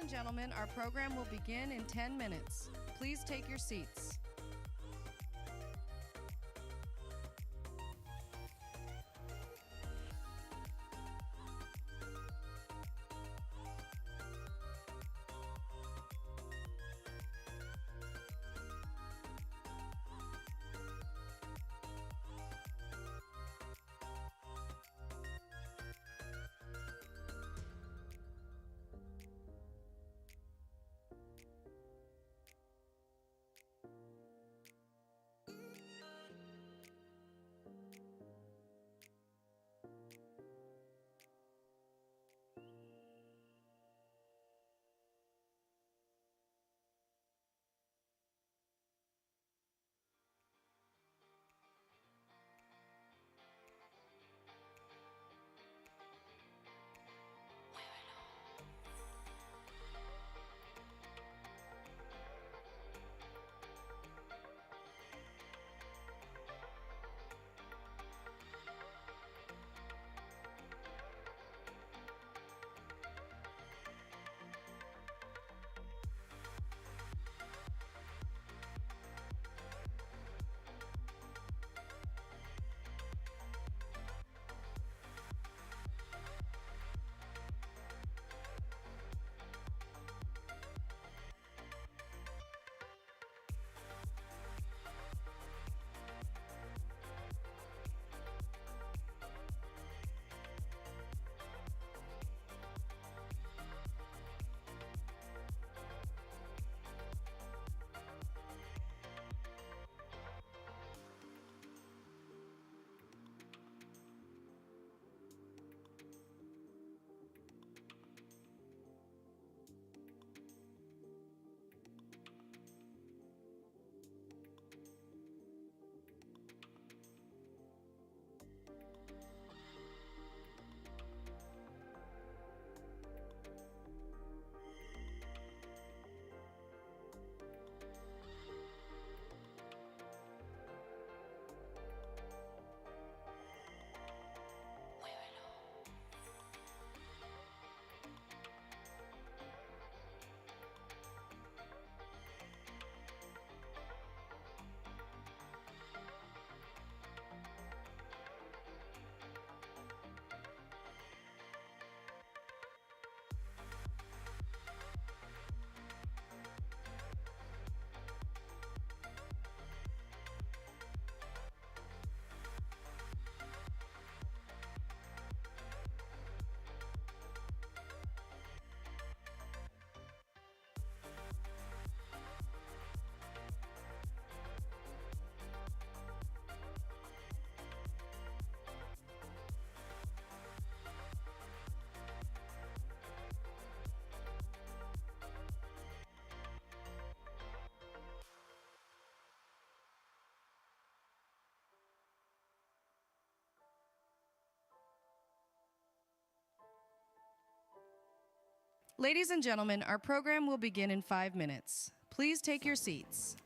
and gentlemen, our program will begin in 10 minutes. Please take your seats. Ladies and gentlemen, our program will begin in 5 minutes. Please take your seats.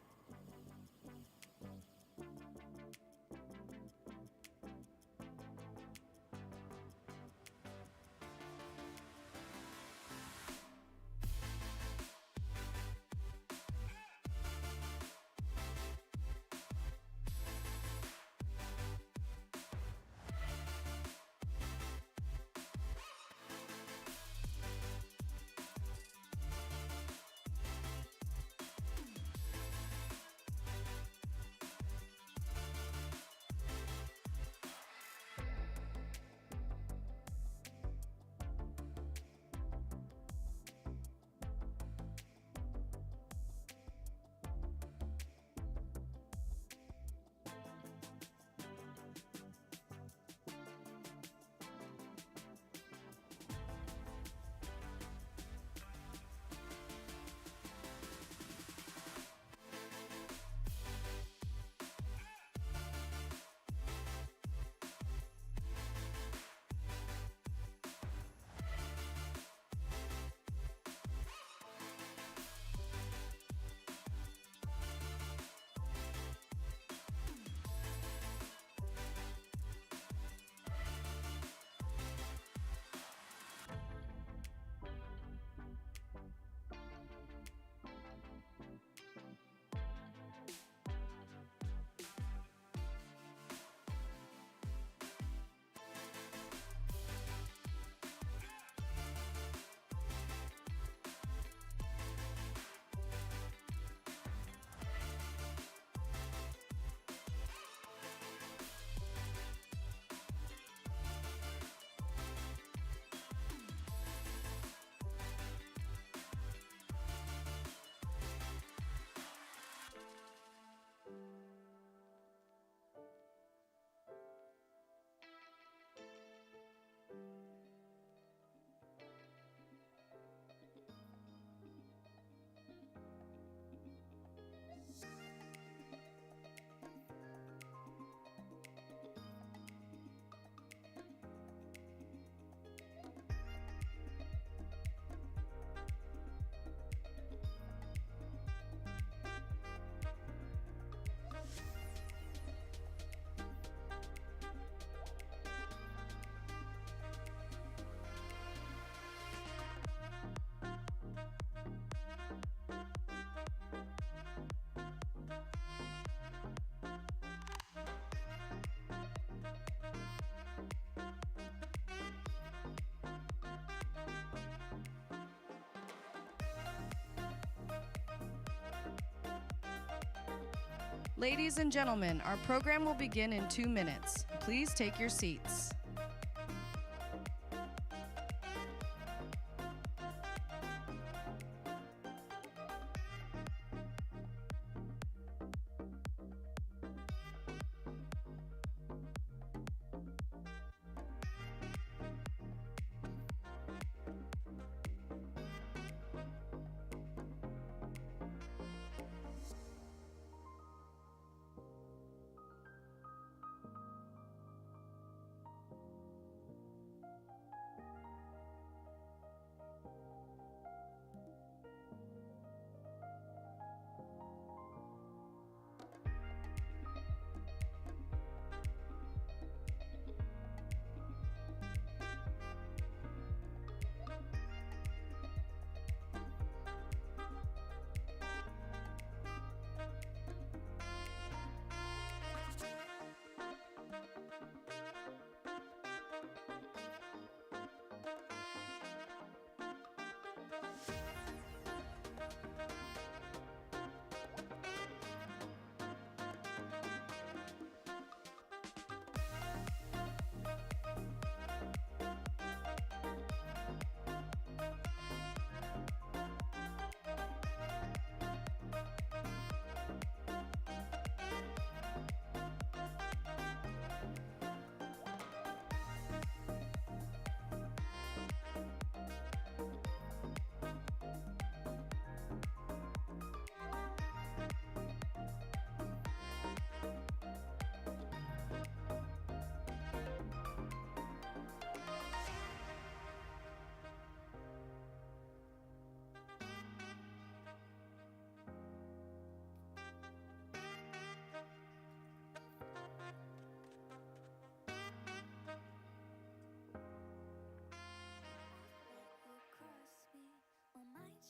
Ladies and gentlemen, our program will begin in 2 minutes. Please take your seats.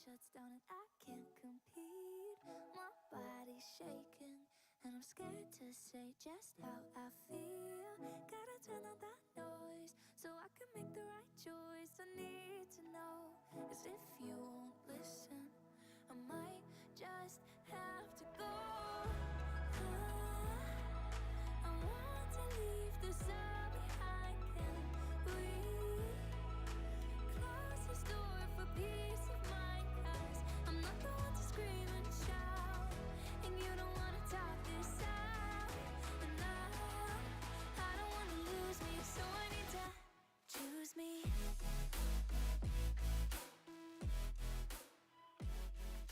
Shuts down and I can't compete. My body's shaking and I'm scared to say just how I feel. Gotta turn on that noise so I can make the right choice. I need to know, as if you won't listen, I might just have to go. I want to leave this all behind. Can we close this door for peace of mind? I'm not the one to scream and shout, and you don't want to talk this out. And I don't want to lose me, so I need to choose me.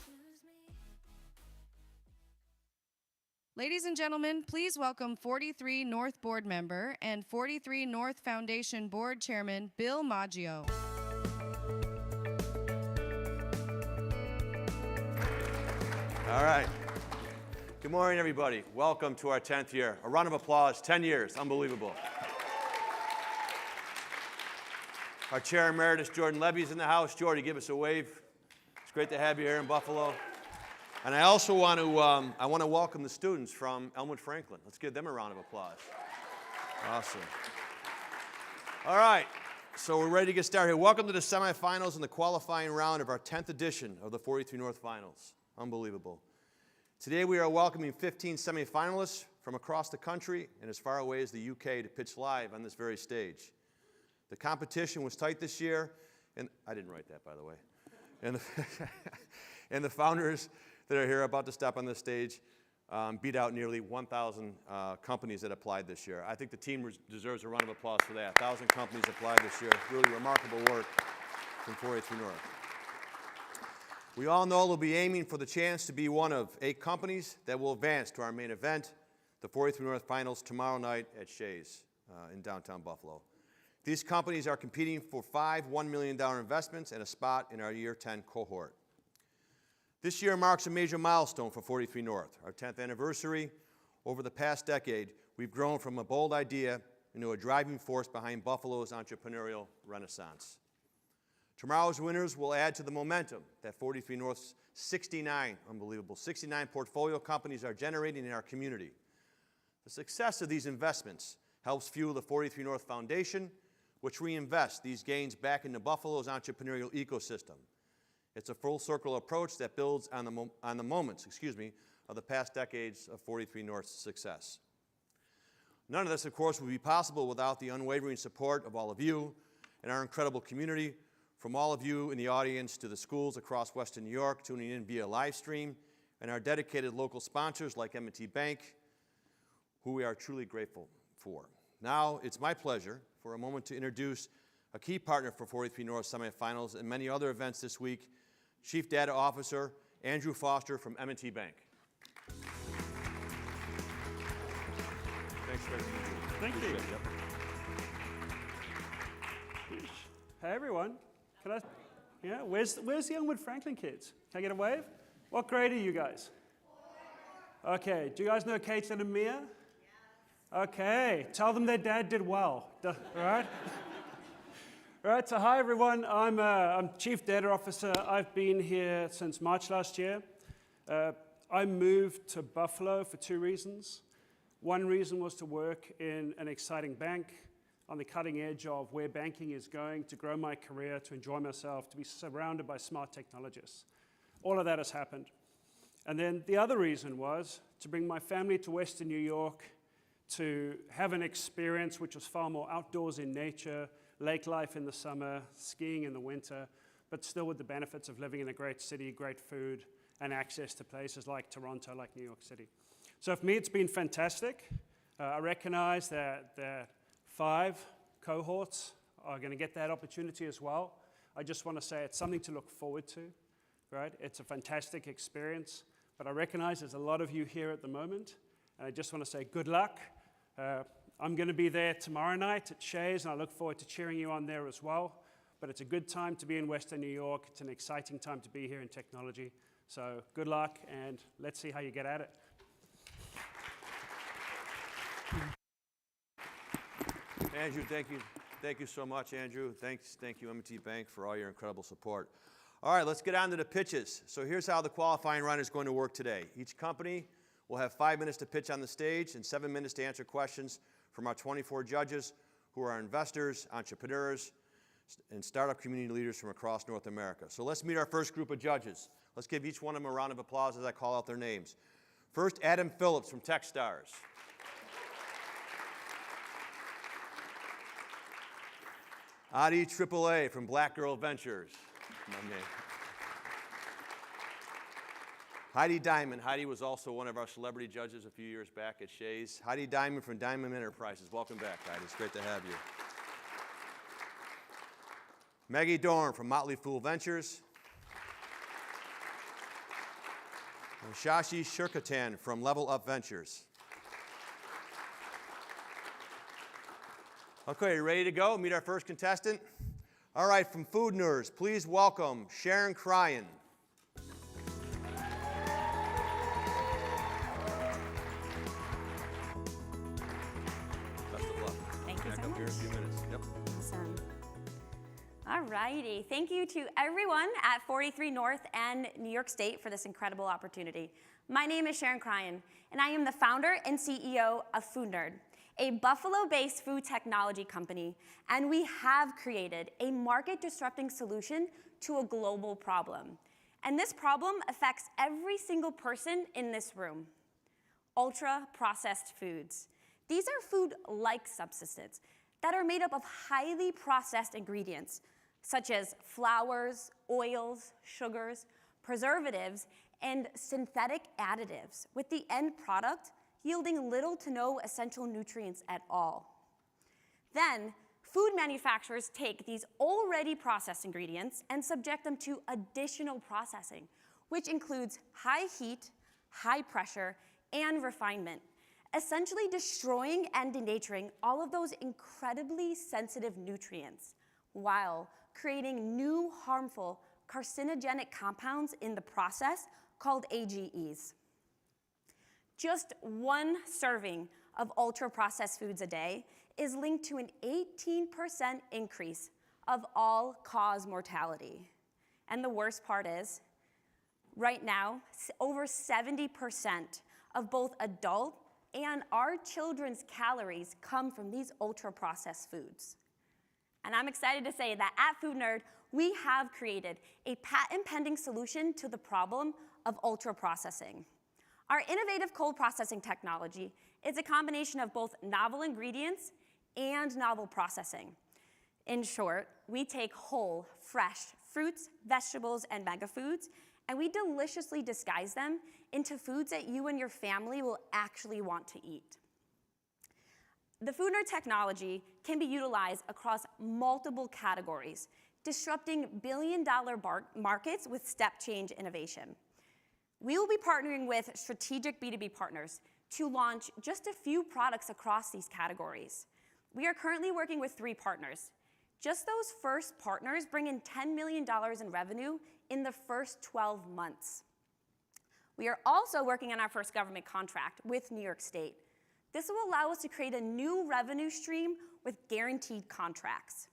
Choose me. Ladies and gentlemen, please welcome 43North board member and 43North Foundation board chairman, Bill Maggio. All right. Good morning, everybody. Welcome to our 10th year. A round of applause. 10 years. Unbelievable. Our Chair Emeritus, Jordan Levy's in the house. Jordy, give us a wave. It's great to have you here in Buffalo. And I also want to welcome the students from Elmwood Franklin. Let's give them a round of applause. Awesome. All right. So we're ready to get started here. Welcome to the semifinals and the qualifying round of our 10th edition of the 43North Finals. Unbelievable. Today we are welcoming 15 semifinalists from across the country and as far away as the UK to pitch live on this very stage. The competition was tight this year, and I didn't write that, by the way. And the founders that are here about to step on the stage beat out nearly 1,000 companies that applied this year. I think the team deserves a round of applause for that. 1,000 companies applied this year. Really remarkable work from 43North. We all know we'll be aiming for the chance to be one of 8 companies that will advance to our main event, the 43North Finals, tomorrow night at Shea's in downtown Buffalo. These companies are competing for 5 $1 million investments and a spot in our Year 10 cohort. This year marks a major milestone for 43North, our 10th anniversary. Over the past decade, we've grown from a bold idea into a driving force behind Buffalo's entrepreneurial renaissance. Tomorrow's winners will add to the momentum that 43North's 69 portfolio companies are generating in our community. The success of these investments helps fuel the 43North Foundation, which reinvests these gains back into Buffalo's entrepreneurial ecosystem. It's a full circle approach that builds on the moments of the past decades of 43 North's success. None of this, of course, would be possible without the unwavering support of all of you and our incredible community, from all of you in the audience to the schools across Western New York tuning in via Livestream, and our dedicated local sponsors like M&T Bank, who we are truly grateful for. Now, it's my pleasure for a moment to introduce a key partner for 43 North semifinals and many other events this week, Chief Data Officer Andrew Foster from M&T Bank. Thanks for Thank you. Yep. Hey everyone, where's the Youngwood Franklin kids? Can I get a wave? What grade are you guys? Okay, do you guys know Caitlin and Mia? Okay, tell them their dad did well, all right? All right, so hi everyone, I'm Chief Data Officer. I've been here since March last year. I moved to Buffalo for 2 reasons. One reason was to work in an exciting bank on the cutting edge of where banking is going, to grow my career, to enjoy myself, to be surrounded by smart technologists. All of that has happened. And then the other reason was to bring my family to Western New York, to have an experience which was far more outdoors in nature, lake life in the summer, skiing in the winter, but still with the benefits of living in a great city, great food, and access to places like Toronto, like New York City. So for me, it's been fantastic. I recognize that 5 cohorts are going to get that opportunity as well. I just want to say it's something to look forward to, right? It's a fantastic experience, but I recognize there's a lot of you here at the moment, and I just want to say good luck. I'm going to be there tomorrow night at Shea's, and I look forward to cheering you on there as well. But it's a good time to be in Western New York. It's an exciting time to be here in technology. So good luck, and let's see how you get at it. Andrew, thank you. Thank you so much, Andrew. Thank you, M&T Bank, for all your incredible support. All right, let's get on to the pitches. So here's how the qualifying round is going to work today. Each company will have 5 minutes to pitch on the stage and 7 minutes to answer questions from our 24 judges who are investors, entrepreneurs, and startup community leaders from across North America. So let's meet our first group of judges. Let's give each one of them a round of applause as I call out their names. First, Adam Phillips from Techstars. Adi AAA from Black Girl Ventures. My name. Heidi Diamond. Heidi was also one of our celebrity judges a few years back at Shea's. Heidi Diamond from Diamond Enterprises. Welcome back, Heidi. It's great to have you. Maggie Dorn from Motley Fool Ventures. And Shashi Shirkatan from Level Up Ventures. Okay, you ready to go? Meet our first contestant? All right, from Food Nerds, please welcome Sharon Cryan. Best of luck. Thank you so Back up much. here in a few minutes. Yep. Awesome. All righty. Thank you to everyone at 43 North and New York State for this incredible opportunity. My name is Sharon Cryan, and I am the founder and CEO of Food Nerd, a Buffalo-based food technology company, and we have created a market-disrupting solution to a global problem. And this problem affects every single person in this room: ultra-processed foods. These are food-like substances that are made up of highly processed ingredients, such as flours, oils, sugars, preservatives, and synthetic additives, with the end product yielding little to no essential nutrients at all. Then, food manufacturers take these already processed ingredients and subject them to additional processing, which includes high heat, high pressure, and refinement, essentially destroying and denaturing all of those incredibly sensitive nutrients, while creating new harmful carcinogenic compounds in the process called AGEs. Just one serving of ultra-processed foods a day is linked to an 18% increase of all-cause mortality. And the worst part is, right now, over 70% of both adult and our children's calories come from these ultra-processed foods. And I'm excited to say that at Food Nerd, we have created a patent-pending solution to the problem of ultra-processing. Our innovative cold processing technology is a combination of both novel ingredients and novel processing. In short, we take whole, fresh fruits, vegetables, and mega foods, and we deliciously disguise them into foods that you and your family will actually want to eat. The Food Nerd technology can be utilized across multiple categories, disrupting billion-dollar markets with step-change innovation. We will be partnering with strategic B2B partners to launch just a few products across these categories. We are currently working with 3 partners. Just those first partners bring in $10 million in revenue in the first 12 months. We are also working on our first government contract with New York State. This will allow us to create a new revenue stream with guaranteed contracts.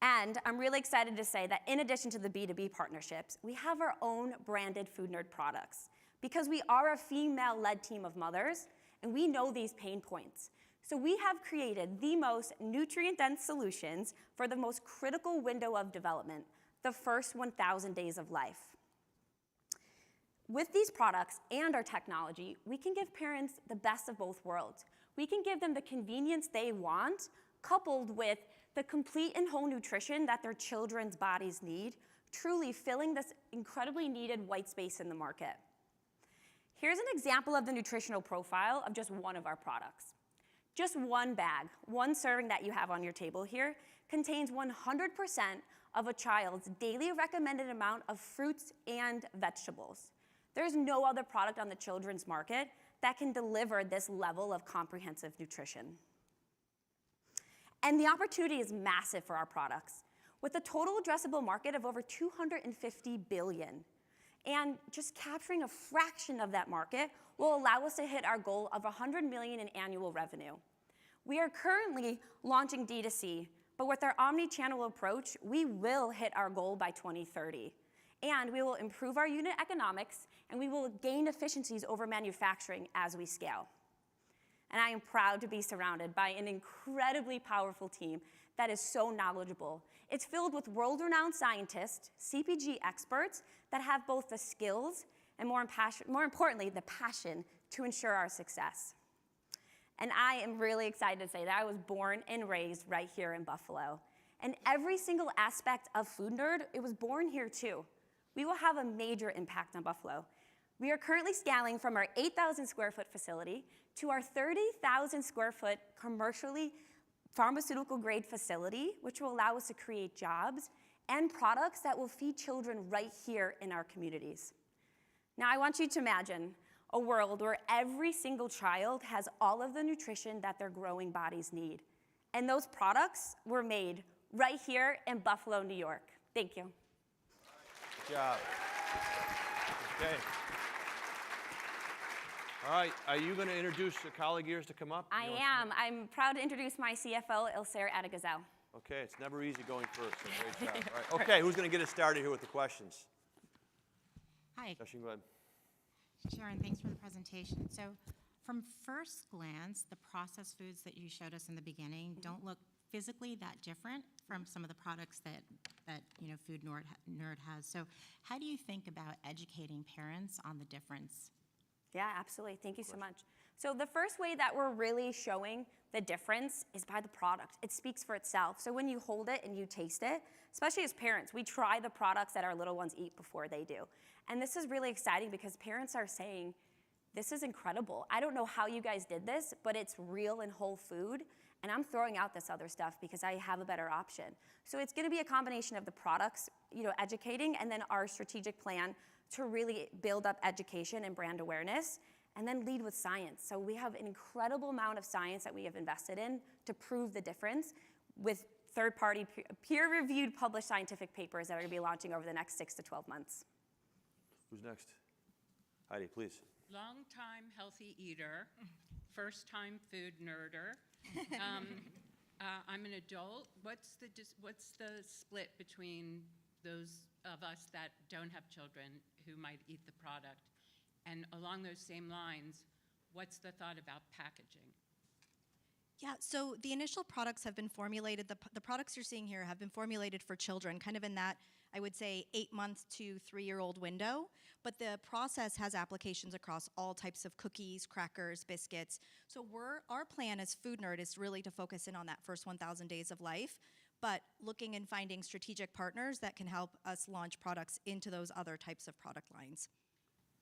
And I'm really excited to say that in addition to the B2B partnerships, we have our own branded Food Nerd products because we are a female-led team of mothers and we know these pain points. So we have created the most nutrient-dense solutions for the most critical window of development, the first 1,000 days of life. With these products and our technology, we can give parents the best of both worlds. We can give them the convenience they want, coupled with the complete and whole nutrition that their children's bodies need, truly filling this incredibly needed white space in the market. Here's an example of the nutritional profile of just one of our products. Just one bag, one serving that you have on your table here, contains 100% of a child's daily recommended amount of fruits and vegetables. There's no other product on the children's market that can deliver this level of comprehensive nutrition. And the opportunity is massive for our products, with a total addressable market of over $250 billion. And just capturing a fraction of that market will allow us to hit our goal of $100 million in annual revenue. We are currently launching D2C, but with our omni-channel approach, we will hit our goal by 2030. And we will improve our unit economics, and we will gain efficiencies over manufacturing as we scale. And I am proud to be surrounded by an incredibly powerful team that is so knowledgeable. It's filled with world-renowned scientists, CPG experts that have both the skills and more importantly, the passion to ensure our success. And I am really excited to say that I was born and raised right here in Buffalo. And every single aspect of Food Nerd, it was born here too. We will have a major impact on Buffalo. We are currently scaling from our 8,000 square foot facility to our 30,000 square foot commercially pharmaceutical grade facility, which will allow us to create jobs and products that will feed children right here in our communities. Now I want you to imagine a world where every single child has all of the nutrition that their growing bodies need. And those products were made right here in Buffalo, New York. Thank you. Good job. Okay. All right, are you going to introduce your colleague here to come up? I am. I'm proud to introduce my CFO, Ilser Adegazel. Okay, it's never easy going first, so great job. All right. Okay, who's going to get us started here with the questions? Hi. Joshing, go ahead. Sharon, thanks for the presentation. So from first glance, the processed foods that you showed us in the beginning don't look physically that different from some of the products that Food Nerd has. So how do you think about educating parents on the difference? Yeah, absolutely. Thank you so much. So the first way that we're really showing the difference is by the product. It speaks for itself. So when you hold it and you taste it, especially as parents, we try the products that our little ones eat before they do. And this is really exciting because parents are saying, this is incredible. I don't know how you guys did this, but it's real and whole food. And I'm throwing out this other stuff because I have a better option. So it's going to be a combination of the products, educating, and then our strategic plan to really build up education and brand awareness, and then lead with science. So we have an incredible amount of science that we have invested in to prove the difference with third-party peer-reviewed published scientific papers that are going to be launching over the next 6 to 12 months. Who's next? Heidi, please. Long-time healthy eater, first-time food nerder. I'm an adult. What's the split between those of us that don't have children who might eat the product? And along those same lines, what's the thought about packaging? Yeah, so the initial products have been formulated, the products you're seeing here have been formulated for children, kind of in that I would say, 8-month to 3-year-old window. But the process has applications across all types of cookies, crackers, biscuits. So our plan as Food Nerd is really to focus in on that first 1,000 days of life, but looking and finding strategic partners that can help us launch products into those other types of product lines.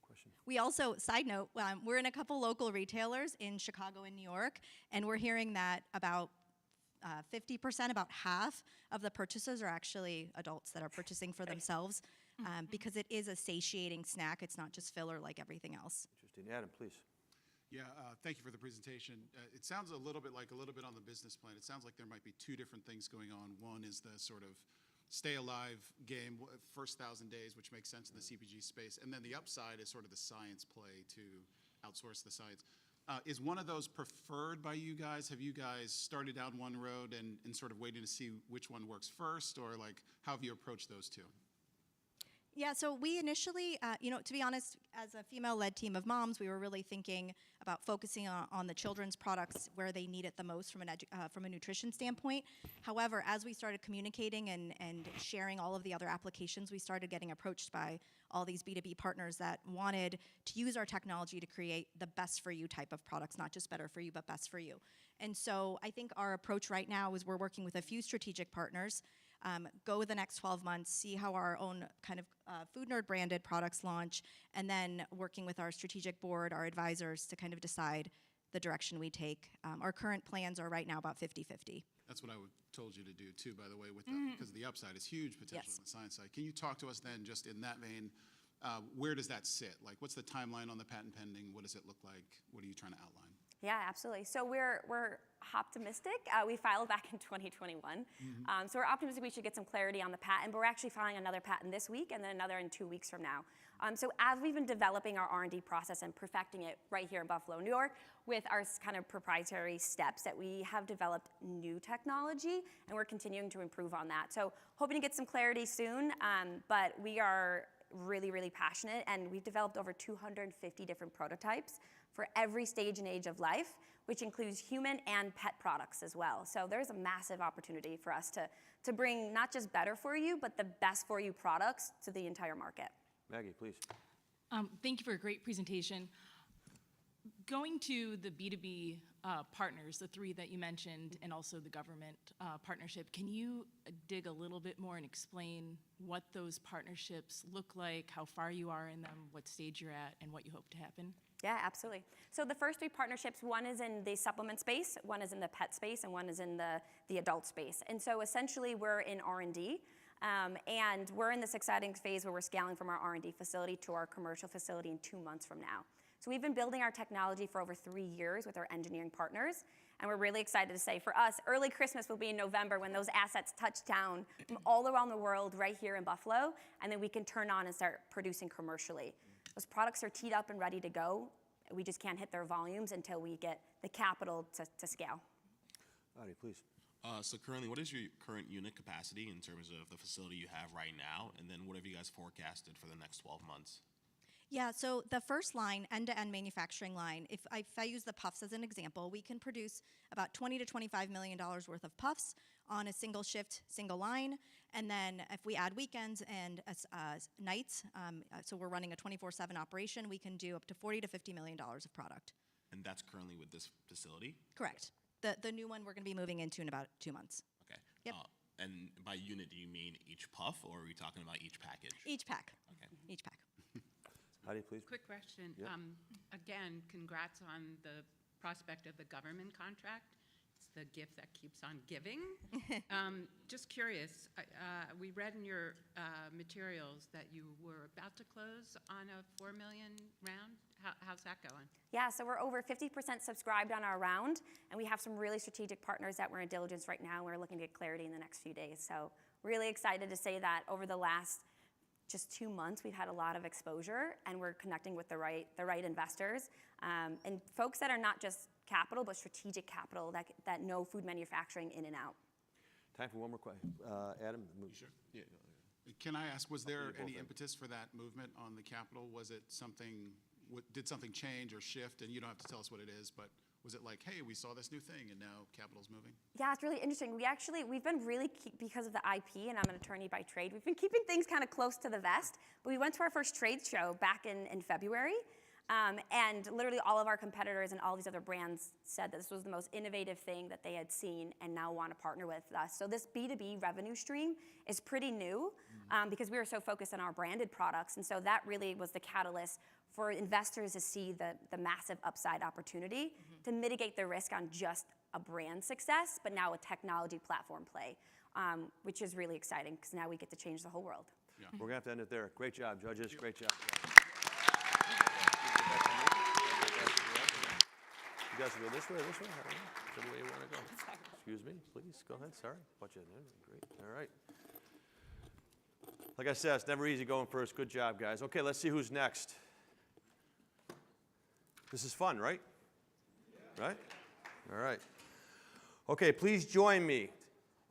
Question. We also, side note, we're in a couple local retailers in Chicago and New York, and we're hearing that about 50%, about half of the purchases are actually adults that are purchasing for themselves because it is a satiating snack. It's not just filler like everything else. Interesting. Adam, please. Yeah, thank you for the presentation. It sounds a little bit on the business plan. It sounds like there might be two different things going on. One is the sort of stay alive game, first 1,000 days, which makes sense in the CPG space. And then the upside is sort of the science play to outsource the science. Is one of those preferred by you guys? Have you guys started down one road and sort of waiting to see which one works first? Or like, how have you approached those two? Yeah, so we initially, to be honest, as a female-led team of moms, we were really thinking about focusing on the children's products where they need it the most from a nutrition standpoint. However, as we started communicating and sharing all of the other applications, we started getting approached by all these B2B partners that wanted to use our technology to create the best for you type of products, not just better for you, but best for you. And so I think our approach right now is we're working with a few strategic partners. Go the next 12 months, see how our own kind of Food Nerd branded products launch, and then working with our strategic board, our advisors, to kind of decide the direction we take. Our current plans are right now about 50-50. That's what I told you to do too, by the way, because the upside is huge potential Yes. on the science side. Can you talk to us then, just in that vein, where does that sit? Like, what's the timeline on the patent pending? What does it look like? What are you trying to outline? Yeah, absolutely. So we're optimistic. We filed back in 2021. So we're optimistic we should get some clarity on the patent, but we're actually filing another patent this week and then another in 2 weeks from now. So as we've been developing our R&D process and perfecting it right here in Buffalo, New York, with our kind of proprietary steps that we have developed new technology, and we're continuing to improve on that. So hoping to get some clarity soon, but we are really, really passionate, and we've developed over 250 different prototypes for every stage and age of life, which includes human and pet products as well. So there's a massive opportunity for us to bring not just better for you, but the best for you products to the entire market. Maggie, please. Thank you for a great presentation. Going to the B2B partners, the 3 that you mentioned, and also the government partnership, can you dig a little bit more and explain what those partnerships look like, how far you are in them, what stage you're at, and what you hope to happen? Yeah, absolutely. So the first 3 partnerships, one is in the supplement space, one is in the pet space, and one is in the adult space. And so essentially we're in R&D, and we're in this exciting phase where we're scaling from our R&D facility to our commercial facility in 2 months from now. So we've been building our technology for over 3 years with our engineering partners, and we're really excited to say, for us, early Christmas will be in November when those assets touch down from all around the world right here in Buffalo, and then we can turn on and start producing commercially. Those products are teed up and ready to go. We just can't hit their volumes until we get the capital to scale. Adi, please. So currently, what is your current unit capacity in terms of the facility you have right now? And then what have you guys forecasted for the next 12 months? Yeah, so the first line, end-to-end manufacturing line, if I use the puffs as an example, we can produce about $20 to $25 million worth of puffs on a single shift, single line. And then if we add weekends and nights, so we're running a 24/7 operation, we can do up to $40 to $50 million of product. And that's currently with this facility? Correct. The new one we're going to be moving into in about 2 months. Okay. Yep. And by unit, do you mean each puff, or are we talking about each package? Each pack. Okay. Each pack. Adi, please. Quick question. Yep. Again, congrats on the prospect of the government contract. It's the gift that keeps on giving. Just curious, we read in your materials that you were about to close on a $4 million round. How's that going? Yeah, so we're over 50% subscribed on our round, and we have some really strategic partners that we're in diligence right now, and we're looking to get clarity in the next few days. So really excited to say that over the last just 2 months, we've had a lot of exposure, and we're connecting with the right investors, and folks that are not just capital, but strategic capital that know food manufacturing in and out. Time for one more question. Adam? Sure. Yeah. Can I ask, was there both any in. impetus for that movement on the capital? Was it something, did something change or shift? And you don't have to tell us what it is, but Was it like, hey, we saw this new thing and now capital's moving? Yeah, it's really interesting. We've been really, because of the IP, and I'm an attorney by trade, we've been keeping things kind of close to the vest. But we went to our first trade show back in February, and literally all of our competitors and all these other brands said that this was the most innovative thing that they had seen and now want to partner with us. So this B2B revenue stream is pretty new because we were so focused on our branded products. And so that really was the catalyst for investors to see the massive upside opportunity to mitigate the risk on just a brand success, but now a technology platform play, which is really exciting because now we get to change the whole world. Yeah. We're going to have to end it there. Great job, judges. Great job. You guys will go this way or this way? Whichever way you want to go. Excuse me, please. Go ahead. Sorry. Put you in there. Great. All right. Like I said, it's never easy going first. Good job, guys. Okay, let's see who's next. This is fun, right? Right? All right. Okay, please join me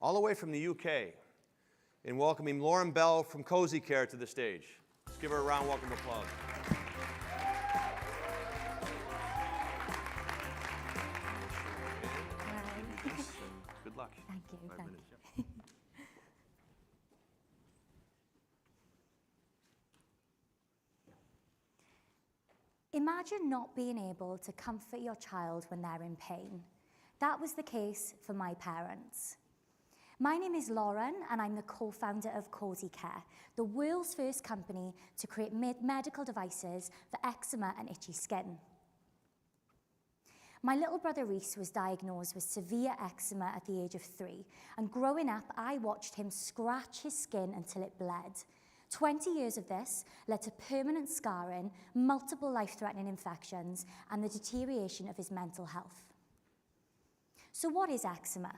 all the way from the UK in welcoming Lauren Bell from Cozy Care to the stage. Let's give her a round welcome applause. Good luck. Thank you. 5 Thank minutes. you. Imagine not being able to comfort your child when they're in pain. That was the case for my parents. My name is Lauren, and I'm the co-founder of Cozy Care, the world's first company to create medical devices for eczema and itchy skin. My little brother Reese was diagnosed with severe eczema at the age of 3, and growing up, I watched him scratch his skin until it bled. 20 years of this led to permanent scarring, multiple life-threatening infections, and the deterioration of his mental health. So what is eczema?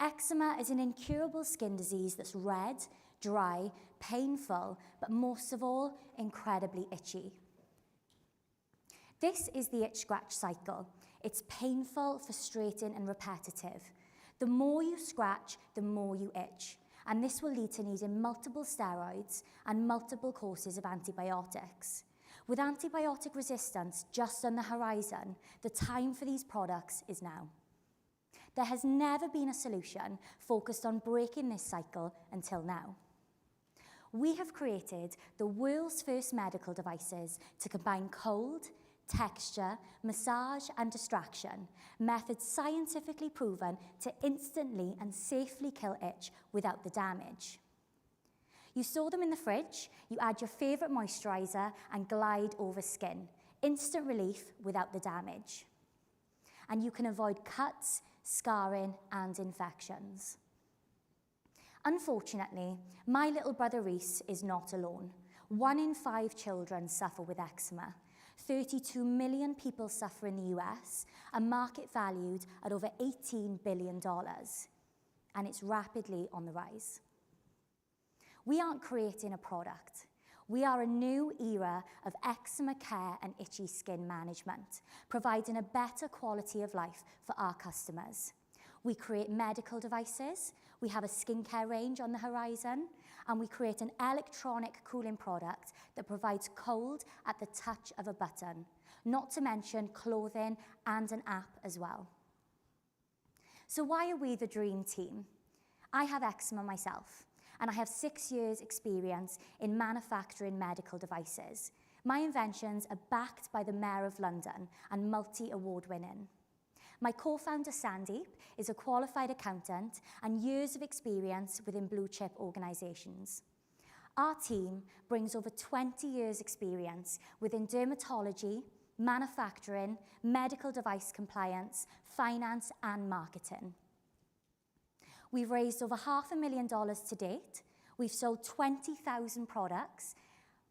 Eczema is an incurable skin disease that's red, dry, painful, but most of all, incredibly itchy. This is the itch-scratch cycle. It's painful, frustrating, and repetitive. The more you scratch, the more you itch. And this will lead to needing multiple steroids and multiple courses of antibiotics. With antibiotic resistance just on the horizon, the time for these products is now. There has never been a solution focused on breaking this cycle until now. We have created the world's first medical devices to combine cold, texture, massage, and distraction, methods scientifically proven to instantly and safely kill itch without the damage. You store them in the fridge, you add your favorite moisturizer, and glide over skin. Instant relief without the damage. And you can avoid cuts, scarring, and infections. Unfortunately, my little brother Reese is not alone. 1 in 5 children suffer with eczema. 32 million people suffer in the US, a market valued at over $18 billion, and it's rapidly on the rise. We aren't creating a product. We are a new era of eczema care and itchy skin management, providing a better quality of life for our customers. We create medical devices, we have a skincare range on the horizon, and we create an electronic cooling product that provides cold at the touch of a button, not to mention clothing and an app as well. So why are we the dream team? I have eczema myself, and I have 6 years experience in manufacturing medical devices. My inventions are backed by the Mayor of London and multi-award winning. My co-founder Sandeep is a qualified accountant and years of experience within blue chip organizations. Our team brings over 20 years experience within dermatology, manufacturing, medical device compliance, finance, and marketing. We've raised over $500,000 to date. We've sold 20,000 products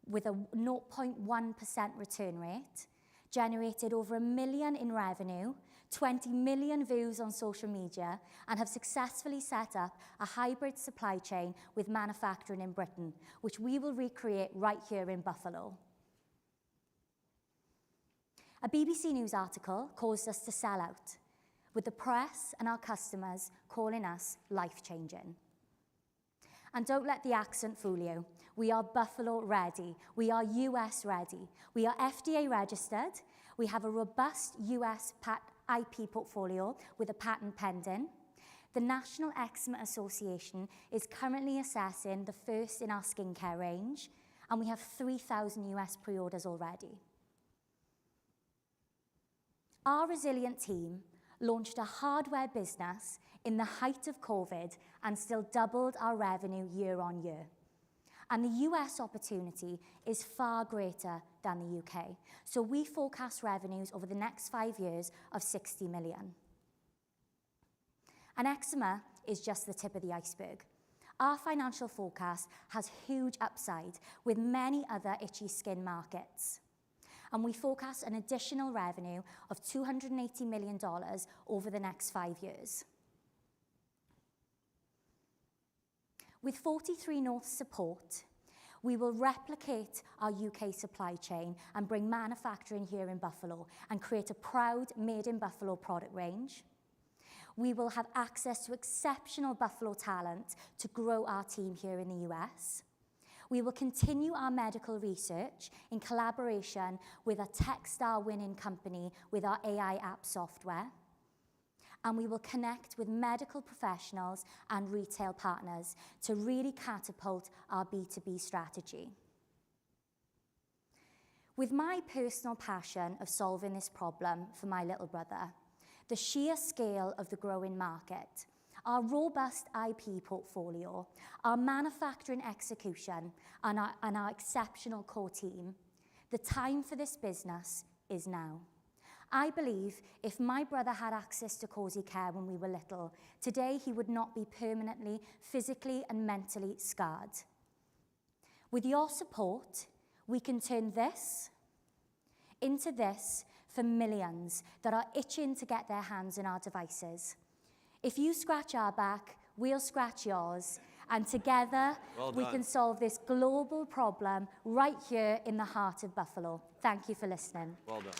with a 0.1% return rate, generated over $1 million in revenue, 20 million views on social media, and have successfully set up a hybrid supply chain with manufacturing in Britain, which we will recreate right here in Buffalo. A BBC News article caused us to sell out, with the press and our customers calling us life-changing. And don't let the accent fool you. We are Buffalo ready. We are US ready. We are FDA registered. We have a robust US IP portfolio with a patent pending. The National Eczema Association is currently assessing the first in our skincare range, and we have 3,000 US pre-orders already. Our resilient team launched a hardware business in the height of COVID and still doubled our revenue year on year. And the US opportunity is far greater than the UK. So we forecast revenues over the next 5 years of 60 million. And eczema is just the tip of the iceberg. Our financial forecast has huge upside with many other itchy skin markets. And we forecast an additional revenue of $280 million over the next 5 years. With 43North's support, we will replicate our UK supply chain and bring manufacturing here in Buffalo and create a proud Made in Buffalo product range. We will have access to exceptional Buffalo talent to grow our team here in the US. We will continue our medical research in collaboration with a Techstar winning company with our AI app software. And we will connect with medical professionals and retail partners to really catapult our B2B strategy. With my personal passion of solving this problem for my little brother, the sheer scale of the growing market, our robust IP portfolio, our manufacturing execution, and our exceptional core team, the time for this business is now. I believe if my brother had access to Cozy Care when we were little, today he would not be permanently, physically and mentally scarred. With your support, we can turn this into this for millions that are itching to get their hands on our devices. If you scratch our back, we'll scratch yours, and together we can solve this global problem right here in the heart of Buffalo. Thank you for listening. Well done.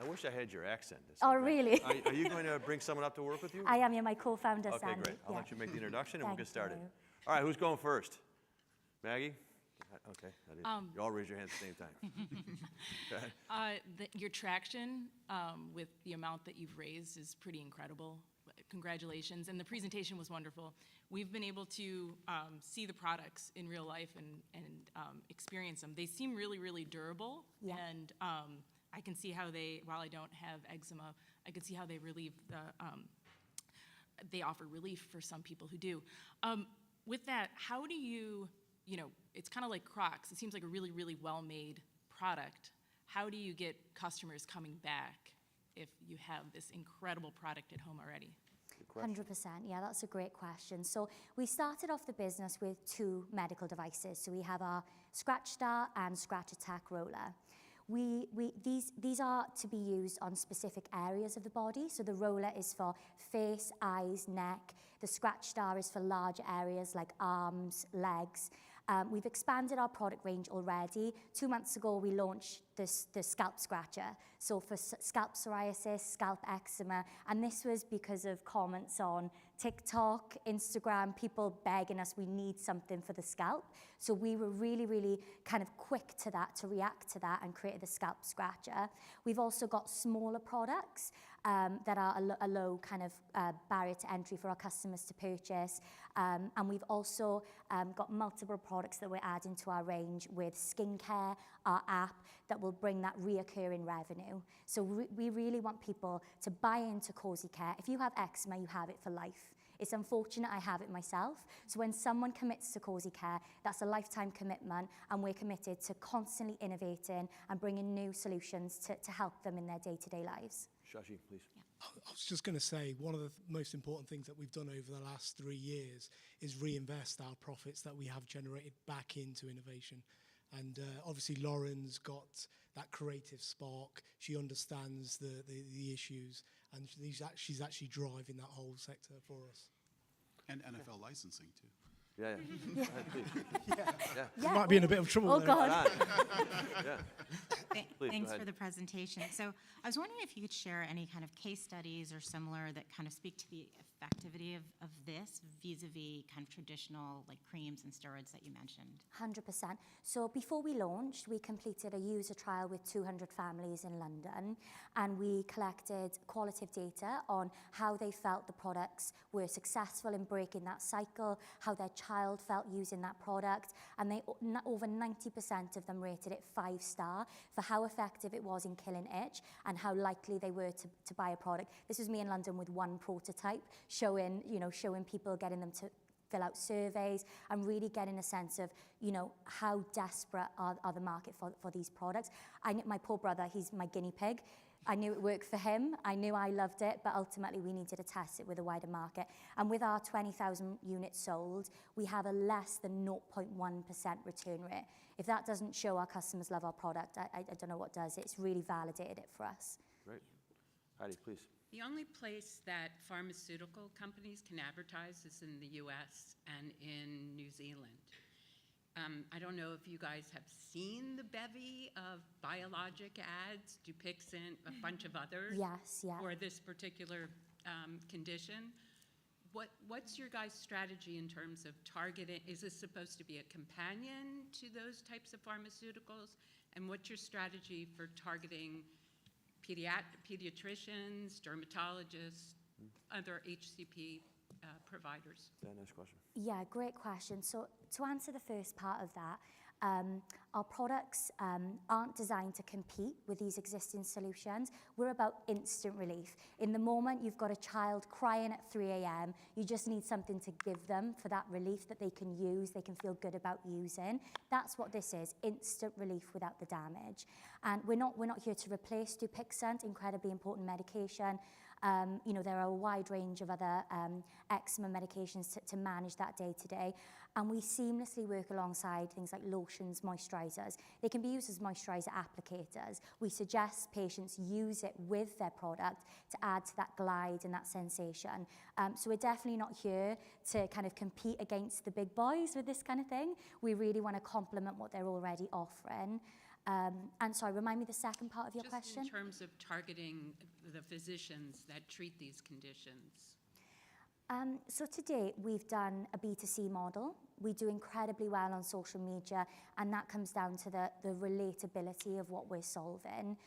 I wish I had your accent. Oh, really? Are you going to bring someone up to work with you? I am, yeah, my co-founder, Okay, Sandy. great. I'll let you make the introduction and we'll get started. You. All right, who's going first? Maggie? Okay, you all raise your hands at the same time. Your traction with the amount that you've raised is pretty incredible. Congratulations, and the presentation was wonderful. We've been able to see the products in real life and experience them. They seem really, really durable, and I can see how they, while I don't have eczema, I can see how they relieve they offer relief for some people who do. With that, how do you it's kind of like Crocs. It seems like a really, really well-made product. How do you get customers coming back if you have this incredible product at home already? 100%, yeah, that's a great question. So we started off the business with 2 medical devices. So we have our Scratch Star and Scratch Attack roller. These are to be used on specific areas of the body. So the roller is for face, eyes, neck. The Scratch Star is for large areas like arms, legs. We've expanded our product range already. 2 months ago, we launched the scalp scratcher. So for scalp psoriasis, scalp eczema, and this was because of comments on TikTok, Instagram, people begging us we need something for the scalp. So we were really, really kind of quick to that, to react to that and created the scalp scratcher. We've also got smaller products that are a low kind of barrier to entry for our customers to purchase. And we've also got multiple products that we're adding to our range with skincare, our app, that will bring that reoccurring revenue. So we really want people to buy into Cozy Care. If you have eczema, you have it for life. It's unfortunate I have it myself. So when someone commits to Cozy Care, that's a lifetime commitment, and we're committed to constantly innovating and bringing new solutions to help them in their day-to-day lives. Shashi, please. I was just going to say, one of the most important things that we've done over the last 3 years is reinvest our profits that we have generated back into innovation. And obviously Lauren's got that creative spark. She understands the issues, and she's actually driving that whole sector for us. And NFL licensing too. Yeah. Might be in a bit of trouble. Oh, there. God. Yeah. Please, go Thanks ahead. for the presentation. So I was wondering if you could share any kind of case studies or similar that kind of speak to the effectivity of this vis-a-vis kind of traditional like creams and steroids that you mentioned. 100%. So before we launched, we completed a user trial with 200 families in London, and we collected qualitative data on how they felt the products were successful in breaking that cycle, how their child felt using that product, and over 90% of them rated it 5-star for how effective it was in killing itch and how likely they were to buy a product. This was me in London with one prototype, showing people, getting them to fill out surveys and really getting a sense of, how desperate are the market for these products. My poor brother, he's my guinea pig. I knew it worked for him. I knew I loved it, but ultimately we needed to test it with a wider market. And with our 20,000 units sold, we have a less than 0.1% return rate. If that doesn't show our customers love our product, I don't know what does. It's really validated it for us. Great. Heidi, please. The only place that pharmaceutical companies can advertise is in the US and in New Zealand. I don't know if you guys have seen the bevy of biologic ads, Dupixent, a bunch of others. Yes, yeah. For this particular condition. What's your guys' strategy in terms of targeting? Is this supposed to be a companion to those types of pharmaceuticals? And what's your strategy for targeting pediatricians, dermatologists, other HCP providers? Next question. Yeah, great question. So to answer the first part of that, our products aren't designed to compete with these existing solutions. We're about instant relief. In the moment you've got a child crying at 3 a.m., you just need something to give them for that relief that they can use, they can feel good about using. That's what this is, instant relief without the damage. And we're not here to replace Dupixent, incredibly important medication. There are a wide range of other eczema medications to manage that day to day. And we seamlessly work alongside things like lotions, moisturizers. They can be used as moisturizer applicators. We suggest patients use it with their product to add to that glide and that sensation. So we're definitely not here to kind of compete against the big boys with this kind of thing. We really want to complement what they're already offering. And sorry, remind me the second part of your question. Just in terms of targeting the physicians that treat these conditions. So to date, we've done a B2C model. We do incredibly well on social media, and that comes down to the relatability of what we're solving.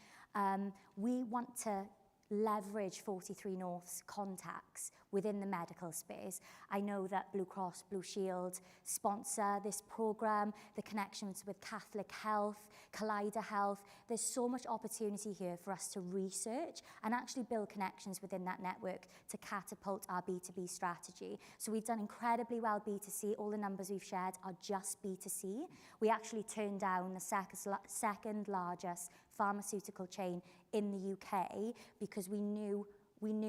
We want to leverage 43North's contacts within the medical space. I know that Blue Cross Blue Shield sponsor this program, the connections with Catholic Health, Collider Health. There's so much opportunity here for us to research and actually build connections within that network to catapult our B2B strategy. So we've done incredibly well B2C. All the numbers we've shared are just B2C. We actually turned down the second largest pharmaceutical chain in the UK because we knew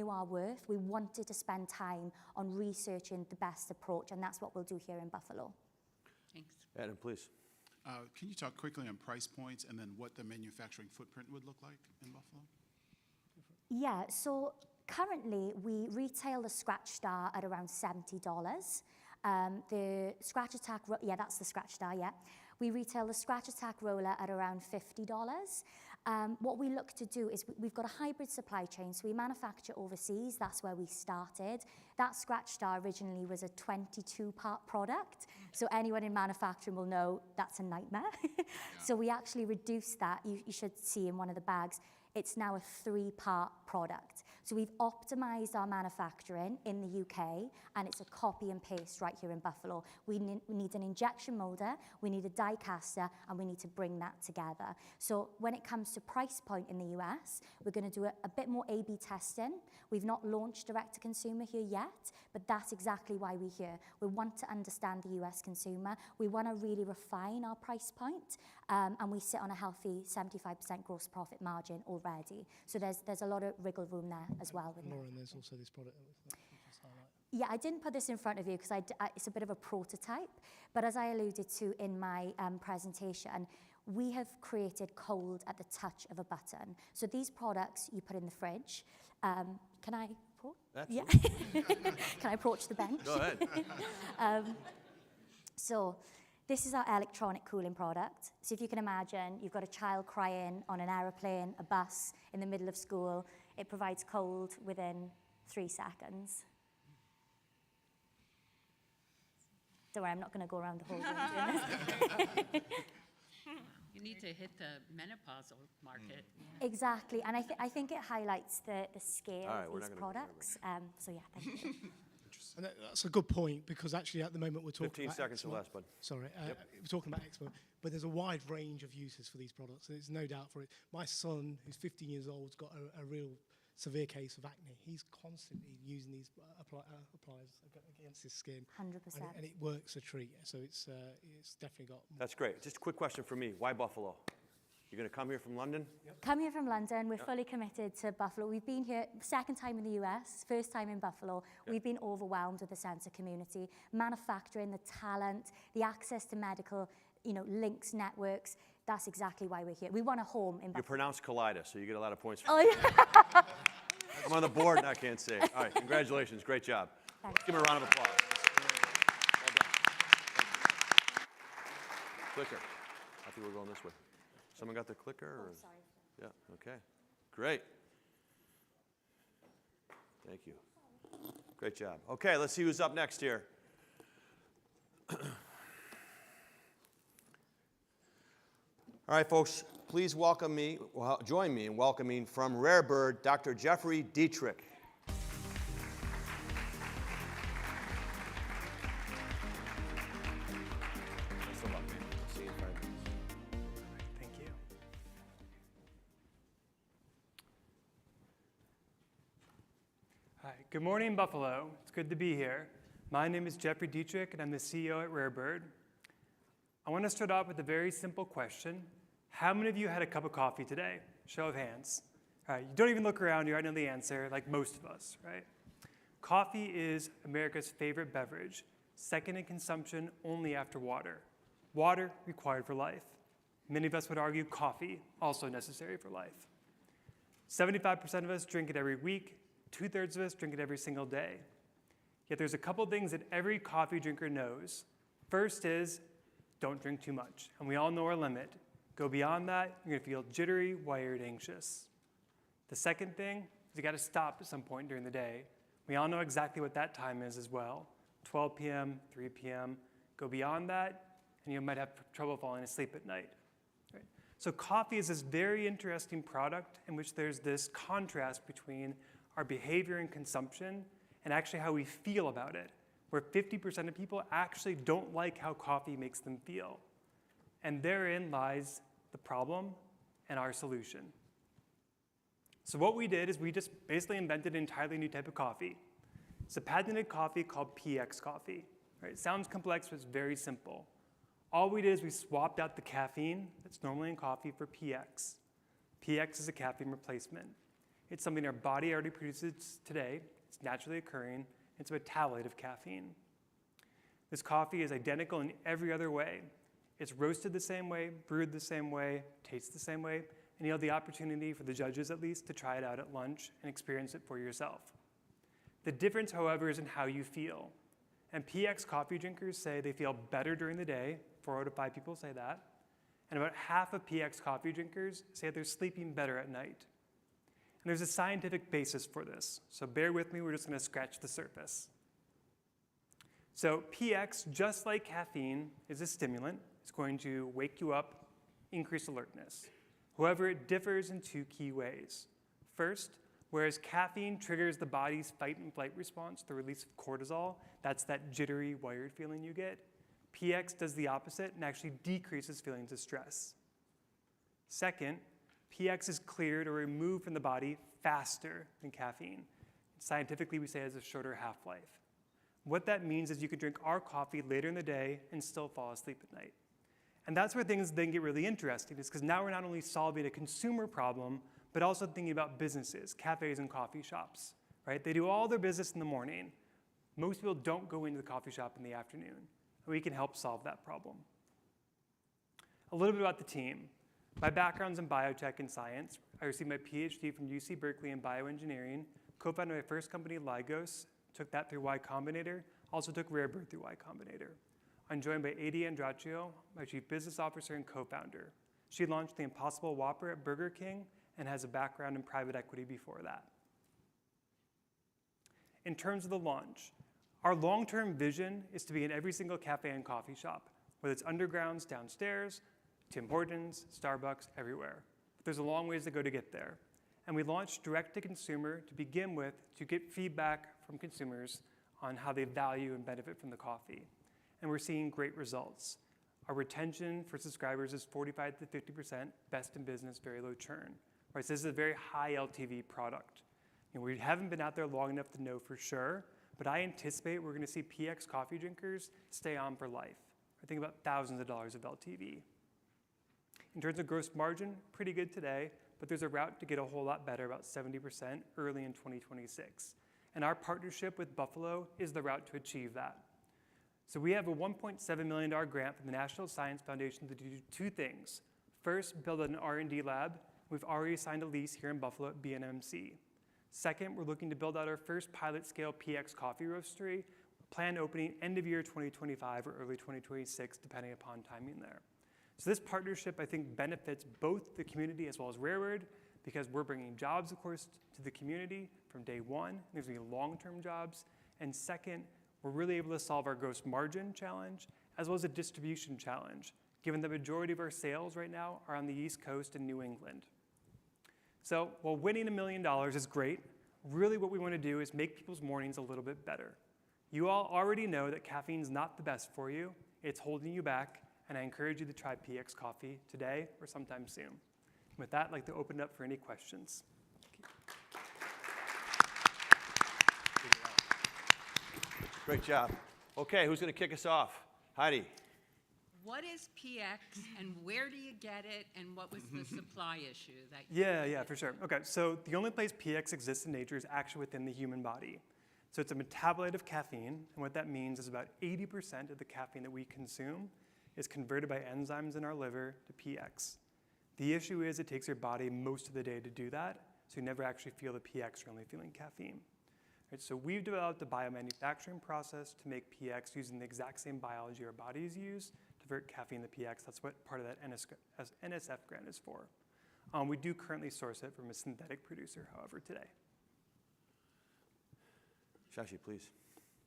our worth. We wanted to spend time on researching the best approach, and that's what we'll do here in Buffalo. Thanks. Adam, please. Can you talk quickly on price points and then what the manufacturing footprint would look like in Buffalo? Yeah, so currently we retail the Scratch Star at around $70. The Scratch Attack, that's the Scratch Star, yeah. We retail the Scratch Attack roller at around $50. What we look to do is we've got a hybrid supply chain, so we manufacture overseas. That's where we started. That Scratch Star originally was a 22-part product, so anyone in manufacturing will know that's a nightmare. So we actually reduced that. You should see in one of the bags, it's now a 3-part product. So we've optimized our manufacturing in the UK, and it's a copy and paste right here in Buffalo. We need an injection molder, we need a die caster, and we need to bring that together. So when it comes to price point in the US, we're going to do a bit more A/B testing. We've not launched direct to consumer here yet, but that's exactly why we're here. We want to understand the US consumer. We want to really refine our price point, and we sit on a healthy 75% gross profit margin already. So there's a lot of wriggle room there as well. Lauren, there's also this product that we just highlight. Yeah, I didn't put this in front of you because it's a bit of a prototype, but as I alluded to in my presentation, we have created cold at the touch of a button. So these products you put in the fridge. Can I approach? Absolutely. Yeah. Can I approach the bench? Go ahead. So This is our electronic cooling product. So if you can imagine, you've got a child crying on an aeroplane, a bus, in the middle of school. It provides cold within 3 seconds. Don't worry, I'm not going to go around the whole room doing this. You need to hit the menopausal market. Exactly, and I think it highlights the scale All right, of we're these not gonna go products. So yeah, thank you. And that's a good point, because actually at the moment we're talking 15 about seconds or eczema. less, bud. Sorry, we're talking about eczema, but there's a wide range of uses for these products, and there's no doubt for it. My son, who's 15 years old, has got a real severe case of acne. He's constantly using these appliers against his skin. 100%. And it works a treat, so it's definitely got... That's great. Just a quick question for me. Why Buffalo? You're going to come here from London? Come here from London. We're fully committed to Buffalo. We've been here, second time in the US, first time in Buffalo. We've been overwhelmed with the sense of community. Manufacturing, the talent, the access to medical, links, networks. That's exactly why we're here. We want a home in Buffalo. You pronounce Colitis, so you get a lot of points. Oh, yeah. I'm on the board and I can't say it. All right, congratulations. Great job. Let's give him a round of applause. Well done. Clicker. I think we're going this way. Someone got the clicker? Or? Oh, sorry. Yeah, okay. Great. Thank you. Great job. Okay, let's see who's up next here. All right, folks, please join me in welcoming from Rarebird, Dr. Jeffrey Dietrich. Best of luck, man. See you in 5 minutes. Thank you. Hi, good morning, Buffalo. It's good to be here. My name is Jeffrey Dietrich, and I'm the CEO at Rarebird. I want to start off with a very simple question. How many of you had a cup of coffee today? Show of hands. All right, you don't even look around, you already know the answer, like most of us, right? Coffee is America's favorite beverage, second in consumption only after water. Water required for life. Many of us would argue coffee, also necessary for life. 75% of us drink it every week, 2/3 of us drink it every single day. Yet there's a couple things that every coffee drinker knows. First is, don't drink too much, and we all know our limit. Go beyond that, you're gonna feel jittery, wired, anxious. The second thing is you gotta stop at some point during the day. We all know exactly what that time is as well. 12 p.m., 3 p.m. Go beyond that, and you might have trouble falling asleep at night. Right? So coffee is this very interesting product in which there's this contrast between our behavior and consumption and actually how we feel about it, where 50% of people actually don't like how coffee makes them feel. And therein lies the problem and our solution. So what we did is we just basically invented an entirely new type of coffee. It's a patented coffee called PX coffee. Right? It sounds complex, but it's very simple. All we did is we swapped out the caffeine that's normally in coffee for PX. PX is a caffeine replacement. It's something our body already produces today. It's naturally occurring. It's a metabolite of caffeine. This coffee is identical in every other way. It's roasted the same way, brewed the same way, tastes the same way, and you'll have the opportunity, for the judges at least, to try it out at lunch and experience it for yourself. The difference, however, is in how you feel. And PX coffee drinkers say they feel better during the day. 4 out of 5 people say that. And about half of PX coffee drinkers say they're sleeping better at night. And there's a scientific basis for this. So bear with me, we're just gonna scratch the surface. So PX, just like caffeine, is a stimulant. It's going to wake you up, increase alertness. However, it differs in 2 key ways. First, whereas caffeine triggers the body's fight and flight response, the release of cortisol, that's that jittery, wired feeling you get, PX does the opposite and actually decreases feelings of stress. Second, PX is cleared or removed from the body faster than caffeine. Scientifically, we say it has a shorter half-life. What that means is you can drink our coffee later in the day and still fall asleep at night. And that's where things then get really interesting, is because now we're not only solving a consumer problem, but also thinking about businesses, cafes and coffee shops, right? They do all their business in the morning. Most people don't go into the coffee shop in the afternoon. And we can help solve that problem. A little bit about the team. My background's in biotech and science. I received my PhD from UC Berkeley in bioengineering, co-founded my first company, Lygos, took that through Y Combinator, also took Rarebird through Y Combinator. I'm joined by Adi Andraccio, my Chief Business Officer and co-founder. She launched the Impossible Whopper at Burger King and has a background in private equity before that. In terms of the launch, our long-term vision is to be in every single cafe and coffee shop, whether it's undergrounds, downstairs, Tim Hortons, Starbucks, everywhere. But there's a long ways to go to get there. And we launched direct to consumer to begin with to get feedback from consumers on how they value and benefit from the coffee. And we're seeing great results. Our retention for subscribers is 45 to 50%, best in business, very low churn. Right, so this is a very high LTV product. We haven't been out there long enough to know for sure, but I anticipate we're going to see PX coffee drinkers stay on for life. I think about thousands of dollars of LTV. In terms of gross margin, pretty good today, but there's a route to get a whole lot better, about 70% early in 2026. And our partnership with Buffalo is the route to achieve that. So we have a $1.7 million grant from the National Science Foundation to do two things. First, build an R&D lab. We've already signed a lease here in Buffalo at BNMC. Second, we're looking to build out our first pilot scale PX coffee roastery, planned opening end of year 2025 or early 2026, depending upon timing there. So this partnership, I think, benefits both the community as well as Rarebird, because we're bringing jobs, of course, to the community from day one. There's going to be long-term jobs. And second, we're really able to solve our gross margin challenge as well as a distribution challenge, given the majority of our sales right now are on the East Coast and New England. So while winning $1 million is great, really what we want to do is make people's mornings a little bit better. You all already know that caffeine's not the best for you. It's holding you back, and I encourage you to try PX coffee today or sometime soon. With that, I'd like to open it up for any questions. Great job. Okay, who's going to kick us off? Heidi. What is PX and where do you get it, and what was the supply issue? Yeah, for sure. Okay, so the only place PX exists in nature is actually within the human body. So it's a metabolite of caffeine, and what that means is about 80% of the caffeine that we consume is converted by enzymes in our liver to PX. The issue is it takes your body most of the day to do that, so you never actually feel the PX, you're only feeling caffeine. Right, so we've developed a biomanufacturing process to make PX using the exact same biology our bodies use to convert caffeine to PX. That's what part of that NSF grant is for. We do currently source it from a synthetic producer, however, today. Shashi, please.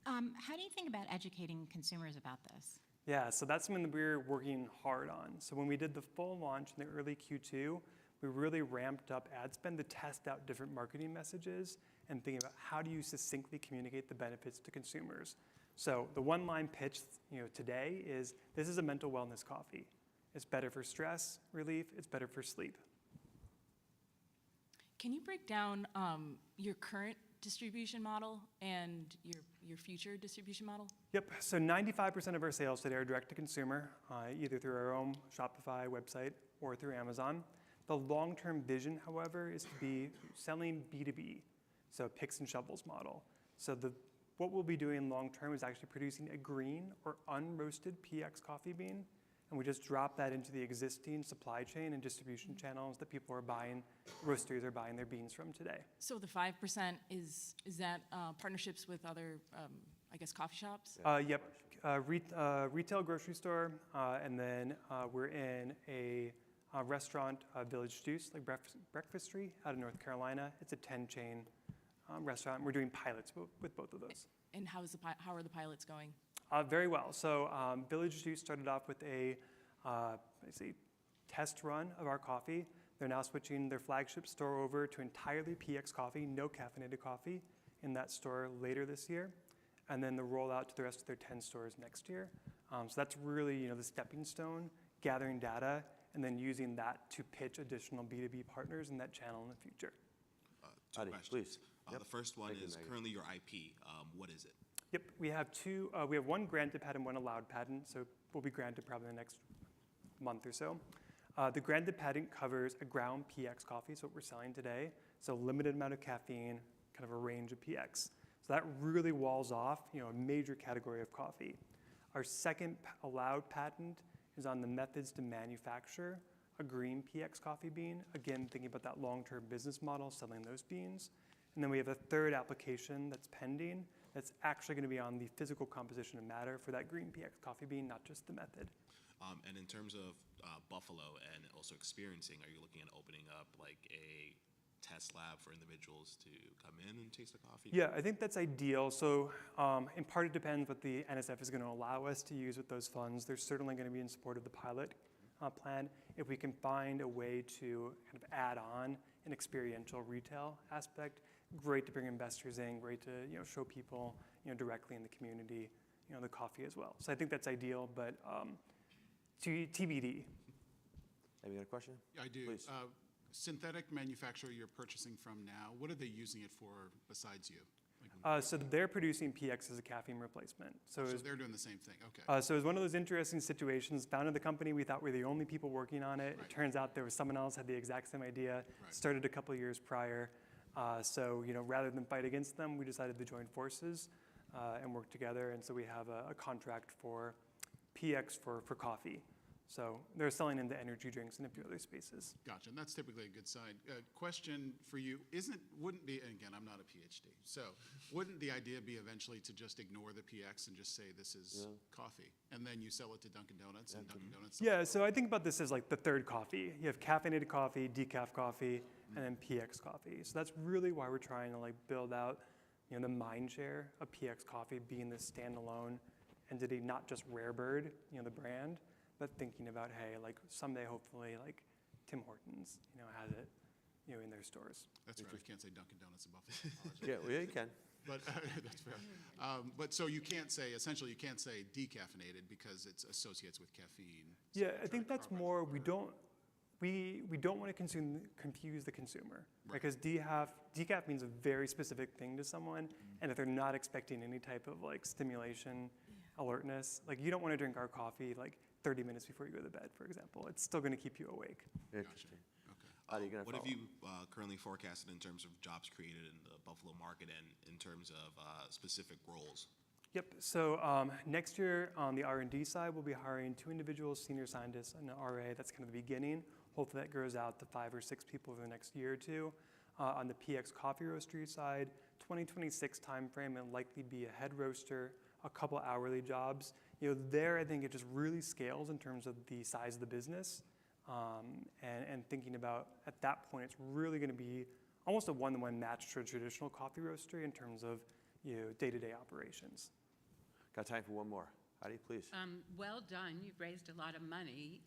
How do you think about educating consumers about this? Yeah, so that's something that we're working hard on. So when we did the full launch in the early Q2, we really ramped up ad spend to test out different marketing messages and thinking about how do you succinctly communicate the benefits to consumers. So the one-line pitch today is, this is a mental wellness coffee. It's better for stress relief. It's better for sleep. Can you break down your current distribution model and your future distribution model? Yep, so 95% of our sales today are direct to consumer, either through our own Shopify website or through Amazon. The long-term vision, however, is to be selling B2B, so picks and shovels model. So what we'll be doing long-term is actually producing a green or unroasted PX coffee bean, and we just drop that into the existing supply chain and distribution channels that people are buying, roasteries are buying their beans from today. So the 5% is that partnerships with other, I guess, coffee shops? Yep, retail grocery store, and then we're in a restaurant, Village Juice, like Breakfastry out of North Carolina. It's a 10-chain restaurant. We're doing pilots with both of those. And how are the pilots going? Very well. So Village Juice started off with a test run of our coffee. They're now switching their flagship store over to entirely PX coffee, no caffeinated coffee, in that store later this year. And then the rollout to the rest of their 10 stores next year. So that's really the stepping stone, gathering data, and then using that to pitch additional B2B partners in that channel in the future. Two questions. Please. Yep. The first one is currently your IP. What is it? Yep, we have two. We have one granted patent, one allowed patent, so we'll be granted probably in the next month or so. The granted patent covers a ground PX coffee, so what we're selling today, so limited amount of caffeine, kind of a range of PX. So that really walls off, a major category of coffee. Our second allowed patent is on the methods to manufacture a green PX coffee bean. Again, thinking about that long-term business model, selling those beans. And then we have a third application that's pending that's actually going to be on the physical composition of matter for that green PX coffee bean, not just the method. And in terms of Buffalo and also experiencing, are you looking at opening up like a test lab for individuals to come in and taste the coffee? Yeah, I think that's ideal. So in part, it depends what the NSF is going to allow us to use with those funds. They're certainly going to be in support of the pilot plan. If we can find a way to kind of add on an experiential retail aspect, great to bring investors in, great to show people directly in the community the coffee as well. So I think that's ideal, but TBD. Have you got a question? Yeah, I do. Please. Synthetic manufacturer you're purchasing from now, what are they using it for besides you? So they're producing PX as a caffeine replacement. So they're doing the same thing, okay. So it was one of those interesting situations. Founded the company, we thought we were the only people working on it. It turns out there was someone else had the exact same idea. Started a couple of years prior. So rather than fight against them, we decided to join forces and work together. And so we have a contract for PX for coffee. So they're selling into energy drinks and a few other spaces. Gotcha, and that's typically a good sign. Question for you, wouldn't be, and again, I'm not a PhD, so wouldn't the idea be eventually to just ignore the PX and just say this is coffee, and then you sell it to Dunkin' Donuts and Dunkin' Donuts? Yeah, so I think about this as like the third coffee. You have caffeinated coffee, decaf coffee, and then PX coffee. So that's really why we're trying to like build out the mind share of PX coffee being this standalone entity, not just Rarebird, the brand, but thinking about, hey, like someday, hopefully, like Tim Hortons, has it, in their stores. That's right. I can't say Dunkin' Donuts in Buffalo. Yeah, well, yeah, you can. But that's fair. But so you can't say, essentially, you can't say decaffeinated because it associates with caffeine. So Yeah, I think that's more. We don't want to confuse the consumer, because decaf means a very specific thing to someone, and if they're not expecting any type of like stimulation, alertness, like you don't want to drink our coffee like 30 minutes before you go to bed, for example. It's still going to keep you awake. Interesting. Okay. What have you currently forecasted in terms of jobs created in the Buffalo market and in terms of specific roles? Yep. So next year on the R&D side, we'll be hiring 2 individuals, senior scientists, and an RA. That's kind of the beginning. Hopefully that grows out to 5 or 6 people over the next year or two. On the PX coffee roastery side, 2026 timeframe, it'll likely be a head roaster, a couple hourly jobs. There I think it just really scales in terms of the size of the business, and thinking about at that point it's really going to be almost a one-to-one match to a traditional coffee roastery in terms of day-to-day operations. Got time for one more. Heidi, please. Well done. You've raised a lot of money.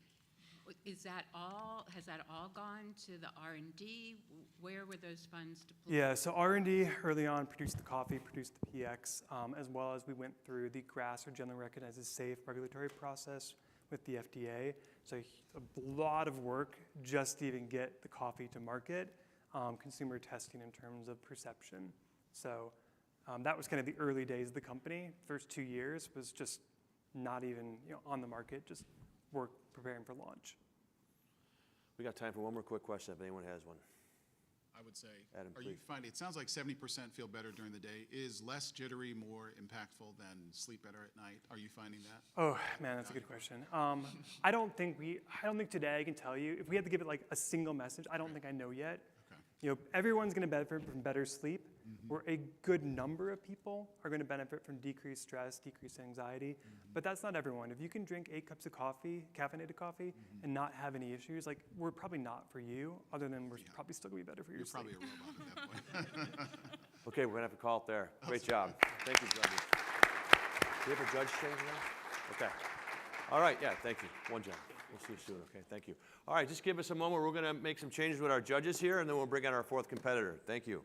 Is that all? Has that all gone to the R&D? Where were those funds deployed? Yeah, so R&D early on produced the coffee, produced the PX, as well as we went through the GRAS, or generally recognized as safe, regulatory process with the FDA. So a lot of work just to even get the coffee to market, consumer testing in terms of perception. So that was kind of the early days of the company. First 2 years was just not even on the market, just work preparing for launch. We got time for one more quick question if anyone has one. I would say, Adam, are you finding, it sounds like 70% feel better during the day. Is less jittery more impactful than sleep better at night? Are you finding that? Oh man, that's a good question. I don't think today I can tell you. If we had to give it like a single message, I don't think I know yet. Okay. Everyone's going to benefit from better sleep. Where a good number of people are going to benefit from decreased stress, decreased anxiety, but that's not everyone. If you can drink 8 cups of coffee, caffeinated coffee, and not have any issues, like we're probably not for you, other than we're probably still going to be better for your sleep. You're probably a robot at that point. Okay, we're going to have to call it there. Great job. Thank you, judges. Do we have a judge change now? Okay. All right, yeah, thank you. One job. We'll see you soon, okay? Thank you. All right, just give us a moment. We're going to make some changes with our judges here, and then we'll bring on our 4th competitor. Thank you.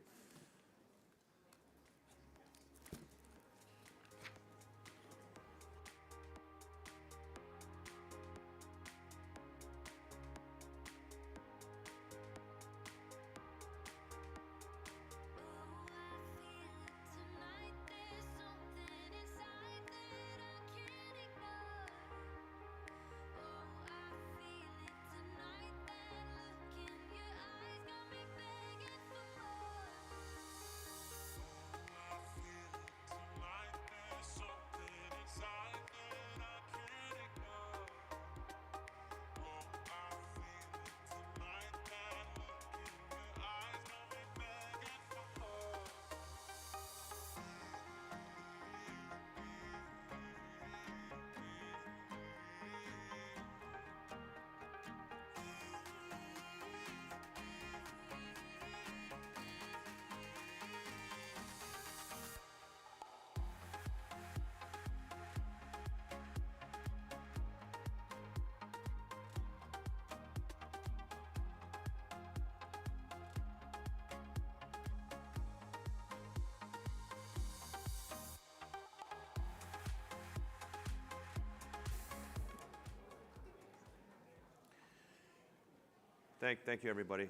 Thank you, everybody.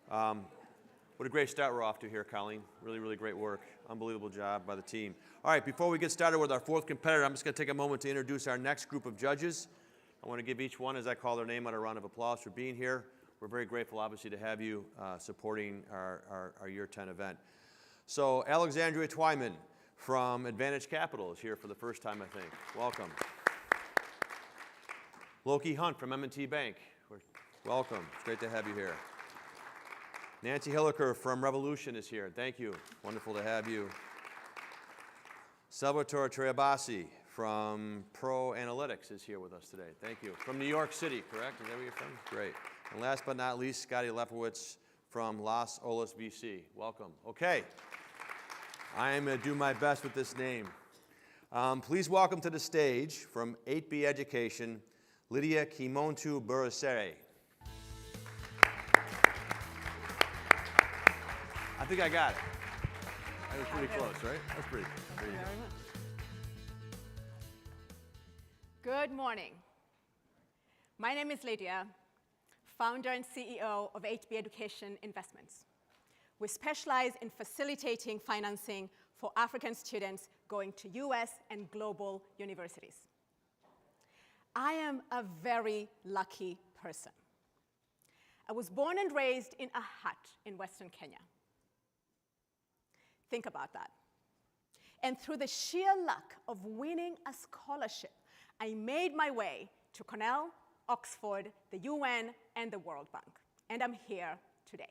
What a great start we're off to here, Colleen. Really, really great work. Unbelievable job by the team. All right, before we get started with our fourth competitor, I'm just going to take a moment to introduce our next group of judges. I want to give each one, as I call their name, a round of applause for being here. We're very grateful, obviously, to have you supporting our Year 10 event. So Alexandria Twyman from Advantage Capital is here for the first time, I think. Welcome. Loki Hunt from M&T Bank. Welcome. It's great to have you here. Nancy Hilliker from Revolution is here. Thank you. Wonderful to have you. Salvatore Treabasi from Pro Analytics is here with us today. Thank you. From New York City, correct? Is that where you're from? Great. And last but not least, Scotty Lefowitz from Los Olas, BC. Welcome. Okay. I am going to do my best with this name. Please welcome to the stage from 8B Education, Lydia Kimontu Burasere. I think I got it. That was pretty close, right? That's pretty good. Thank you very much. Good morning. My name is Lydia, founder and CEO of 8B Education Investments. We specialize in facilitating financing for African students going to US and global universities. I am a very lucky person. I was born and raised in a hut in Western Kenya. Think about that. And through the sheer luck of winning a scholarship, I made my way to Cornell, Oxford, the UN, and the World Bank. And I'm here today.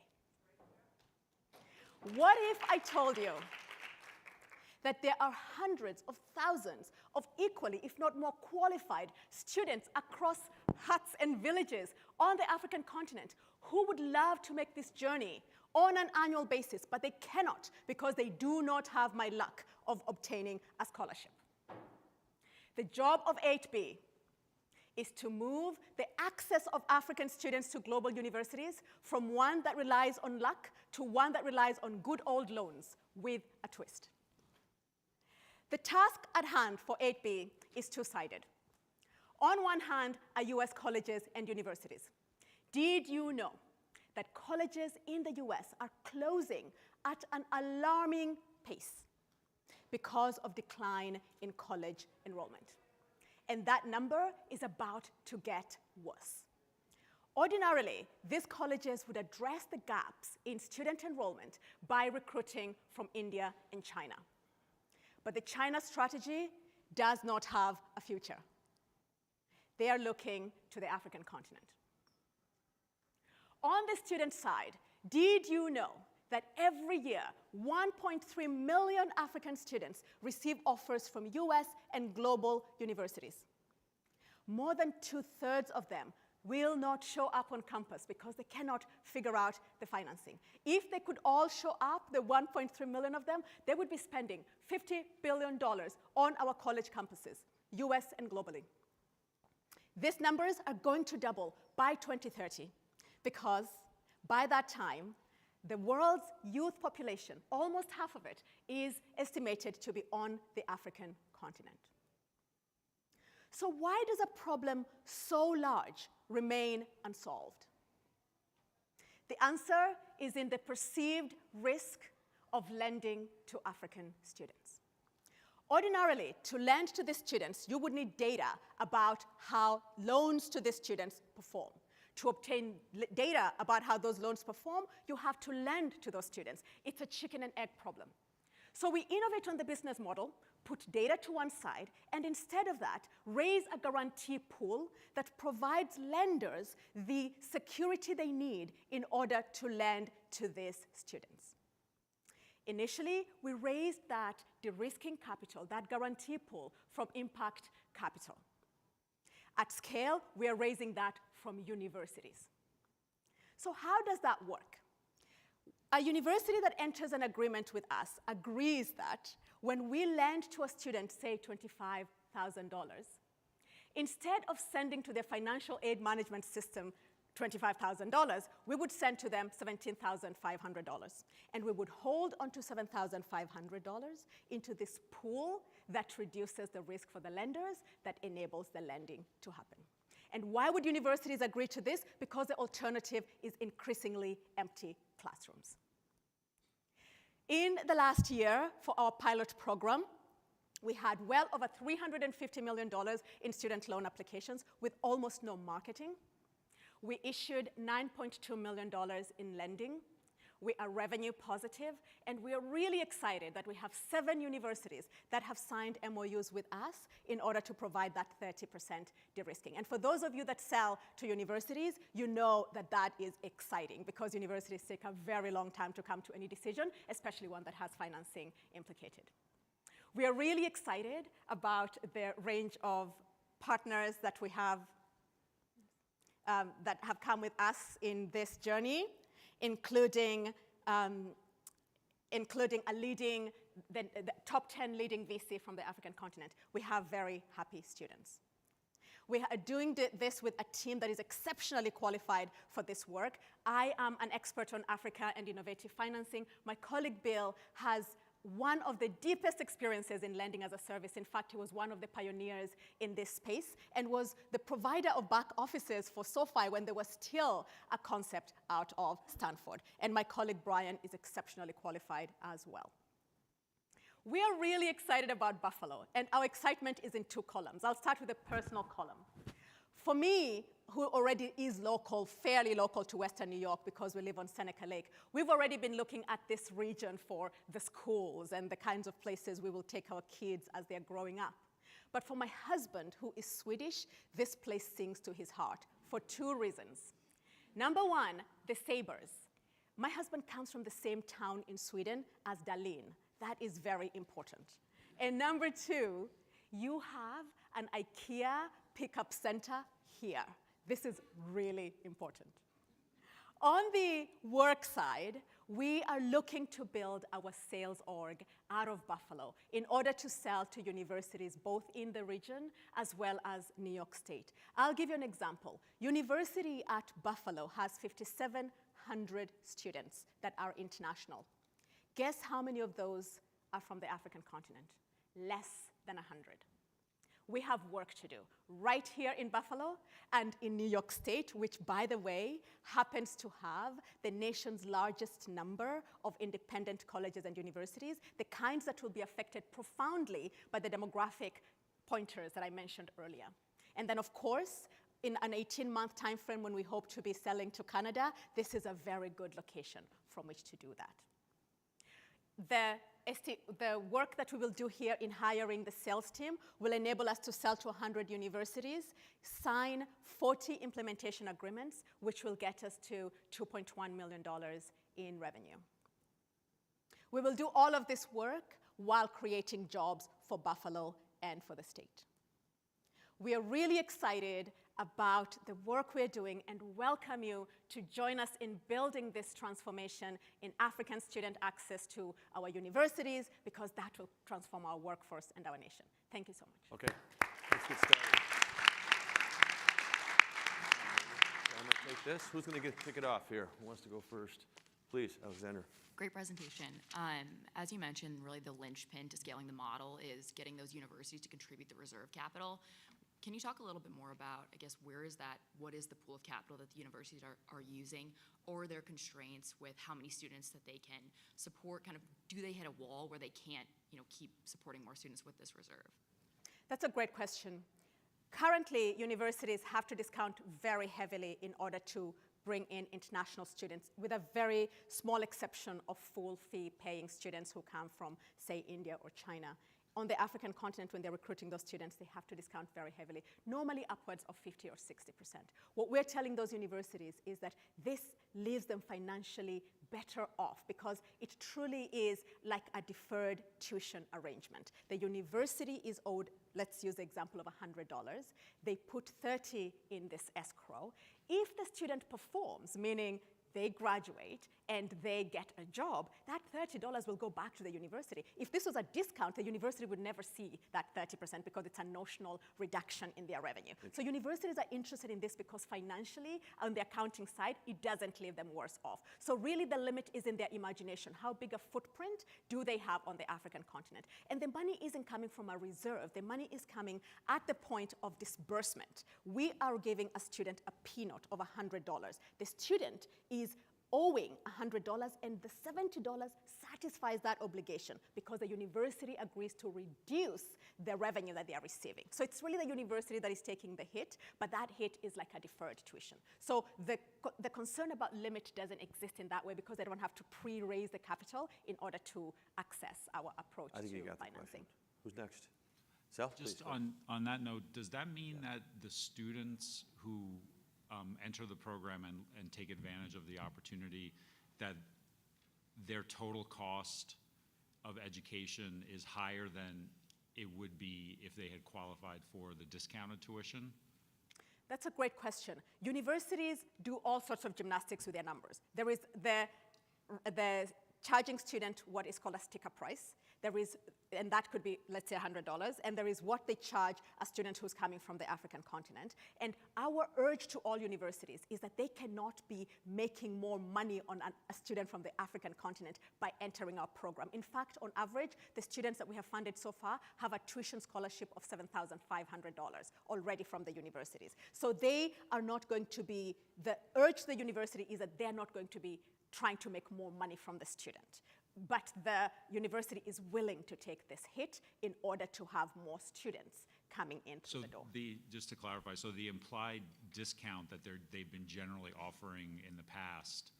What if I told you that there are hundreds of thousands of equally, if not more qualified students across huts and villages on the African continent who would love to make this journey on an annual basis, but they cannot because they do not have my luck of obtaining a scholarship? The job of 8B is to move the access of African students to global universities from one that relies on luck to one that relies on good old loans with a twist. The task at hand for 8B is two-sided. On one hand are US colleges and universities. Did you know that colleges in the US are closing at an alarming pace because of decline in college enrollment? And that number is about to get worse. Ordinarily, these colleges would address the gaps in student enrollment by recruiting from India and China. But the China strategy does not have a future. They are looking to the African continent. On the student side, did you know that every year 1.3 million African students receive offers from US and global universities? More than 2/3 of them will not show up on campus because they cannot figure out the financing. If they could all show up, the 1.3 million of them, they would be spending $50 billion on our college campuses, US and globally. These numbers are going to double by 2030 because by that time, the world's youth population, almost half of it, is estimated to be on the African continent. So why does a problem so large remain unsolved? The answer is in the perceived risk of lending to African students. Ordinarily, to lend to these students, you would need data about how loans to these students perform. To obtain data about how those loans perform, you have to lend to those students. It's a chicken and egg problem. So we innovate on the business model, put data to one side, and instead of that, raise a guarantee pool that provides lenders the security they need in order to lend to these students. Initially, we raised that de-risking capital, that guarantee pool, from impact capital. At scale, we are raising that from universities. So how does that work? A university that enters an agreement with us agrees that when we lend to a student, say $25,000, instead of sending to their financial aid management system $25,000, we would send to them $17,500. And we would hold onto $7,500 into this pool that reduces the risk for the lenders, that enables the lending to happen. And why would universities agree to this? Because the alternative is increasingly empty classrooms. In the last year, for our pilot program, we had well over $350 million in student loan applications with almost no marketing. We issued $9.2 million in lending. We are revenue positive, and we are really excited that we have 7 universities that have signed MOUs with us in order to provide that 30% de-risking. And for those of you that sell to universities, you know that that is exciting because universities take a very long time to come to any decision, especially one that has financing implicated. We are really excited about the range of partners that we have that have come with us in this journey, including a leading, the top 10 leading VC from the African continent. We have very happy students. We are doing this with a team that is exceptionally qualified for this work. I am an expert on Africa and innovative financing. My colleague Bill has one of the deepest experiences in lending as a service. In fact, he was one of the pioneers in this space and was the provider of back offices for SoFi when there was still a concept out of Stanford. And my colleague Brian is exceptionally qualified as well. We are really excited about Buffalo, and our excitement is in 2 columns. I'll start with the personal column. For me, who already is local, fairly local to Western New York because we live on Seneca Lake, we've already been looking at this region for the schools and the kinds of places we will take our kids as they're growing up. But for my husband, who is Swedish, this place sings to his heart for 2 reasons. Number 1, the Sabers. My husband comes from the same town in Sweden as Darlene. That is very important. And number 2, you have an IKEA pickup center here. This is really important. On the work side, we are looking to build our sales org out of Buffalo in order to sell to universities both in the region as well as New York State. I'll give you an example. University at Buffalo has 5,700 students that are international. Guess how many of those are from the African continent? Less than 100. We have work to do right here in Buffalo and in New York State, which, by the way, happens to have the nation's largest number of independent colleges and universities, the kinds that will be affected profoundly by the demographic pointers that I mentioned earlier. And then, of course, in an 18-month time frame when we hope to be selling to Canada, this is a very good location from which to do that. The work that we will do here in hiring the sales team will enable us to sell to 100 universities, sign 40 implementation agreements, which will get us to $2.1 million in revenue. We will do all of this work while creating jobs for Buffalo and for the state. We are really excited about the work we're doing and welcome you to join us in building this transformation in African student access to our universities, because that will transform our workforce and our nation. Thank you so much. Okay, let's get started. I'm going to take this. Who's going to kick it off here? Who wants to go first? Please, Alexander. Great presentation. As you mentioned, really the linchpin to scaling the model is getting those universities to contribute the reserve capital. Can you talk a little bit more about, I guess, where is that, what is the pool of capital that the universities are using, or their constraints with how many students that they can support? Kind of, do they hit a wall where they can't, keep supporting more students with this reserve? That's a great question. Currently, universities have to discount very heavily in order to bring in international students, with a very small exception of full fee paying students who come from, say, India or China. On the African continent, when they're recruiting those students, they have to discount very heavily, normally upwards of 50 or 60%. What we're telling those universities is that this leaves them financially better off, because it truly is like a deferred tuition arrangement. The university is owed, let's use the example of $100. They put 30 in this escrow. If the student performs, meaning they graduate and they get a job, that $30 will go back to the university. If this was a discount, the university would never see that 30% because it's a notional reduction in their revenue. So universities are interested in this because financially, on the accounting side, it doesn't leave them worse off. So really the limit is in their imagination. How big a footprint do they have on the African continent? And the money isn't coming from a reserve. The money is coming at the point of disbursement. We are giving a student a peanut of $100. The student is owing $100, and the $70 satisfies that obligation because the university agrees to reduce the revenue that they are receiving. So it's really the university that is taking the hit, but that hit is like a deferred tuition. So the concern about limit doesn't exist in that way because they don't have to pre-raise the capital in order to access our approach to financing. Who's next? Sal, Just please. on that note, does that mean that the students who enter the program and take advantage of the opportunity, that their total cost of education is higher than it would be if they had qualified for the discounted tuition? That's a great question. Universities do all sorts of gymnastics with their numbers. There is the charging student what is called a sticker price. There is, and that could be, let's say, $100, and there is what they charge a student who's coming from the African continent. And our urge to all universities is that they cannot be making more money on a student from the African continent by entering our program. In fact, on average, the students that we have funded so far have a tuition scholarship of $7,500 already from the universities. So they are not going to be, the urge to the university is that they're not going to be trying to make more money from the student. But the university is willing to take this hit in order to have more students coming in through the door. Just to clarify, so the implied discount that they've been generally offering in the past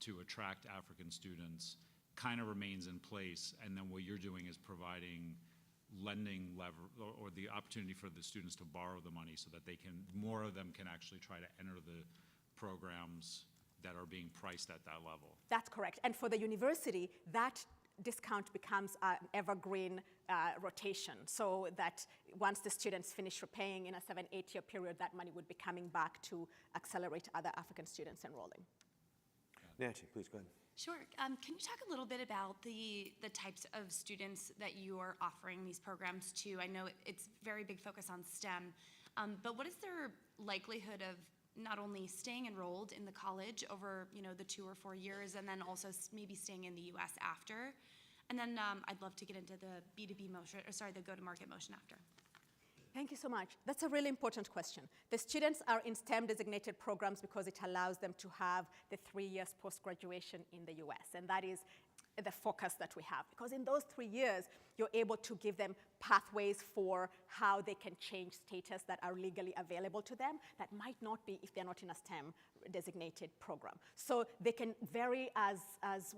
to attract African students kind of remains in place, and then what you're doing is providing lending lever or the opportunity for the students to borrow the money so that they can, more of them can actually try to enter the programs that are being priced at that level. That's correct. And for the university, that discount becomes an evergreen rotation, so that once the students finish repaying in a 7-8 year period, that money would be coming back to accelerate other African students enrolling. Nancy, please go ahead. Sure. Can you talk a little bit about the types of students that you are offering these programs to? I know it's very big focus on STEM, but what is their likelihood of not only staying enrolled in the college over, the 2 or 4 years, and then also maybe staying in the U.S. after? And then I'd love to get into the B2B motion, the go-to-market motion after. Thank you so much. That's a really important question. The students are in STEM designated programs because it allows them to have the 3 years post-graduation in the US. And that is the focus that we have. Because in those 3 years, you're able to give them pathways for how they can change status that are legally available to them that might not be if they're not in a STEM designated program. So they can vary as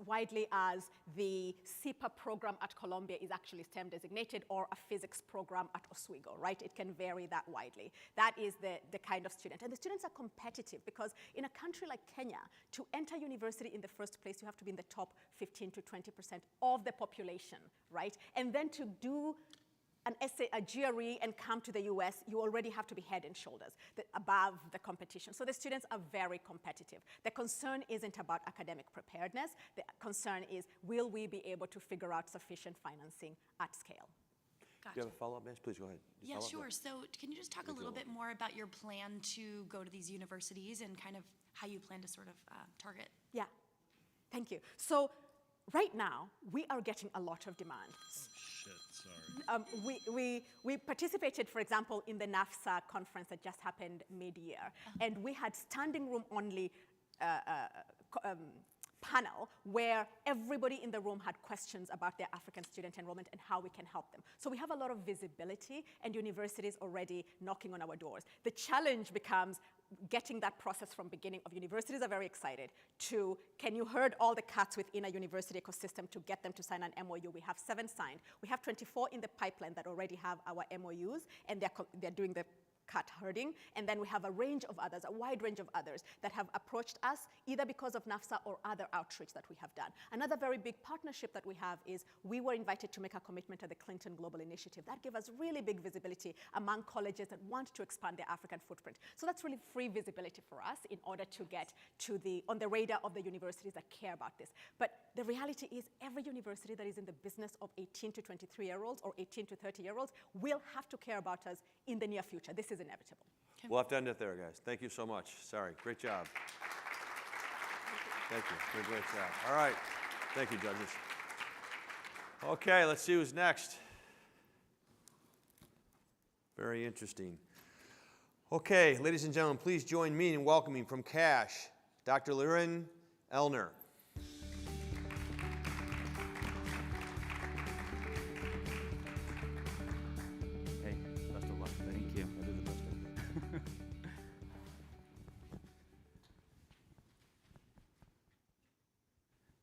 widely as the CIPA program at Columbia is actually STEM designated, or a physics program at Oswego, right? It can vary that widely. That is the kind of student. And the students are competitive because in a country like Kenya, to enter university in the first place, you have to be in the top 15 to 20% of the population, right? And then to do an essay, a GRE, and come to the US, you already have to be head and shoulders above the competition. So the students are very competitive. The concern isn't about academic preparedness. The concern is, will we be able to figure out sufficient financing at scale? Gotcha. Do you have a follow-up, Nancy? Please go ahead. Yeah, sure. So can you just talk a little bit more about your plan to go to these universities and kind of how you plan to sort of target? Yeah, thank you. So right now, we are getting a lot of demand. We participated, for example, in the NAFSA conference that just happened mid-year, and we had standing room only panel where everybody in the room had questions about their African student enrollment and how we can help them. So we have a lot of visibility and universities already knocking on our doors. The challenge becomes getting that process from beginning of. Universities are very excited to, can you herd all the cats within a university ecosystem to get them to sign an MOU? We have 7 signed. We have 24 in the pipeline that already have our MOUs, and they're doing the cat herding. And then we have a range of others, a wide range of others that have approached us either because of NAFSA or other outreach that we have done. Another very big partnership that we have is we were invited to make a commitment at the Clinton Global Initiative. That gave us really big visibility among colleges that want to expand their African footprint. So that's really free visibility for us in order to get to on the radar of the universities that care about this. But the reality is every university that is in the business of 18 to 23-year-olds or 18 to 30-year-olds will have to care about us in the near future. This is inevitable. We'll have to end it there, guys. Thank you so much. Sorry. Great job. Thank you. You're a great job. All right. Thank you, judges. Okay, let's see who's next. Very interesting. Okay, ladies and gentlemen, please join me in welcoming from Cash, Dr. Liren Elner. Hey, best of luck. Thank you. That is the best of luck.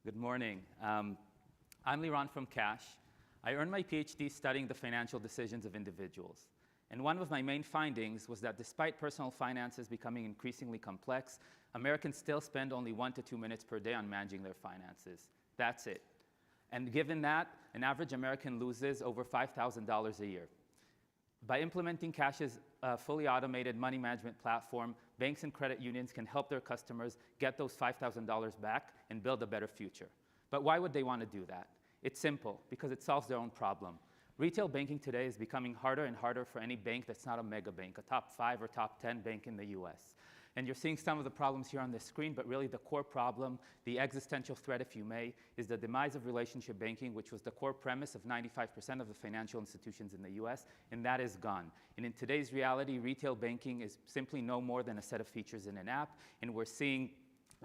Good morning. I'm Liren from Cash. I earned my PhD studying the financial decisions of individuals. And one of my main findings was that despite personal finances becoming increasingly complex, Americans still spend only 1 to 2 minutes per day on managing their finances. That's it. And given that, an average American loses over $5,000 a year. By implementing Cash's fully automated money management platform, banks and credit unions can help their customers get those $5,000 back and build a better future. But why would they want to do that? It's simple, because it solves their own problem. Retail banking today is becoming harder and harder for any bank that's not a mega bank, a top 5 or top 10 bank in the US. And you're seeing some of the problems here on the screen, but really the core problem, the existential threat, if you may, is the demise of relationship banking, which was the core premise of 95% of the financial institutions in the US, and that is gone. And in today's reality, retail banking is simply no more than a set of features in an app, and we're seeing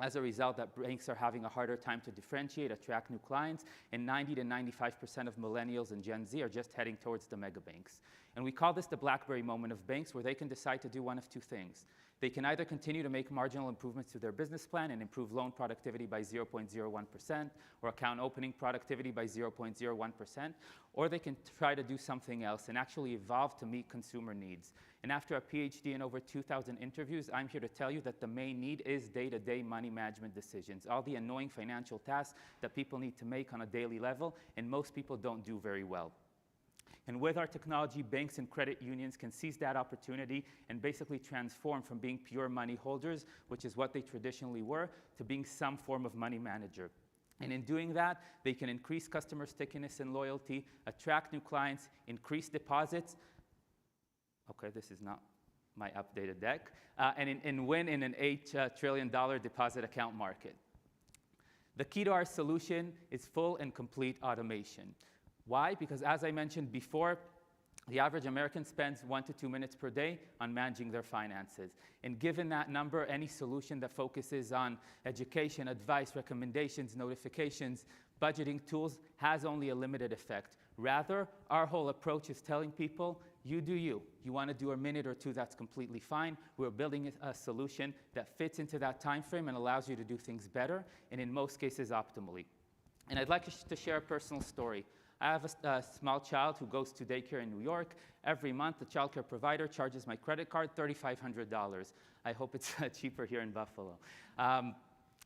as a result that banks are having a harder time to differentiate, attract new clients, and 90 to 95% of millennials and Gen Z are just heading towards the mega banks. And we call this the BlackBerry moment of banks, where they can decide to do one of two things. They can either continue to make marginal improvements to their business plan and improve loan productivity by 0.01% or account opening productivity by 0.01%, or they can try to do something else and actually evolve to meet consumer needs. And after a PhD and over 2,000 interviews, I'm here to tell you that the main need is day-to-day money management decisions, all the annoying financial tasks that people need to make on a daily level, and most people don't do very well. And with our technology, banks and credit unions can seize that opportunity and basically transform from being pure money holders, which is what they traditionally were, to being some form of money manager. And in doing that, they can increase customer stickiness and loyalty, attract new clients, increase deposits. Okay, this is not my updated deck. And win in an $8 trillion deposit account market. The key to our solution is full and complete automation. Why? Because as I mentioned before, the average American spends 1 to 2 minutes per day on managing their finances. And given that number, any solution that focuses on education, advice, recommendations, notifications, budgeting tools has only a limited effect. Rather, our whole approach is telling people, you do you. You want to do a minute or two, that's completely fine. We're building a solution that fits into that time frame and allows you to do things better, and in most cases, optimally. And I'd like to share a personal story. I have a small child who goes to daycare in New York. Every month, the child care provider charges my credit card $3,500. I hope it's cheaper here in Buffalo.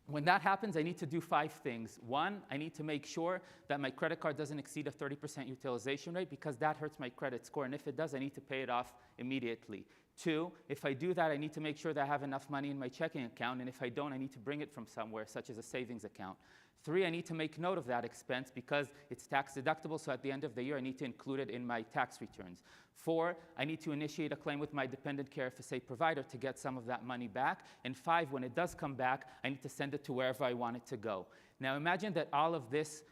When that happens, I need to do 5 things. 1, I need to make sure that my credit card doesn't exceed a 30% utilization rate, because that hurts my credit score, and if it does, I need to pay it off immediately. 2, if I do that, I need to make sure that I have enough money in my checking account, and if I don't, I need to bring it from somewhere, such as a savings account. 3, I need to make note of that expense because it's tax deductible, so at the end of the year, I need to include it in my tax returns. 4, I need to initiate a claim with my dependent care FSA provider to get some of that money back. And 5, when it does come back, I need to send it to wherever I want it to go. Now imagine that all of this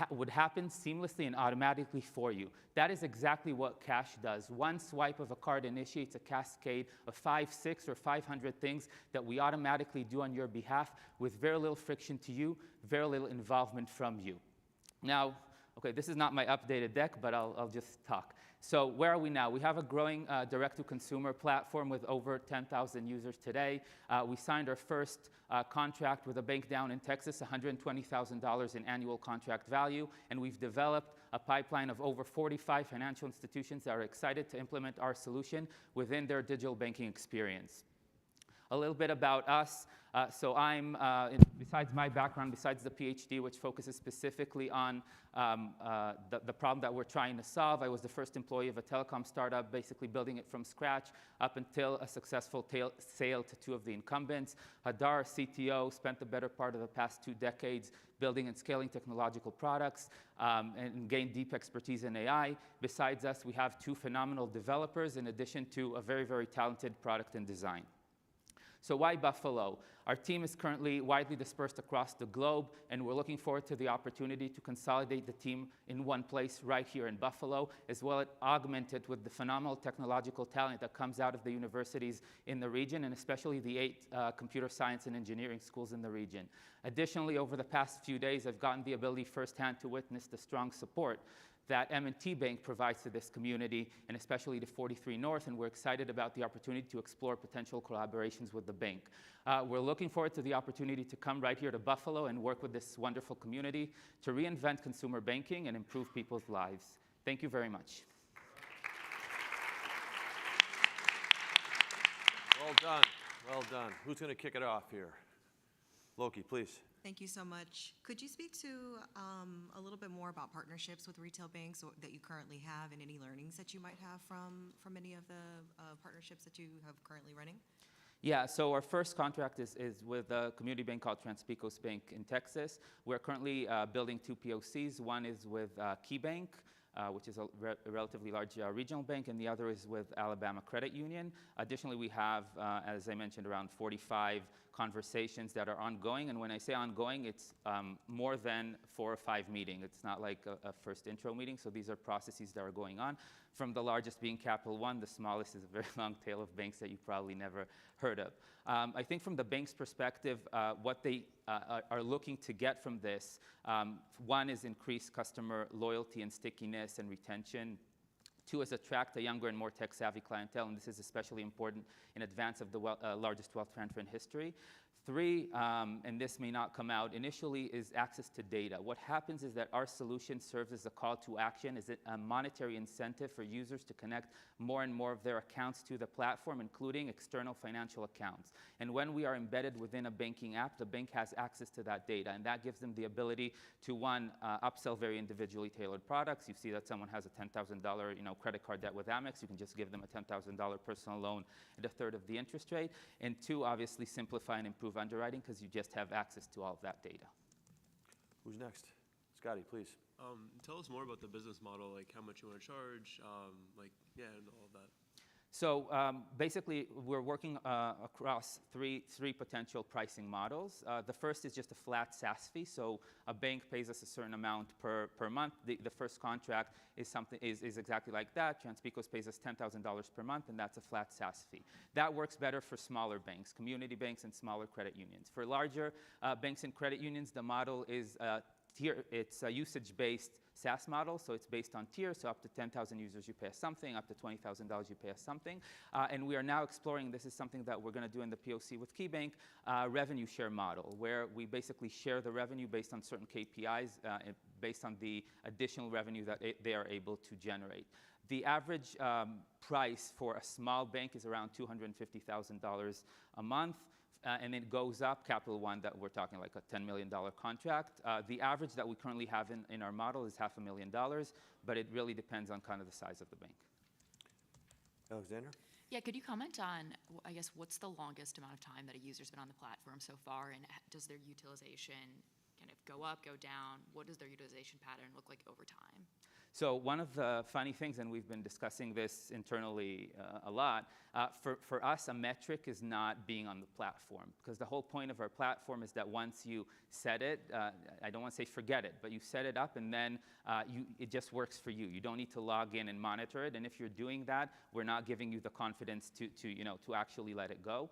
would happen seamlessly and automatically for you. That is exactly what Cash does. One swipe of a card initiates a cascade of 5, 6, or 500 things that we automatically do on your behalf with very little friction to you, very little involvement from you. Now, Okay, this is not my updated deck, but I'll just talk. So where are we now? We have a growing direct-to-consumer platform with over 10,000 users today. We signed our first contract with a bank down in Texas, $120,000 in annual contract value, and we've developed a pipeline of over 45 financial institutions that are excited to implement our solution within their digital banking experience. A little bit about us. So I'm, besides my background, besides the PhD, which focuses specifically on the problem that we're trying to solve, I was the first employee of a telecom startup, basically building it from scratch up until a successful sale to two of the incumbents. Hadar, CTO, spent the better part of the past 2 decades building and scaling technological products and gained deep expertise in AI. Besides us, we have 2 phenomenal developers in addition to a very, very talented product and design. So why Buffalo? Our team is currently widely dispersed across the globe, and we're looking forward to the opportunity to consolidate the team in one place right here in Buffalo, as well as augment it with the phenomenal technological talent that comes out of the universities in the region, and especially the 8 computer science and engineering schools in the region. Additionally, over the past few days, I've gotten the ability firsthand to witness the strong support that M&T Bank provides to this community, and especially to 43North, and we're excited about the opportunity to explore potential collaborations with the bank. We're looking forward to the opportunity to come right here to Buffalo and work with this wonderful community to reinvent consumer banking and improve people's lives. Thank you very much. Well done, well done. Who's going to kick it off here? Loki, please. Thank you so much. Could you speak to a little bit more about partnerships with retail banks that you currently have and any learnings that you might have from any of the partnerships that you have currently running? Yeah, so our first contract is with a community bank called Transpecos Bank in Texas. We're currently building 2 POCs. One is with KeyBank, which is a relatively large regional bank, and the other is with Alabama Credit Union. Additionally, we have, as I mentioned, around 45 conversations that are ongoing, and when I say ongoing, it's more than 4 or 5 meetings. It's not like a first intro meeting, so these are processes that are going on, from the largest being Capital One. The smallest is a very long tail of banks that you probably never heard of. I think from the bank's perspective, what they are looking to get from this, one is increased customer loyalty and stickiness and retention. 2 is attract a younger and more tech-savvy clientele, and this is especially important in advance of the largest wealth transfer in history. 3, and this may not come out initially, is access to data. What happens is that our solution serves as a call to action, is a monetary incentive for users to connect more and more of their accounts to the platform, including external financial accounts. And when we are embedded within a banking app, the bank has access to that data, and that gives them the ability to, one, upsell very individually tailored products. You see that someone has a $10,000 credit card debt with Amex, you can just give them a $10,000 personal loan at 1/3 of the interest rate. And 2, obviously simplify and improve underwriting, because you just have access to all of that data. Who's next? Scotty, please. Tell us more about the business model, like how much you want to charge, and all of that. So basically, we're working across three potential pricing models. The first is just a flat SaaS fee. So a bank pays us a certain amount per month. The first contract is exactly like that. Transpecos pays us $10,000 per month, and that's a flat SaaS fee. That works better for smaller banks, community banks, and smaller credit unions. For larger banks and credit unions, the model is it's a usage-based SaaS model, so it's based on tiers. So up to 10,000 users, you pay us something. Up to $20,000, you pay us something. And we are now exploring, this is something that we're going to do in the POC with KeyBank, revenue share model, where we basically share the revenue based on certain KPIs, based on the additional revenue that they are able to generate. The average price for a small bank is around $250,000 a month. And it goes up. Capital One, that we're talking like a $10 million contract. The average that we currently have in our model is $500,000, but it really depends on kind of the size of the bank. Alexander? Yeah, could you comment on, I guess, what's the longest amount of time that a user's been on the platform so far, and does their utilization kind of go up, go down? What does their utilization pattern look like over time? So one of the funny things, and we've been discussing this internally a lot, for us, a metric is not being on the platform, because the whole point of our platform is that once you set it, I don't want to say forget it, but you set it up and then it just works for you. You don't need to log in and monitor it, and if you're doing that, we're not giving you the confidence to actually let it go.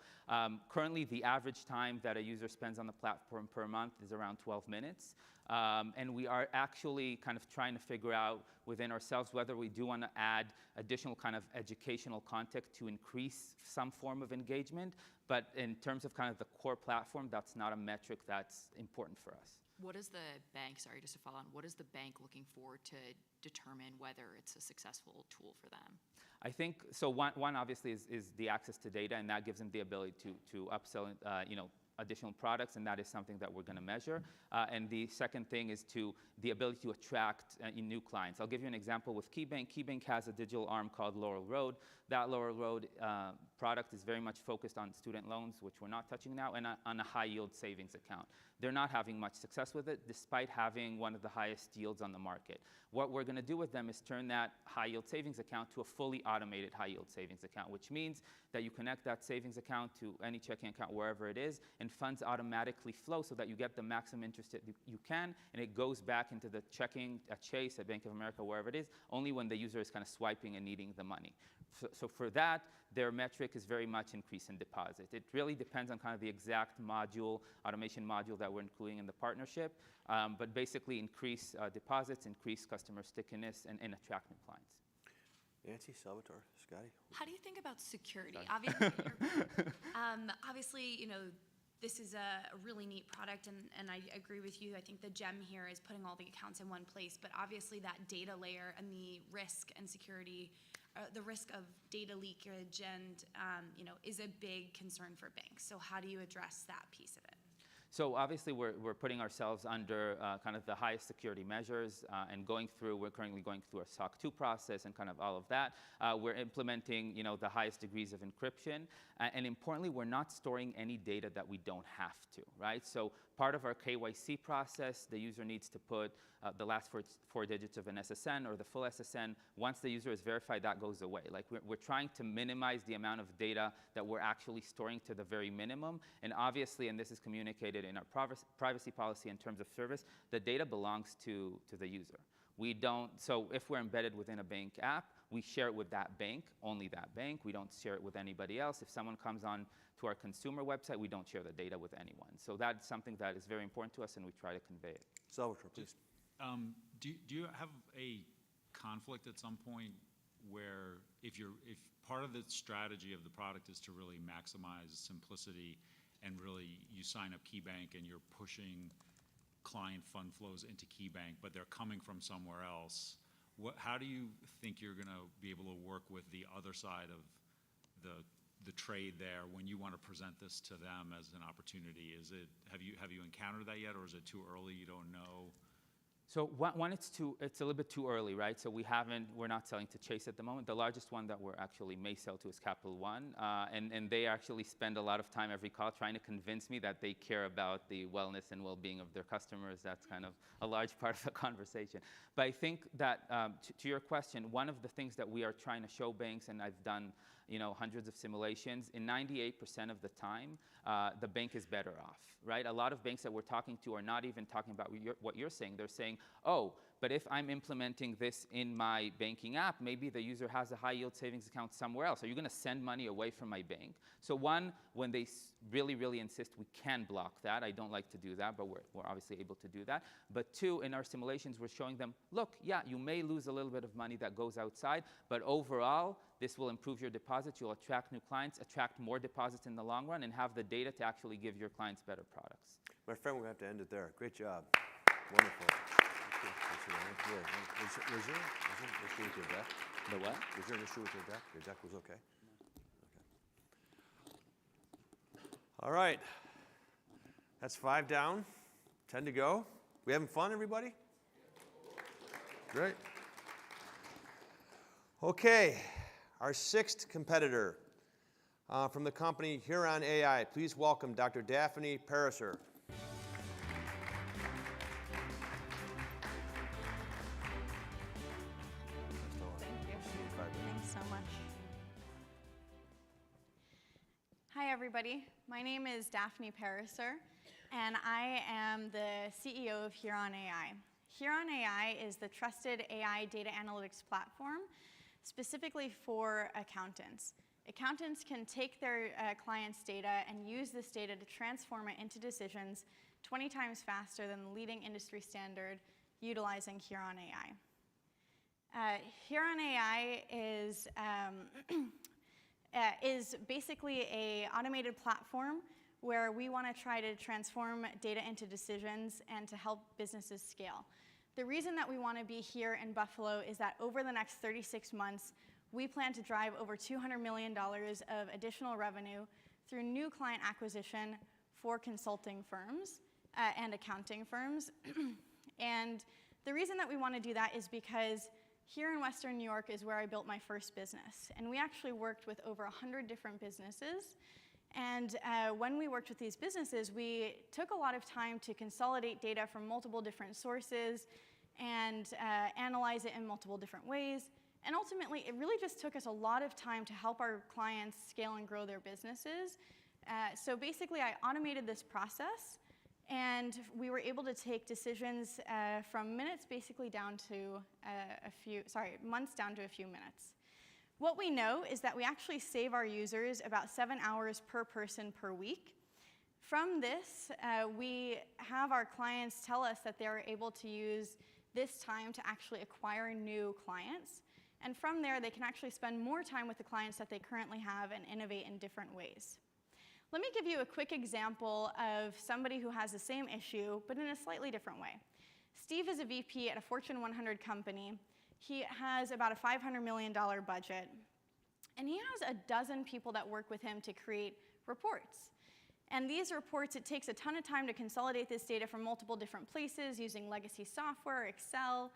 Currently, the average time that a user spends on the platform per month is around 12 minutes. And we are actually kind of trying to figure out within ourselves whether we do want to add additional kind of educational content to increase some form of engagement. But in terms of kind of the core platform, that's not a metric that's important for us. What is the bank, sorry, just to follow on, what is the bank looking for to determine whether it's a successful tool for them? I think, so one obviously is the access to data, and that gives them the ability to upsell, additional products, and that is something that we're going to measure. And the second thing is the ability to attract new clients. I'll give you an example with KeyBank. KeyBank has a digital arm called Laurel Road. That Laurel Road product is very much focused on student loans, which we're not touching now, and on a high-yield savings account. They're not having much success with it, despite having one of the highest yields on the market. What we're going to do with them is turn that high-yield savings account to a fully automated high-yield savings account, which means that you connect that savings account to any checking account wherever it is, and funds automatically flow so that you get the maximum interest that you can, and it goes back into the checking at Shea, at Bank of America, wherever it is, only when the user is kind of swiping and needing the money. So for that, their metric is very much increase in deposit. It really depends on kind of the exact module, automation module that we're including in the partnership, but basically increase deposits, increase customer stickiness, and attract new clients. Nancy, Salvatore, Scotty? How do you think about security? Sorry. Obviously, this is a really neat product, and I agree with you. I think the gem here is putting all the accounts in one place, but obviously that data layer and the risk and security, the risk of data leakage and, is a big concern for banks. So how do you address that piece of it? So obviously we're putting ourselves under kind of the highest security measures and we're currently going through a SOC 2 process and kind of all of that. We're implementing, the highest degrees of encryption. And importantly, we're not storing any data that we don't have to, right? So part of our KYC process, the user needs to put the last four digits of an SSN or the full SSN. Once the user is verified, that goes away. Like we're trying to minimize the amount of data that we're actually storing to the very minimum. And obviously, and this is communicated in our privacy policy in terms of service, the data belongs to the user. We don't, so if we're embedded within a bank app, we share it with that bank, only that bank. We don't share it with anybody else. If someone comes on to our consumer website, we don't share the data with anyone. So that's something that is very important to us, and we try to convey it. Salvatore, please. Do you have a conflict at some point where if part of the strategy of the product is to really maximize simplicity and really you sign up KeyBank and you're pushing client fund flows into KeyBank, but they're coming from somewhere else, how do you think you're going to be able to work with the other side of the trade there when you want to present this to them as an opportunity? Have you encountered that yet, or is it too early, you don't know? So one, it's a little bit too early, right? So we're not selling to Chase at the moment. The largest one that we're actually may sell to is Capital One, and they actually spend a lot of time every call trying to convince me that they care about the wellness and well-being of their customers. That's kind of a large part of the conversation. But I think that to your question, one of the things that we are trying to show banks, and I've done hundreds of simulations, in 98% of the time, the bank is better off, right? A lot of banks that we're talking to are not even talking about what you're saying. They're saying, oh, but if I'm implementing this in my banking app, maybe the user has a high-yield savings account somewhere else. Are you going to send money away from my bank? So one, when they really, really insist, we can block that. I don't like to do that, but we're obviously able to do that. But two, in our simulations, we're showing them, look, yeah, you may lose a little bit of money that goes outside, but overall, this will improve your deposits. You'll attract new clients, attract more deposits in the long run, and have the data to actually give your clients better products. My friend, we're going to have to end it there. Great job. Wonderful. Was there an issue with your deck? The what? Was there an issue with your deck? Your deck was okay? Okay. All right. That's 5 down, 10 to go. We having fun, everybody? Great. Okay. Our 6th competitor from the company Heron AI. Please welcome Dr. Daphne Pariser. Hi, everybody. My name is Daphne Pariser, and I am the CEO of Heron AI. Heron AI is the trusted AI data analytics platform specifically for accountants. Accountants can take their clients' data and use this data to transform it into decisions 20 times faster than the leading industry standard utilizing Heron AI. Heron AI is basically an automated platform where we want to try to transform data into decisions and to help businesses scale. The reason that we want to be here in Buffalo is that over the next 36 months, we plan to drive over $200 million of additional revenue through new client acquisition for consulting firms and accounting firms. And the reason that we want to do that is because here in Western New York is where I built my first business. And we actually worked with over 100 different businesses. And when we worked with these businesses, we took a lot of time to consolidate data from multiple different sources and analyze it in multiple different ways. And ultimately, it really just took us a lot of time to help our clients scale and grow their businesses. So basically, I automated this process, and we were able to take decisions from minutes basically down to months down to a few minutes. What we know is that we actually save our users about 7 hours per person per week. From this, we have our clients tell us that they're able to use this time to actually acquire new clients. And from there, they can actually spend more time with the clients that they currently have and innovate in different ways. Let me give you a quick example of somebody who has the same issue, but in a slightly different way. Steve is a VP at a Fortune 100 company. He has about a $500 million budget. And he has a dozen people that work with him to create reports. And these reports, it takes a ton of time to consolidate this data from multiple different places using legacy software, Excel.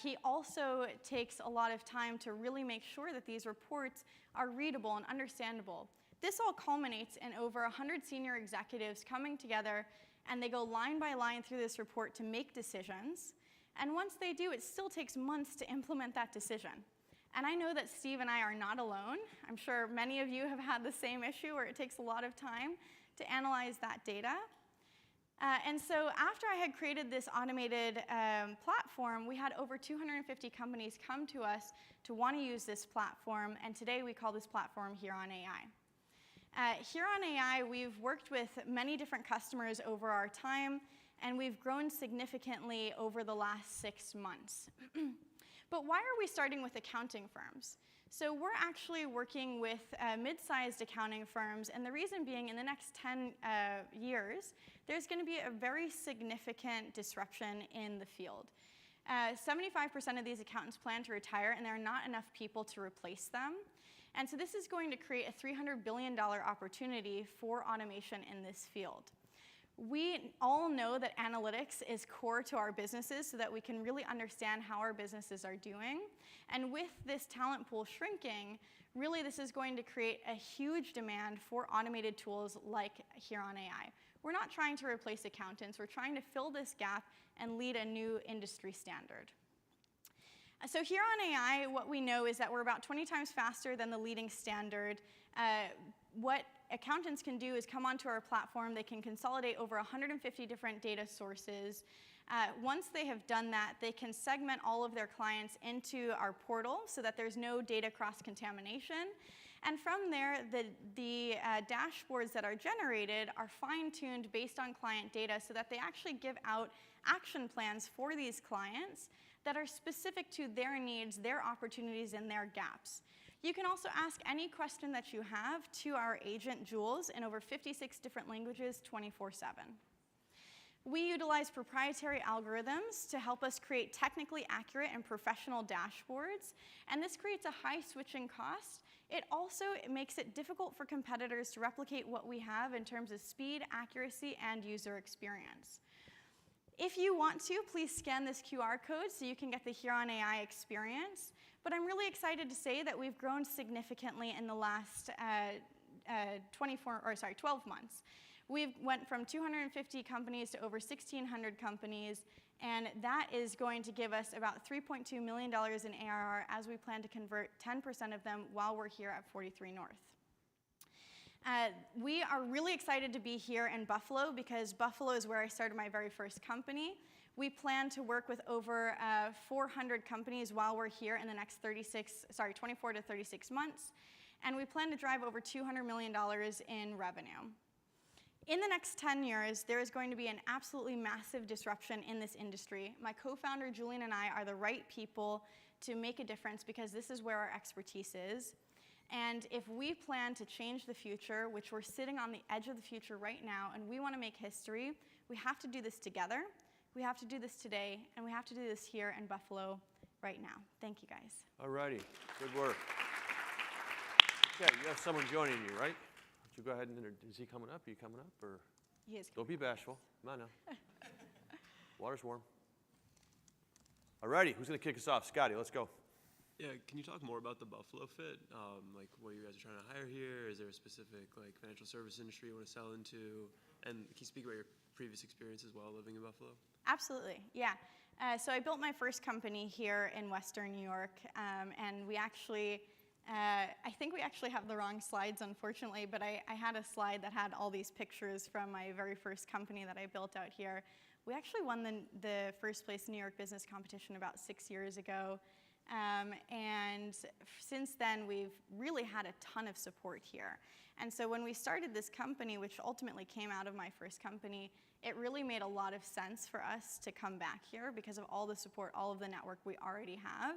He also takes a lot of time to really make sure that these reports are readable and understandable. This all culminates in over 100 senior executives coming together, and they go line by line through this report to make decisions. And once they do, it still takes months to implement that decision. And I know that Steve and I are not alone. I'm sure many of you have had the same issue where it takes a lot of time to analyze that data. And so after I had created this automated platform, we had over 250 companies come to us to want to use this platform, and today we call this platform Heron AI. Heron AI, we've worked with many different customers over our time, and we've grown significantly over the last 6 months. But why are we starting with accounting firms? So we're actually working with mid-sized accounting firms, and the reason being in the next 10 years, there's going to be a very significant disruption in the field. 75% of these accountants plan to retire, and there are not enough people to replace them. And so this is going to create a $300 billion opportunity for automation in this field. We all know that analytics is core to our businesses so that we can really understand how our businesses are doing. And with this talent pool shrinking, really this is going to create a huge demand for automated tools like Heron AI. We're not trying to replace accountants. We're trying to fill this gap and lead a new industry standard. So Heron AI, what we know is that we're about 20 times faster than the leading standard. What accountants can do is come onto our platform. They can consolidate over 150 different data sources. Once they have done that, they can segment all of their clients into our portal so that there's no data cross-contamination. And from there, the dashboards that are generated are fine-tuned based on client data so that they actually give out action plans for these clients that are specific to their needs, their opportunities, and their gaps. You can also ask any question that you have to our agent, Jules, in over 56 different languages, 24/7. We utilize proprietary algorithms to help us create technically accurate and professional dashboards, and this creates a high switching cost. It also makes it difficult for competitors to replicate what we have in terms of speed, accuracy, and user experience. If you want to, please scan this QR code so you can get the Heron AI experience. But I'm really excited to say that we've grown significantly in the last 12 months. We've went from 250 companies to over 1,600 companies, and that is going to give us about $3.2 million in ARR as we plan to convert 10% of them while we're here at 43 North. We are really excited to be here in Buffalo because Buffalo is where I started my very first company. We plan to work with over 400 companies while we're here in the next 24 to 36 months. And we plan to drive over $200 million in revenue. In the next 10 years, there is going to be an absolutely massive disruption in this industry. My co-founder, Julian, and I are the right people to make a difference because this is where our expertise is. And if we plan to change the future, which we're sitting on the edge of the future right now, and we want to make history, we have to do this together. We have to do this today, and we have to do this here in Buffalo right now. Thank you, guys. All righty, good work. Yeah, you have someone joining you, right? Why don't you go ahead and is he coming up? Are you coming up? Or? He is. Don't be bashful. Come on now. Water's warm. All righty, who's going to kick us off? Scotty, let's go. Yeah, can you talk more about the Buffalo fit? Like what you guys are trying to hire here? Is there a specific like financial service industry you want to sell into? And can you speak about your previous experience as well living in Buffalo? Absolutely, yeah. So I built my first company here in Western New York, and we actually, I think we actually have the wrong slides, unfortunately, but I had a slide that had all these pictures from my very first company that I built out here. We actually won the first place New York business competition about 6 years ago. And since then, we've really had a ton of support here. And so when we started this company, which ultimately came out of my first company, it really made a lot of sense for us to come back here because of all the support, all of the network we already have.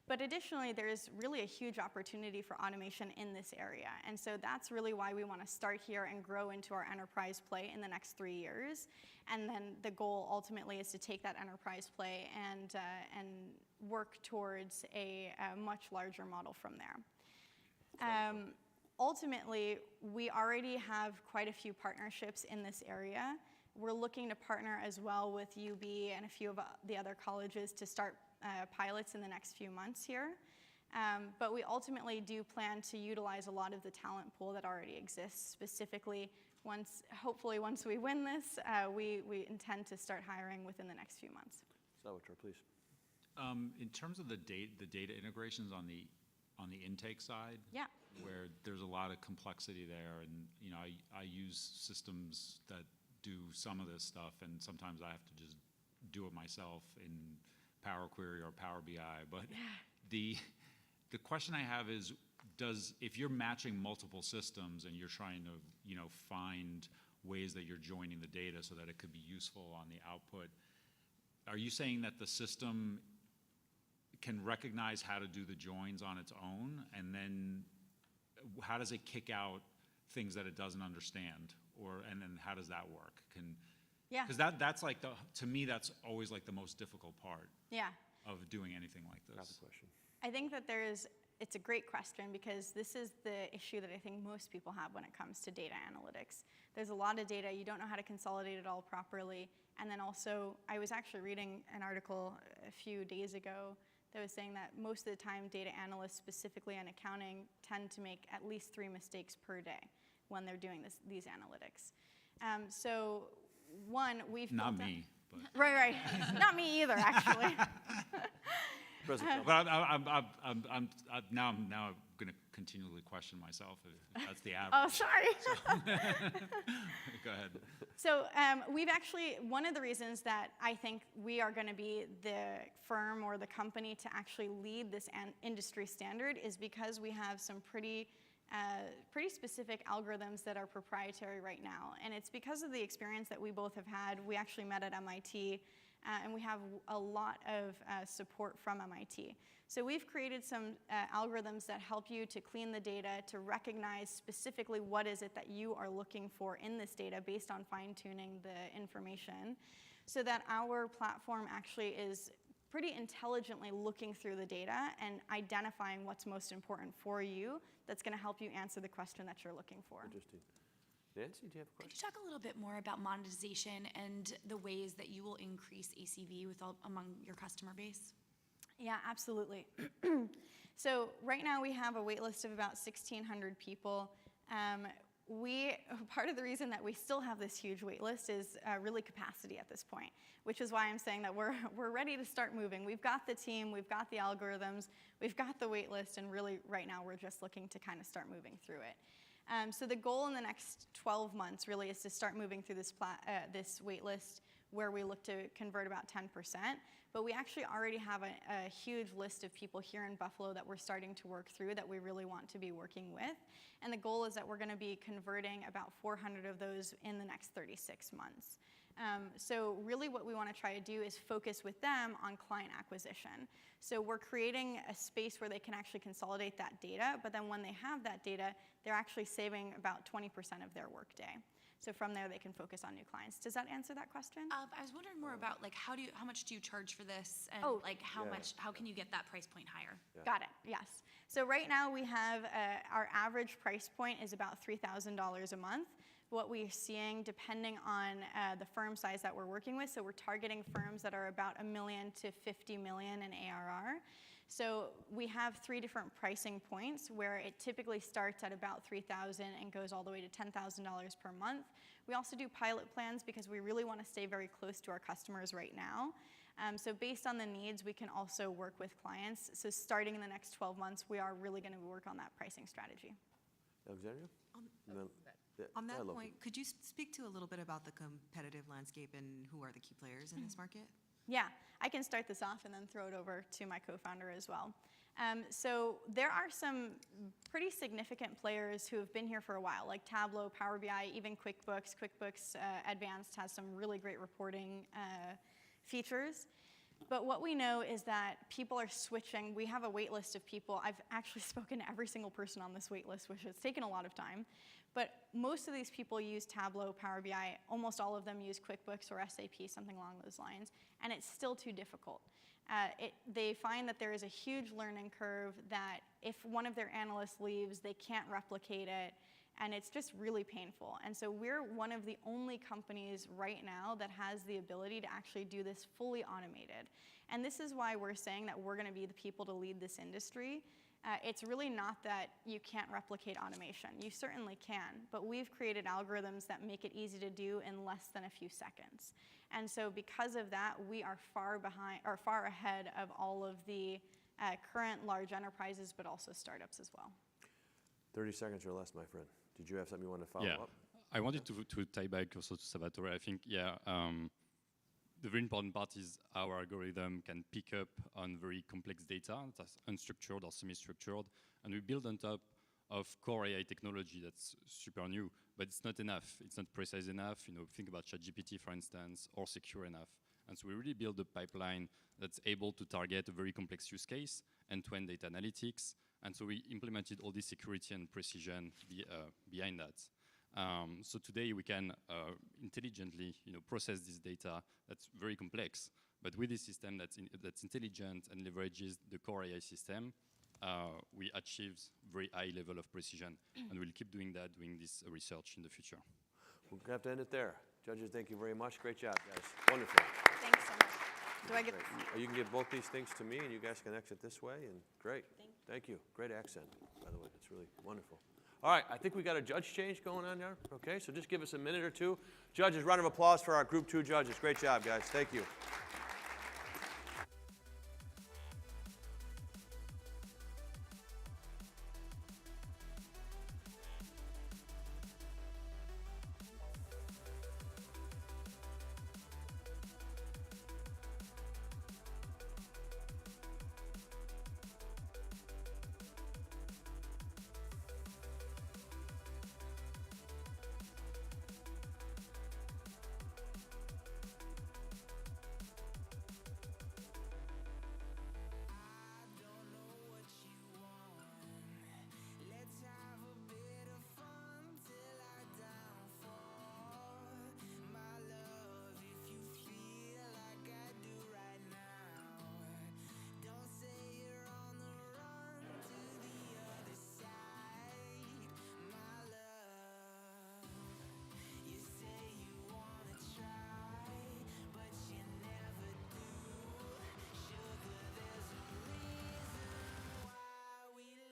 But additionally, there's really a huge opportunity for automation in this area. And so that's really why we want to start here and grow into our enterprise play in the next 3 years. And then the goal ultimately is to take that enterprise play and work towards a much larger model from there. Ultimately, we already have quite a few partnerships in this area. We're looking to partner as well with UB and a few of the other colleges to start pilots in the next few months here. But we ultimately do plan to utilize a lot of the talent pool that already exists. Specifically, hopefully once we win this, we intend to start hiring within the next few months. Salvatore, please. In terms of the data integrations on the intake side, yeah, where there's a lot of complexity there, and you know, I use systems that do some of this stuff, and sometimes I have to just do it myself in Power Query or Power BI. But the question I have is, if you're matching multiple systems and you're trying to find ways that you're joining the data so that it could be useful on the output, are you saying that the system can recognize how to do the joins on its own, and then how does it kick out things that it doesn't understand, and then how does that work? Yeah. Because that's like to me that's always like the most difficult part. Yeah. Of doing anything like this. That's the question. I think that it's a great question because this is the issue that I think most people have when it comes to data analytics. There's a lot of data, you don't know how to consolidate it all properly, and then also, I was actually reading an article a few days ago that was saying that most of the time data analysts, specifically in accounting, tend to make at least 3 mistakes per day when they're doing these analytics. So one, we've not me, but right, not me either, actually. But I'm now going to continually question myself if that's the average. Oh, sorry. Go ahead. So we've actually, one of the reasons that I think we are going to be the firm or the company to actually lead this industry standard is because we have some pretty specific algorithms that are proprietary right now. And it's because of the experience that we both have had. We actually met at MIT, and we have a lot of support from MIT. So we've created some algorithms that help you to clean the data, to recognize specifically what is it that you are looking for in this data based on fine-tuning the information, so that our platform actually is pretty intelligently looking through the data and identifying what's most important for you that's going to help you answer the question that you're looking for. Interesting. Nancy, do you have a question? Could you talk a little bit more about monetization and the ways that you will increase ACV among your customer base? Yeah, absolutely. So right now we have a wait list of about 1,600 people. Part of the reason that we still have this huge wait list is really capacity at this point, which is why I'm saying that we're ready to start moving. We've got the team, we've got the algorithms, we've got the wait list, and really right now we're just looking to kind of start moving through it. So the goal in the next 12 months really is to start moving through this wait list where we look to convert about 10%. But we actually already have a huge list of people here in Buffalo that we're starting to work through that we really want to be working with. And the goal is that we're going to be converting about 400 of those in the next 36 months. So really what we want to try to do is focus with them on client acquisition. So we're creating a space where they can actually consolidate that data, but then when they have that data, they're actually saving about 20% of their workday. So from there, they can focus on new clients. Does that answer that question? I was wondering more about like how much do you charge for this, and like how can you get that price point higher? Got it. Yes. So right now we have our average price point is about $3,000 a month. What we're seeing, depending on the firm size that we're working with, so we're targeting firms that are about $1 million to $50 million in ARR. So we have 3 different pricing points where it typically starts at about $3,000 and goes all the way to $10,000 per month. We also do pilot plans because we really want to stay very close to our customers right now. So based on the needs, we can also work with clients. So starting in the next 12 months, we are really going to work on that pricing strategy. Alexandria? On that point, could you speak to a little bit about the competitive landscape and who are the key players in this market? Yeah, I can start this off and then throw it over to my co-founder as well. So there are some pretty significant players who have been here for a while, like Tableau, Power BI, even QuickBooks. QuickBooks Advanced has some really great reporting features. But what we know is that people are switching. We have a wait list of people. I've actually spoken to every single person on this wait list, which has taken a lot of time. But most of these people use Tableau, Power BI. Almost all of them use QuickBooks or SAP, something along those lines. And it's still too difficult. They find that there is a huge learning curve, that if one of their analysts leaves, they can't replicate it. And it's just really painful. And so we're one of the only companies right now that has the ability to actually do this fully automated. And this is why we're saying that we're going to be the people to lead this industry. It's really not that you can't replicate automation. You certainly can, but we've created algorithms that make it easy to do in less than a few seconds. And so because of that, we are far ahead of all of the current large enterprises, but also startups as well. 30 seconds or less, my friend. Did you have something you wanted to follow up? I wanted to tie back also to Salvatore. I think, the very important part is our algorithm can pick up on very complex data that's unstructured or semi-structured, and we build on top of core AI technology that's super new, but it's not enough. It's not precise enough. Think about ChatGPT, for instance, or secure enough. And so we really build a pipeline that's able to target a very complex use case, end-to-end data analytics. And so we implemented all this security and precision behind that. So today we can intelligently process this data that's very complex. But with this system that's intelligent and leverages the core AI system, we achieve very high level of precision. And we'll keep doing that, doing this research in the future. We'll have to end it there. Judges, thank you very much. Great job, guys. Wonderful. Thanks so much. Do I get? You can give both these things to me, and you guys can exit this way. And great. Thank you. Great accent, by the way. It's really wonderful. All right, I think we got a judge change going on there. Okay, so just give us a minute or two. Judges, round of applause for our group 2 judges. Great job, guys. Thank you.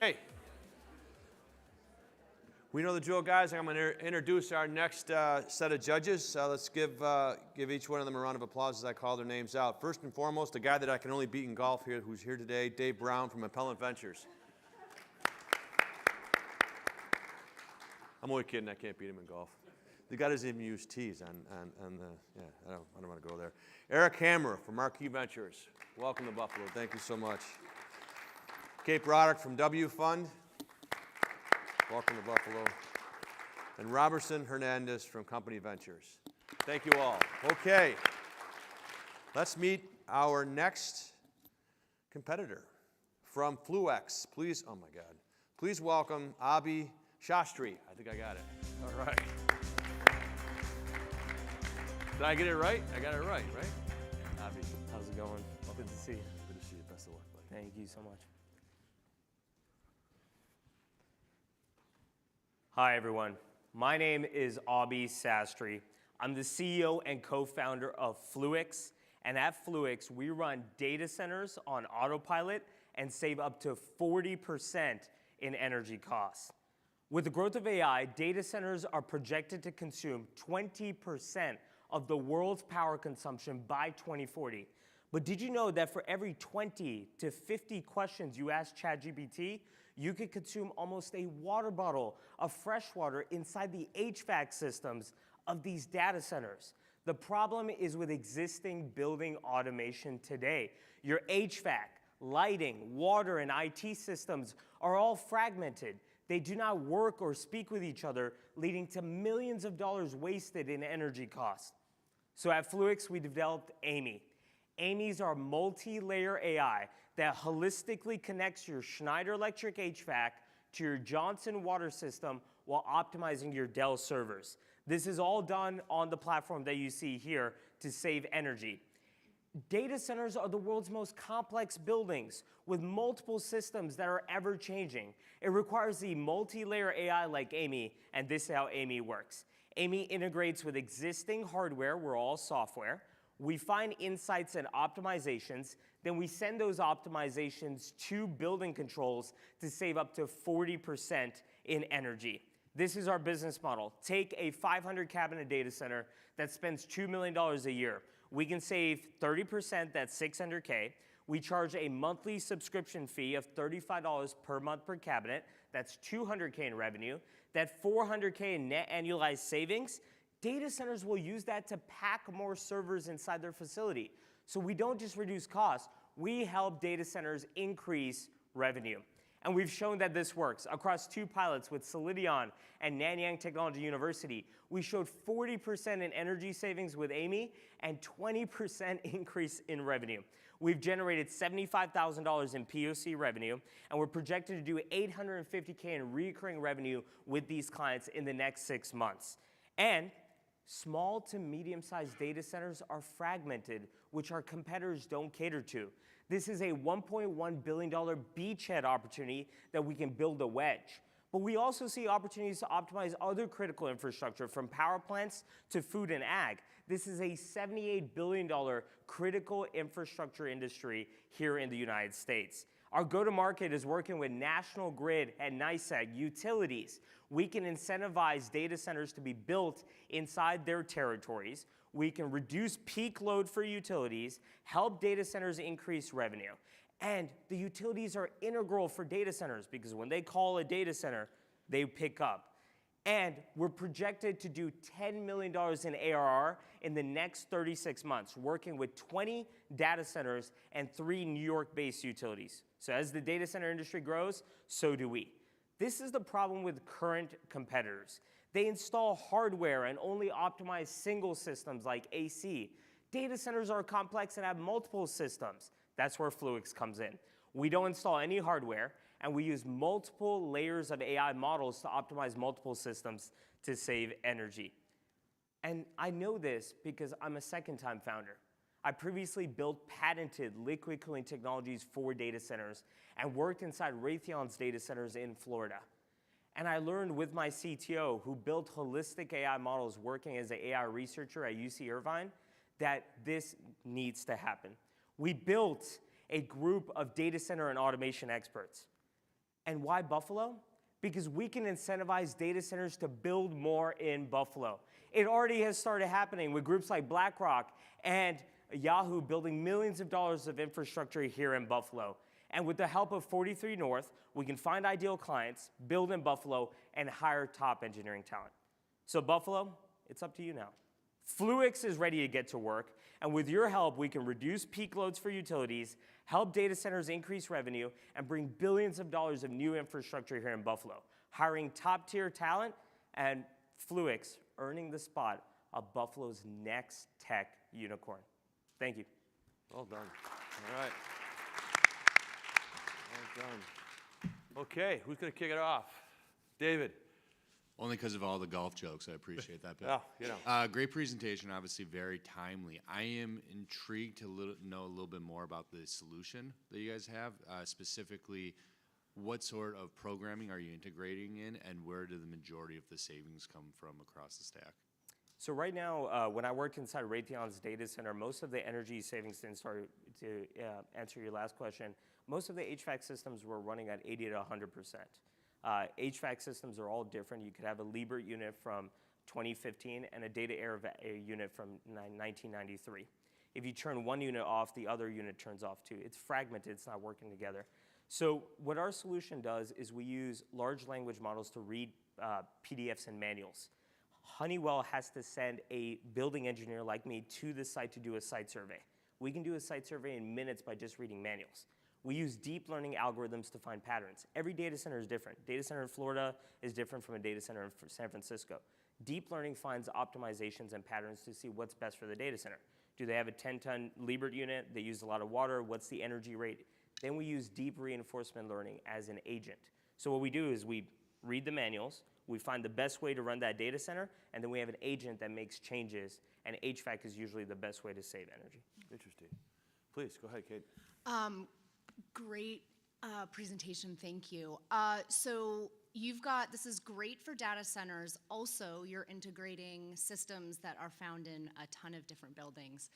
Hey, we know the drill, guys. I'm going to introduce our next set of judges. Let's give each one of them a round of applause as I call their names out. First and foremost, a guy that I can only beat in golf here, who's here today, Dave Brown from Appellant Ventures. I'm only kidding. I can't beat him in golf. The guy doesn't even use tees on the, yeah, I don't want to go there. Eric Hammer from Marquee Ventures. Welcome to Buffalo. Thank you so much. Kate Broderick from W Fund. Welcome to Buffalo. And Robertson Hernandez from Company Ventures. Thank you all. Okay. Let's meet our next competitor from Fluix. Please, oh my God. Please welcome Abhi Shastri. I think I got it. All right. Did I get it right? I got it right? Abhi. How's it going? Good to see you. Good to see you. Best of luck, buddy. Thank you so much. Hi, everyone. My name is Abhi Sastry. I'm the CEO and co-founder of Fluix. And at Fluix, we run data centers on autopilot and save up to 40% in energy costs. With the growth of AI, data centers are projected to consume 20% of the world's power consumption by 2040. But did you know that for every 20 to 50 questions you ask ChatGPT, you could consume almost a water bottle of fresh water inside the HVAC systems of these data centers? The problem is with existing building automation today. Your HVAC, lighting, water, and IT systems are all fragmented. They do not work or speak with each other, leading to millions of dollars wasted in energy costs. So at Fluix, we developed Amy. Amy's our multi-layer AI that holistically connects your Schneider Electric HVAC to your Johnson water system while optimizing your Dell servers. This is all done on the platform that you see here to save energy. Data centers are the world's most complex buildings with multiple systems that are ever changing. It requires the multi-layer AI like Amy, and this is how Amy works. Amy integrates with existing hardware, we're all software. We find insights and optimizations, then we send those optimizations to building controls to save up to 40% in energy. This is our business model. Take a 500 cabinet data center that spends $2 million a year. We can save 30%, that's $600K. We charge a monthly subscription fee of $35 per month per cabinet. That's $200K in revenue. That $400K in net annualized savings, data centers will use that to pack more servers inside their facility. So we don't just reduce costs, we help data centers increase revenue. And we've shown that this works. Across 2 pilots with Solidion and Nanyang Technology University, we showed 40% in energy savings with Amy and 20% increase in revenue. We've generated $75,000 in POC revenue, and we're projected to do $850K in recurring revenue with these clients in the next 6 months. And small to medium-sized data centers are fragmented, which our competitors don't cater to. This is a $1.1 billion beachhead opportunity that we can build a wedge. But we also see opportunities to optimize other critical infrastructure from power plants to food and ag. This is a $78 billion critical infrastructure industry here in the United States. Our go-to-market is working with National Grid and NYSEG utilities. We can incentivize data centers to be built inside their territories. We can reduce peak load for utilities, help data centers increase revenue. And the utilities are integral for data centers because when they call a data center, they pick up. And we're projected to do $10 million in ARR in the next 36 months, working with 20 data centers and 3 New York-based utilities. So as the data center industry grows, so do we. This is the problem with current competitors. They install hardware and only optimize single systems like AC. Data centers are complex and have multiple systems. That's where Fluix comes in. We don't install any hardware, and we use multiple layers of AI models to optimize multiple systems to save energy. And I know this because I'm a second-time founder. I previously built patented liquid cooling technologies for data centers and worked inside Raytheon's data centers in Florida. And I learned with my CTO, who built holistic AI models working as an AI researcher at UC Irvine, that this needs to happen. We built a group of data center and automation experts. And why Buffalo? Because we can incentivize data centers to build more in Buffalo. It already has started happening with groups like BlackRock and Yahoo building millions of dollars of infrastructure here in Buffalo. And with the help of 43North, we can find ideal clients, build in Buffalo, and hire top engineering talent. So Buffalo, it's up to you now. Fluix is ready to get to work, and with your help, we can reduce peak loads for utilities, help data centers increase revenue, and bring billions of dollars of new infrastructure here in Buffalo, hiring top-tier talent, and Fluix earning the spot of Buffalo's next tech unicorn. Thank you. Well done. All right. Well done. Okay, who's going to kick it off? David. Only because of all the golf jokes. I appreciate that. Yeah, you know. Great presentation, obviously very timely. I am intrigued to know a little bit more about the solution that you guys have. Specifically, what sort of programming are you integrating in, and where do the majority of the savings come from across the stack? So right now, when I worked inside Raytheon's data center, most of the energy savings, to answer your last question, most of the HVAC systems were running at 80 to 100%. HVAC systems are all different. You could have a Liebert unit from 2015 and a Data Air unit from 1993. If you turn one unit off, the other unit turns off too. It's fragmented, it's not working together. So what our solution does is we use large language models to read PDFs and manuals. Honeywell has to send a building engineer like me to the site to do a site survey. We can do a site survey in minutes by just reading manuals. We use deep learning algorithms to find patterns. Every data center is different. Data center in Florida is different from a data center in San Francisco. Deep learning finds optimizations and patterns to see what's best for the data center. Do they have a 10-ton Liebert unit? They use a lot of water. What's the energy rate? Then we use deep reinforcement learning as an agent. So what we do is we read the manuals, we find the best way to run that data center, and then we have an agent that makes changes, and HVAC is usually the best way to save energy. Interesting. Please, go ahead, Kate. Great presentation, thank you. So this is great for data centers. Also, you're integrating systems that are found in a ton of different buildings.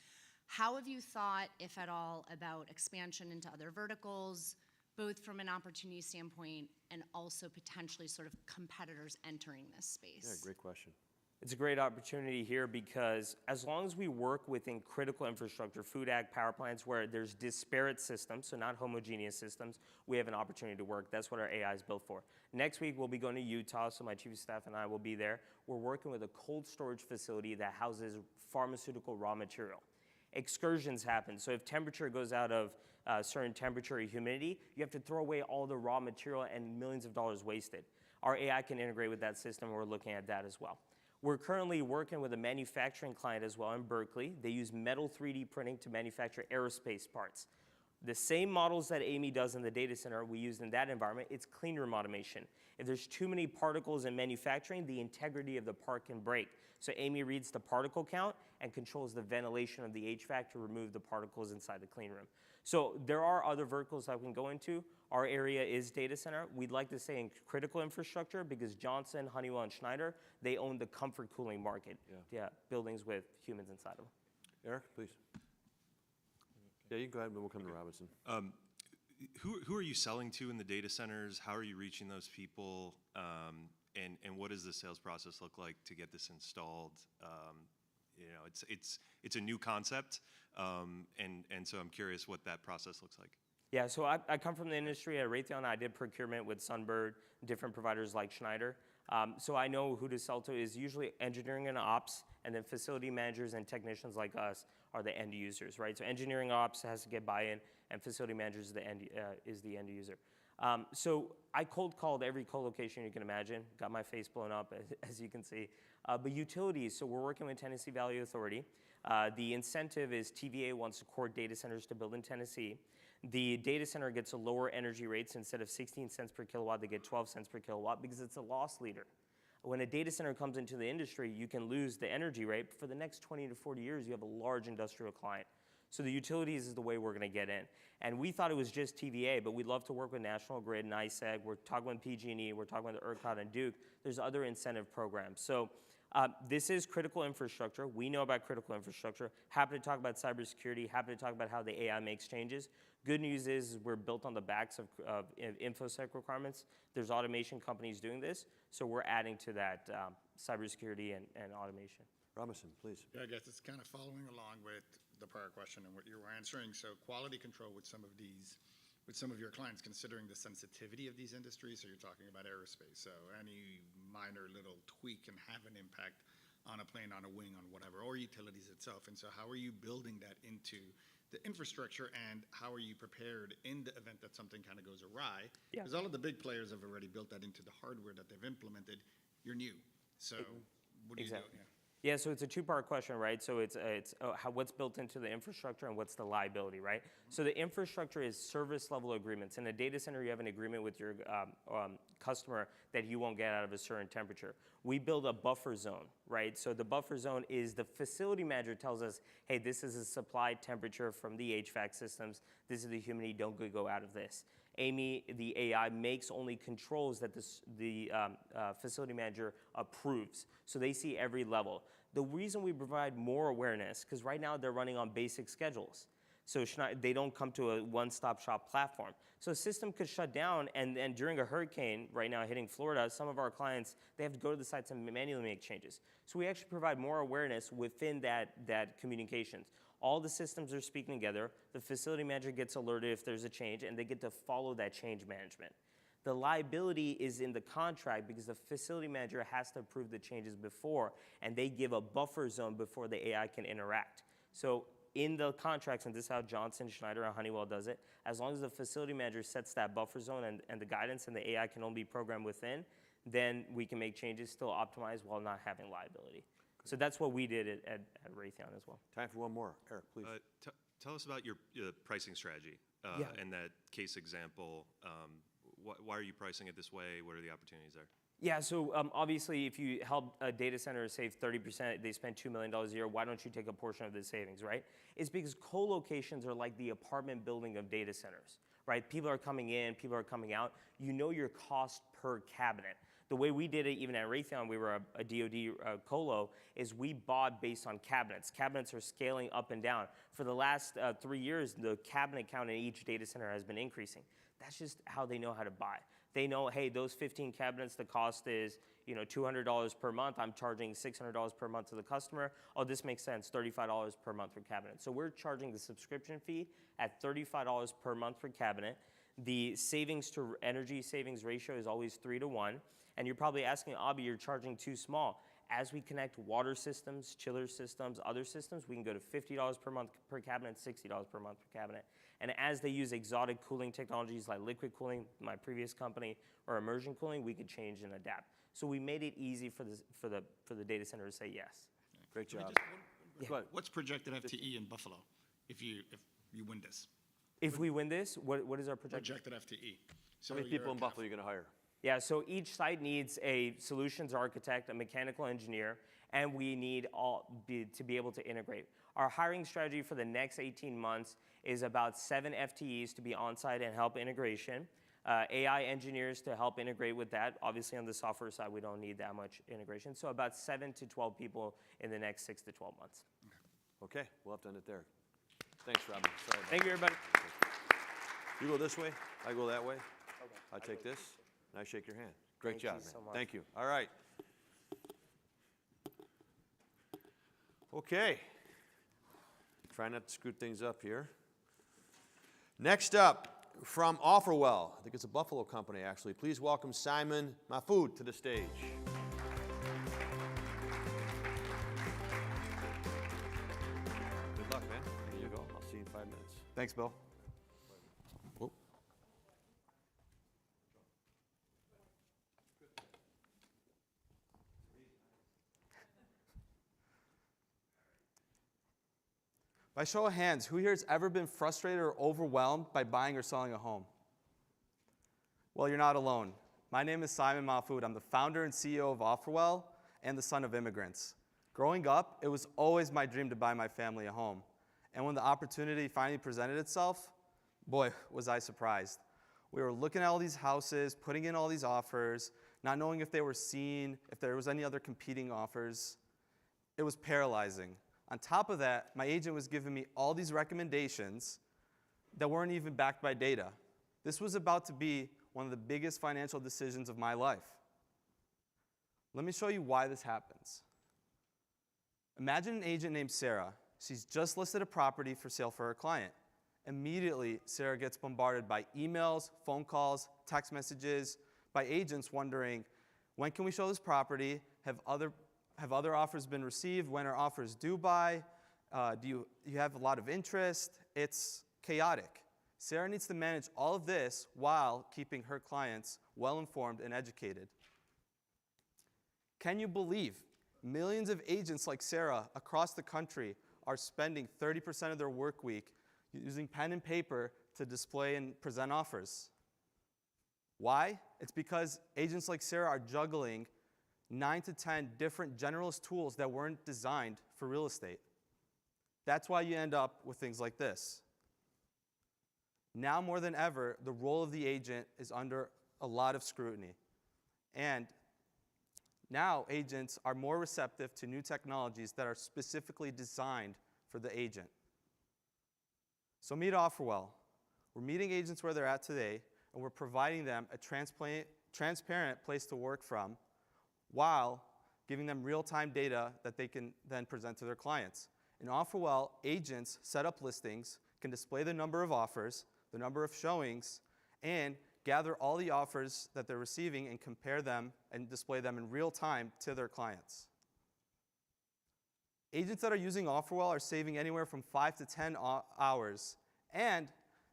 How have you thought, if at all, about expansion into other verticals, both from an opportunity standpoint and also potentially sort of competitors entering this space? Yeah, great question. It's a great opportunity here because as long as we work within critical infrastructure, food, ag, power plants, where there's disparate systems, so not homogeneous systems, we have an opportunity to work. That's what our AI is built for. Next week, we'll be going to Utah, so my chief of staff and I will be there. We're working with a cold storage facility that houses pharmaceutical raw material. Excursions happen, so if temperature goes out of certain temperature or humidity, you have to throw away all the raw material and millions of dollars wasted. Our AI can integrate with that system, and we're looking at that as well. We're currently working with a manufacturing client as well in Berkeley. They use metal 3D printing to manufacture aerospace parts. The same models that Amy does in the data center we use in that environment, it's clean room automation. If there's too many particles in manufacturing, the integrity of the part can break. So Amy reads the particle count and controls the ventilation of the HVAC to remove the particles inside the clean room. So there are other verticals that we can go into. Our area is data center. We'd like to say in critical infrastructure because Johnson, Honeywell, and Schneider, they own the comfort cooling market. Yeah, buildings with humans inside them. Eric, please. Yeah, you can go ahead and we'll come to Robinson. Who are you selling to in the data centers? How are you reaching those people? And what does the sales process look like to get this installed? It's a new concept, and so I'm curious what that process looks like. Yeah, so I come from the industry. At Raytheon, I did procurement with Sunbird, different providers like Schneider. So I know who to sell to is usually engineering and ops, and then facility managers and technicians like us are the end users, right? So engineering ops has to get buy-in, and facility managers is the end user. So I cold called every co-location you can imagine, got my face blown up, as you can see. But utilities, so we're working with Tennessee Valley Authority. The incentive is TVA wants to core data centers to build in Tennessee. The data center gets a lower energy rates. Instead of 16 cents per kilowatt, they get 12 cents per kilowatt because it's a loss leader. When a data center comes into the industry, you can lose the energy rate. But for the next 20 to 40 years, you have a large industrial client. So the utilities is the way we're going to get in. And we thought it was just TVA, but we'd love to work with National Grid and ISEG. We're talking with PG&E. We're talking with ERCOT and Duke. There's other incentive programs. So this is critical infrastructure. We know about critical infrastructure. Happy to talk about cybersecurity. Happy to talk about how the AI makes changes. Good news is we're built on the backs of InfoSec requirements. There's automation companies doing this, so we're adding to that cybersecurity and automation. Robinson, please. Yeah, I guess it's kind of following along with the prior question and what you were answering. So quality control with some of these with some of your clients, considering the sensitivity of these industries. So you're talking about aerospace. So any minor little tweak can have an impact on a plane, on a wing, on whatever, or utilities itself. And so how are you building that into the infrastructure, and how are you prepared in the event that something kind of goes awry? Because all of the big players have already built that into the hardware that they've implemented. You're new. So what do you do? Yeah, so it's a two-part question, right? So it's what's built into the infrastructure and what's the liability, right? So the infrastructure is service-level agreements. In a data center, you have an agreement with your customer that you won't get out of a certain temperature. We build a buffer zone, right? So the buffer zone is the facility manager tells us, hey, this is a supply temperature from the HVAC systems. This is the humidity. Don't go out of this. Amy, the AI, makes only controls that the facility manager approves. So they see every level. The reason we provide more awareness, because right now they're running on basic schedules. So they don't come to a one-stop shop platform. So a system could shut down, and during a hurricane right now hitting Florida, some of our clients, they have to go to the sites and manually make changes. So we actually provide more awareness within that communications. All the systems are speaking together. The facility manager gets alerted if there's a change, and they get to follow that change management. The liability is in the contract because the facility manager has to approve the changes before, and they give a buffer zone before the AI can interact. So in the contracts, and this is how Johnson, Schneider, and Honeywell does it, as long as the facility manager sets that buffer zone and the guidance and the AI can only be programmed within, then we can make changes, still optimize while not having liability. So that's what we did at Raytheon as well. Time for one more. Eric, please. Tell us about your pricing strategy and that case example. Why are you pricing it this way? What are the opportunities there? Yeah, so obviously if you help a data center save 30%, they spend $2 million a year, why don't you take a portion of the savings, right? It's because co-locations are like the apartment building of data centers, right? People are coming in, people are coming out. You know your cost per cabinet. The way we did it, even at Raytheon, we were a DoD colo, is we bought based on cabinets. Cabinets are scaling up and down. For the last 3 years, the cabinet count in each data center has been increasing. That's just how they know how to buy. They know, hey, those 15 cabinets, the cost is $200 per month. I'm charging $600 per month to the customer. Oh, this makes sense, $35 per month per cabinet. So we're charging the subscription fee at $35 per month per cabinet. The savings to energy savings ratio is always 3 to 1. And you're probably asking, Abhi, you're charging too small. As we connect water systems, chiller systems, other systems, we can go to $50 per month per cabinet, $60 per month per cabinet. And as they use exotic cooling technologies like liquid cooling, my previous company, or immersion cooling, we could change and adapt. So we made it easy for the data center to say yes. Great job. What's projected FTE in Buffalo if you win this? If we win this, what is our projected? Projected FTE. So how many people in Buffalo are you going to hire? Yeah, so each site needs a solutions architect, a mechanical engineer, and we need to be able to integrate. Our hiring strategy for the next 18 months is about 7 FTEs to be on-site and help integration, AI engineers to help integrate with that. Obviously, on the software side, we don't need that much integration. So about 7 to 12 people in the next 6 to 12 months. Okay, we'll have to end it there. Thanks, Robin. Thank you, everybody. You go this way, I go that way. Okay. I take this, and I shake your hand. Great job, man. So much. Thank you. All right. Okay. Try not to screw things up here. Next up, from Offerwell, I think it's a Buffalo company, actually. Please welcome Simon Mahfoud to the stage. Good luck, man. Here you go. I'll see you in 5 minutes. Thanks, Bill. Whoop. By show of hands, who here has ever been frustrated or overwhelmed by buying or selling a home? Well, you're not alone. My name is Simon Mahfoud. I'm the founder and CEO of Offerwell and the son of immigrants. Growing up, it was always my dream to buy my family a home. And when the opportunity finally presented itself, boy, was I surprised. We were looking at all these houses, putting in all these offers, not knowing if they were seen, if there was any other competing offers. It was paralyzing. On top of that, my agent was giving me all these recommendations that weren't even backed by data. This was about to be one of the biggest financial decisions of my life. Let me show you why this happens. Imagine an agent named Sarah. She's just listed a property for sale for her client. immediately Sarah gets bombarded by emails, phone calls, text messages, by agents wondering, when can we show this property? Have other offers been received? When are offers due by? Do you have a lot of interest? It's chaotic. Sarah needs to manage all of this while keeping her clients well-informed and educated. Can you believe millions of agents like Sarah across the country are spending 30% of their work week using pen and paper to display and present offers? Why? It's because agents like Sarah are juggling 9 to 10 different generalist tools that weren't designed for real estate. That's why you end up with things like this. Now more than ever, the role of the agent is under a lot of scrutiny. And now agents are more receptive to new technologies that are specifically designed for the agent. So meet Offerwell. We're meeting agents where they're at today, and we're providing them a transparent place to work from while giving them real-time data that they can then present to their clients. In Offerwell, agents set up listings, can display the number of offers, the number of showings, and gather all the offers that they're receiving and compare them and display them in real time to their clients. Agents that are using Offerwell are saving anywhere from 5 to 10 hours, and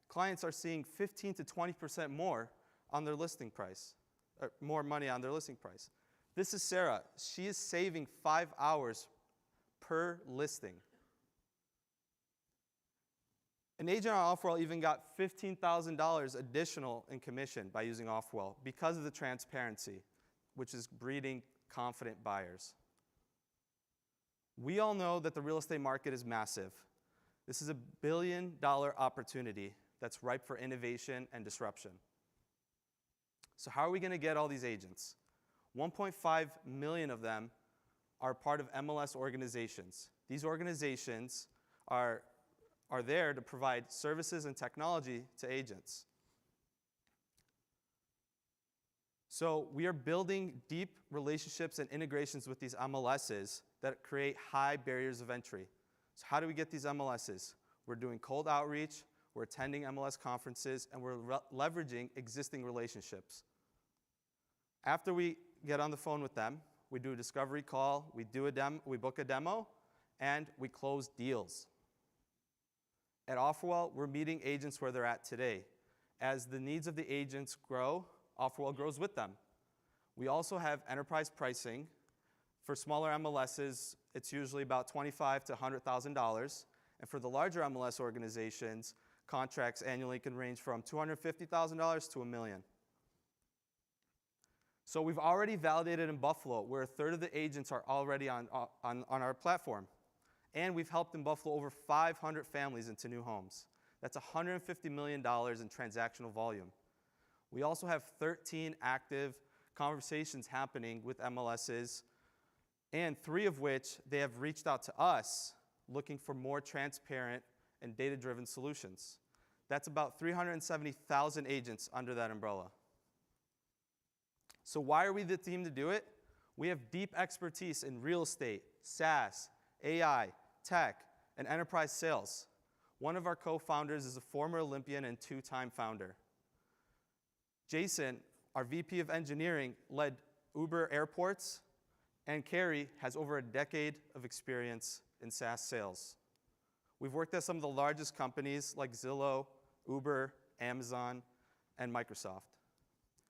clients are seeing 15 to 20% more on their listing price, or more money on their listing price. This is Sarah. She is saving 5 hours per listing. An agent on Offerwell even got $15,000 additional in commission by using Offerwell because of the transparency, which is breeding confident buyers. We all know that the real estate market is massive. This is a $1 billion opportunity that's ripe for innovation and disruption. So how are we going to get all these agents? 1.5 million of them are part of MLS organizations. These organizations are there to provide services and technology to agents. So we are building deep relationships and integrations with these MLSs that create high barriers of entry. So how do we get these MLSs? We're doing cold outreach, we're attending MLS conferences, and we're leveraging existing relationships. After we get on the phone with them, we do a discovery call, we book a demo, and we close deals. At Offerwell, we're meeting agents where they're at today. As the needs of the agents grow, Offerwell grows with them. We also have enterprise pricing. For smaller MLSs, it's usually about $25,000 to $100,000. And for the larger MLS organizations, contracts annually can range from $250,000 to $1 million. So we've already validated in Buffalo where 1/3 of the agents are already on our platform. And we've helped in Buffalo over 500 families into new homes. That's $150 million in transactional volume. We also have 13 active conversations happening with MLSs, and 3 of which they have reached out to us looking for more transparent and data-driven solutions. That's about 370,000 agents under that umbrella. So why are we the team to do it? We have deep expertise in real estate, SaaS, AI, tech, and enterprise sales. One of our co-founders is a former Olympian and 2-time founder. Jason, our VP of engineering, led Uber Airports, and Carrie has over a decade of experience in SaaS sales. We've worked at some of the largest companies like Zillow, Uber, Amazon, and Microsoft.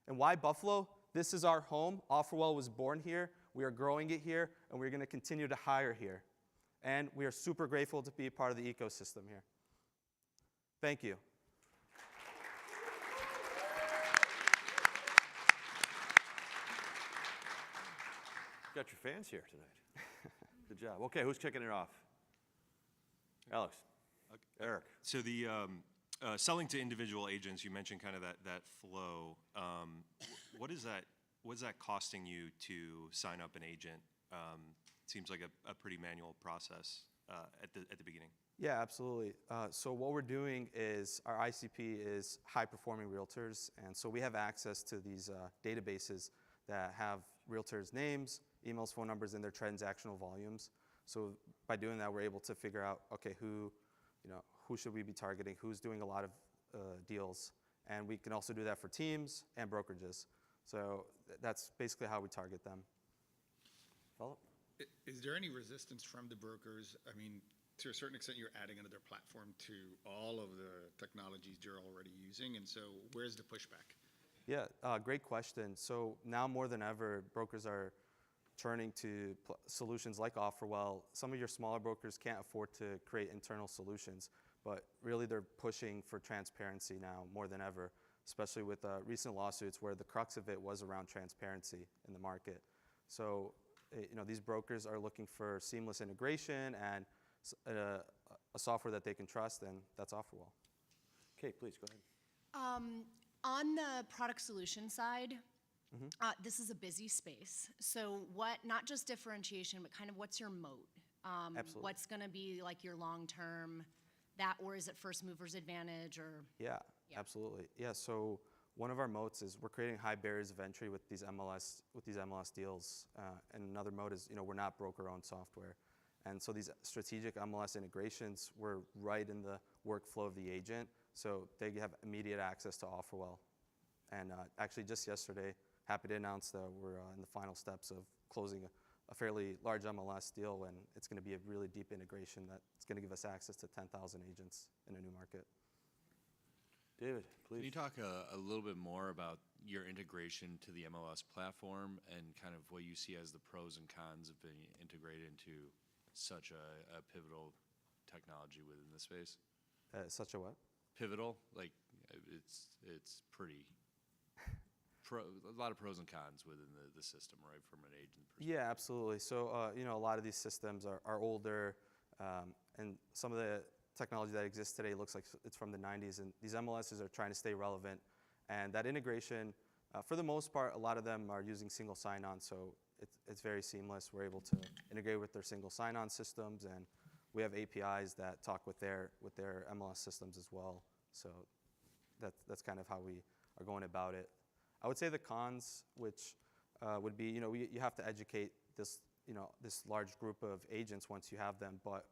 And why Buffalo? This is our home. Offerwell was born here. We are growing it here, and we're going to continue to hire here. And we are super grateful to be part of the ecosystem here. Thank you. Got your fans here tonight. Good job. Okay, who's kicking it off? Alex. Eric. So the selling to individual agents, you mentioned kind of that flow. What is that costing you to sign up an agent? Seems like a pretty manual process at the beginning. Yeah, absolutely. So what we're doing is our ICP is high-performing realtors, and so we have access to these databases that have realtors' names, emails, phone numbers, and their transactional volumes. So by doing that, we're able to figure out, okay, who should we be targeting, who's doing a lot of deals. And we can also do that for teams and brokerages. So that's basically how we target them. Follow up? Is there any resistance from the brokers? I mean, to a certain extent, you're adding another platform to all of the technologies you're already using, and so where's the pushback? Yeah, great question. So now more than ever, brokers are turning to solutions like Offerwell. Some of your smaller brokers can't afford to create internal solutions, but really they're pushing for transparency now more than ever, especially with recent lawsuits where the crux of it was around transparency in the market. So these brokers are looking for seamless integration and a software that they can trust, and that's Offerwell. Kate, please go ahead. On the product solution side, this is a busy space. So not just differentiation, but kind of what's your moat? Absolutely. What's going to be like your long-term, or is it first mover's advantage, or? Yeah, absolutely. Yeah, so one of our moats is we're creating high barriers of entry with these MLS deals. And another moat is, we're not broker-owned software. And so these strategic MLS integrations, we're right in the workflow of the agent, so they have immediate access to Offerwell. And actually just yesterday, happy to announce that we're in the final steps of closing a fairly large MLS deal, and it's going to be a really deep integration that's going to give us access to 10,000 agents in a new market. David, please. Can you talk a little bit more about your integration to the MLS platform and kind of what you see as the pros and cons of being integrated into such a pivotal technology within the space? Such a what? Pivotal, like it's pretty a lot of pros and cons within the system, right, from an agent perspective. Yeah, absolutely. So a lot of these systems are older, and some of the technology that exists today looks like it's from the 90s, and these MLSs are trying to stay relevant. And that integration, for the most part, a lot of them are using single sign-on, so it's very seamless. We're able to integrate with their single sign-on systems, and we have APIs that talk with their MLS systems as well. So that's kind of how we are going about it. I would say the cons, which would be, you have to educate this large group of agents once you have them. But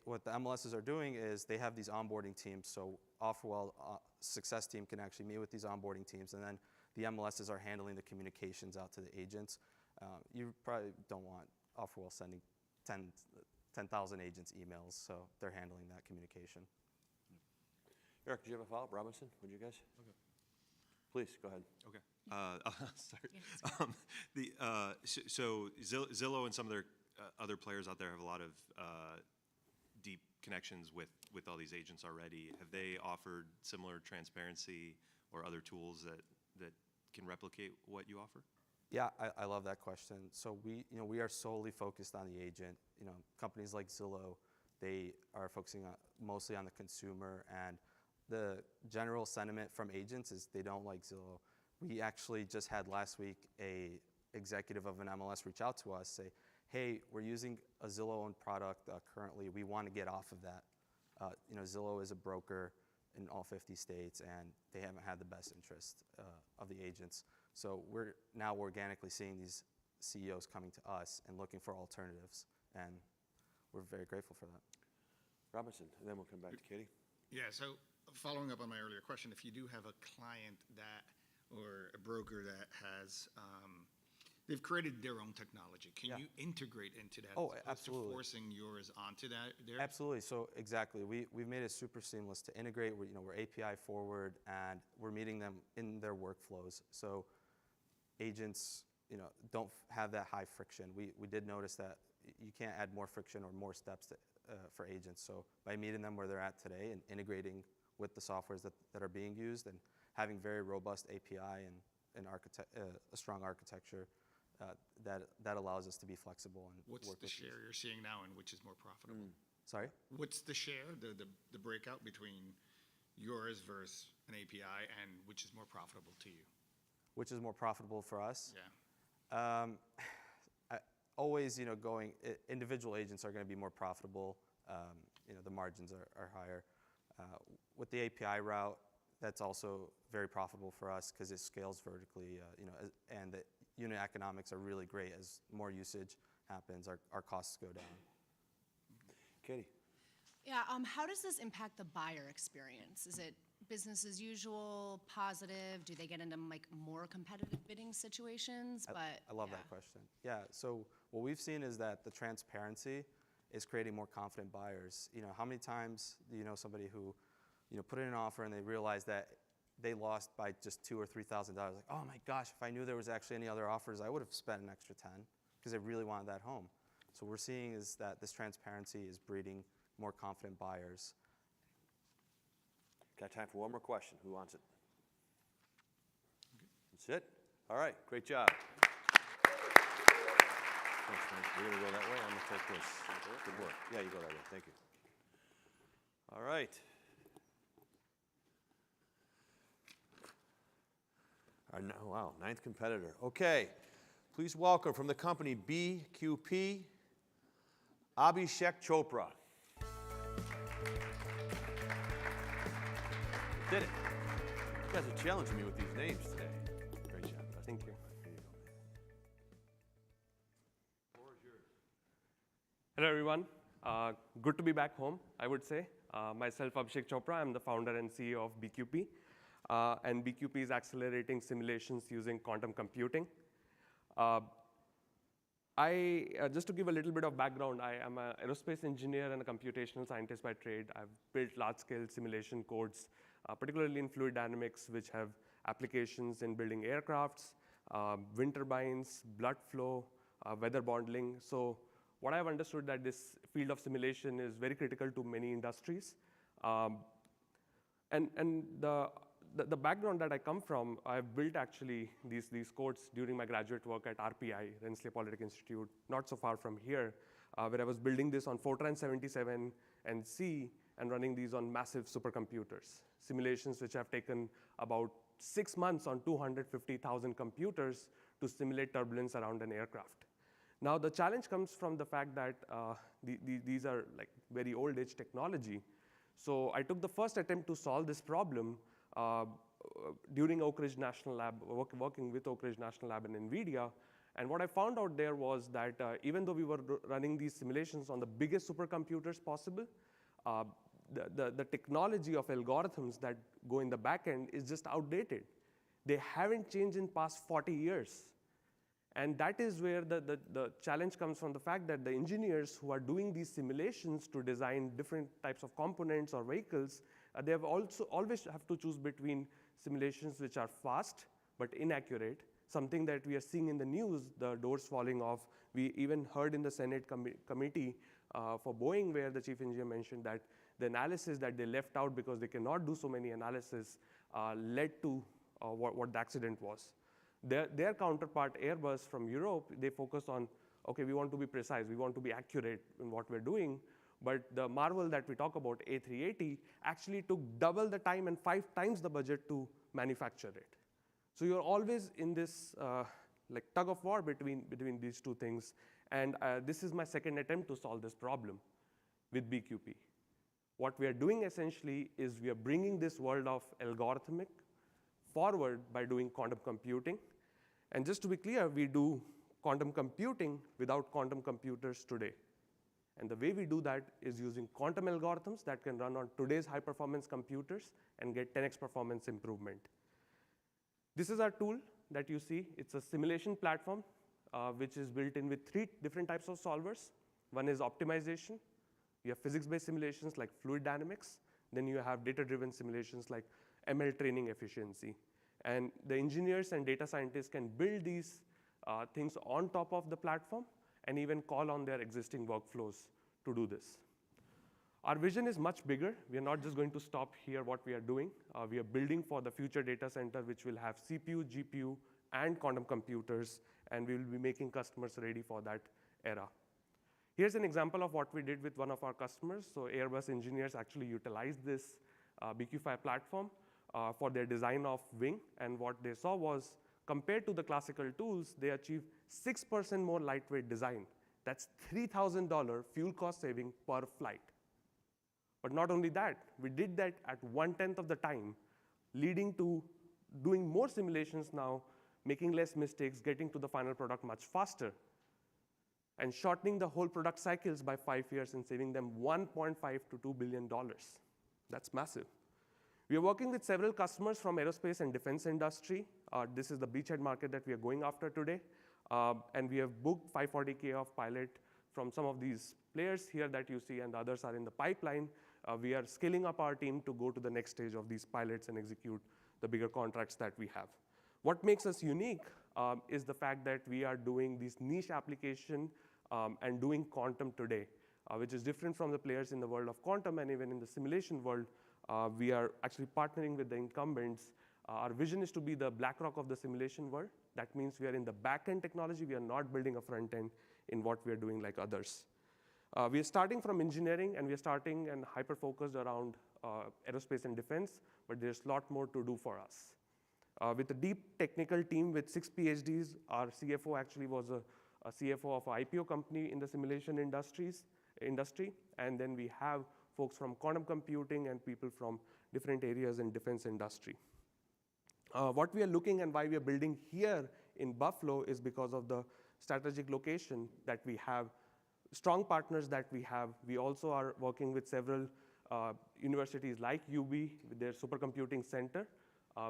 what the MLSs are doing is they have these onboarding teams. So Offerwell success team can actually meet with these onboarding teams, and then the MLSs are handling the communications out to the agents. You probably don't want Offerwell sending 10,000 agents emails, so they're handling that communication. Eric, do you have a follow-up? Robinson, would you guys? Okay. Please, go ahead. Okay. I'll start. So Zillow and some of their other players out there have a lot of deep connections with all these agents already. Have they offered similar transparency or other tools that can replicate what you offer? Yeah, I love that question. So we are solely focused on the agent. Companies like Zillow, they are focusing mostly on the consumer, and the general sentiment from agents is they don't like Zillow. We actually just had last week a executive of an MLS reach out to us, say, hey, we're using a Zillow-owned product currently. We want to get off of that. Zillow is a broker in all 50 states, and they haven't had the best interest of the agents. So we're now organically seeing these CEOs coming to us and looking for alternatives, and we're very grateful for that. Robinson, and then we'll come back to Katie. Yeah, so following up on my earlier question, if you do have a client or a broker that has, they've created their own technology, can you integrate into that? Oh, as opposed absolutely. to forcing yours onto that there? Absolutely. So exactly, we've made it super seamless to integrate. We're API forward, and we're meeting them in their workflows. So agents, don't have that high friction. We did notice that you can't add more friction or more steps for agents. So by meeting them where they're at today and integrating with the softwares that are being used and having very robust API and a strong architecture, that allows us to be flexible and What's work the with share you're seeing now, and which is more profitable? Sorry? What's the share, the breakout between yours versus an API, and which is more profitable to you? Which is more profitable for us? Yeah. Always, individual agents are going to be more profitable. The margins are higher. With the API route, that's also very profitable for us because it scales vertically, and the unit economics are really great. As more usage happens, our costs go down. Katie. Yeah, how does this impact the buyer experience? Is it business as usual, positive? Do they get into like more competitive bidding situations? I love that question. Yeah, so what we've seen is that the transparency is creating more confident buyers. You know, how many times do you know somebody who, you know, put in an offer and they realized that they lost by just $2,000 or $3,000? Like, oh my gosh, if I knew there was actually any other offers, I would have spent an extra 10 because I really wanted that home. So what we're seeing is that this transparency is breeding more confident buyers. Got time for one more question. Who wants it? That's it? All right, great job. Thanks, man. We're going to go that way. I'm going to take this. Good work. Yeah, you go that way. Thank you. All right. Wow, 9th competitor. Okay. Please welcome from the company BQP, Abhishek Chopra. Did it. You guys are challenging me with these names today. Great job. Thank you. Here you go, man. Floor is yours. Hello, everyone. Good to be back home, I would say. Myself, Abhishek Chopra. I'm the founder and CEO of BQP. And BQP is accelerating simulations using quantum computing. Just to give a little bit of background, I am an aerospace engineer and a computational scientist by trade. I've built large-scale simulation codes, particularly in fluid dynamics, which have applications in building aircrafts, wind turbines, blood flow, weather modeling. So what I've understood that this field of simulation is very critical to many industries. And the background that I come from, I've built actually these codes during my graduate work at RPI, Rensselaer Polytechnic Institute, not so far from here, where I was building this on Fortran 77 and C and running these on massive supercomputers. Simulations which have taken about 6 months on 250,000 computers to simulate turbulence around an aircraft. Now the challenge comes from the fact that these are like very old age technology. So I took the first attempt to solve this problem during Oak Ridge National Lab, working with Oak Ridge National Lab and NVIDIA. And what I found out there was that even though we were running these simulations on the biggest supercomputers possible, the technology of algorithms that go in the back end is just outdated. They haven't changed in past 40 years. And that is where the challenge comes from the fact that the engineers who are doing these simulations to design different types of components or vehicles, they have also always have to choose between simulations which are fast but inaccurate, something that we are seeing in the news, the doors falling off. We even heard in the Senate committee for Boeing where the chief engineer mentioned that the analysis that they left out because they cannot do so many analysis led to what the accident was. Their counterpart, Airbus from Europe, they focus on, okay, we want to be precise, we want to be accurate in what we're doing, but the marvel that we talk about, A380, actually took double the time and 5 times the budget to manufacture it. So you're always in this like tug of war between these two things, and this is my second attempt to solve this problem with BQP. What we are doing essentially is we are bringing this world of algorithmic forward by doing quantum computing. And just to be clear, we do quantum computing without quantum computers today. And the way we do that is using quantum algorithms that can run on today's high-performance computers and get 10x performance improvement. This is our tool that you see. It's a simulation platform which is built in with 3 different types of solvers. One is optimization. You have physics-based simulations like fluid dynamics. Then you have data-driven simulations like ML training efficiency. And the engineers and data scientists can build these things on top of the platform and even call on their existing workflows to do this. Our vision is much bigger. We are not just going to stop here what we are doing. We are building for the future data center, which will have CPU, GPU, and quantum computers, and we will be making customers ready for that era. Here's an example of what we did with one of our customers. So Airbus engineers actually utilized this BQ5 platform for their design of wing, and what they saw was, compared to the classical tools, they achieved 6% more lightweight design. That's $3,000 fuel cost saving per flight. But not only that, we did that at 1/10 of the time, leading to doing more simulations now, making less mistakes, getting to the final product much faster. and shortening the whole product cycles by 5 years and saving them $1.5 to $2 billion. That's massive. We are working with several customers from aerospace and defense industry. This is the beachhead market that we are going after today. And we have booked $540K of pilot from some of these players here that you see, and the others are in the pipeline. We are scaling up our team to go to the next stage of these pilots and execute the bigger contracts that we have. What makes us unique is the fact that we are doing this niche application and doing quantum today, which is different from the players in the world of quantum, and even in the simulation world. We are actually partnering with the incumbents. Our vision is to be the BlackRock of the simulation world. That means we are in the back-end technology. We are not building a front end in what we are doing like others. We are starting from engineering, and we are starting and hyper-focused around aerospace and defense, but there's a lot more to do for us. With a deep technical team with 6 PhDs, our CFO actually was a CFO of an IPO company in the simulation industry, and then we have folks from quantum computing and people from different areas in defense industry. What we are looking and why we are building here in Buffalo is because of the strategic location that we have, strong partners that we have. We also are working with several universities like UB with their supercomputing center,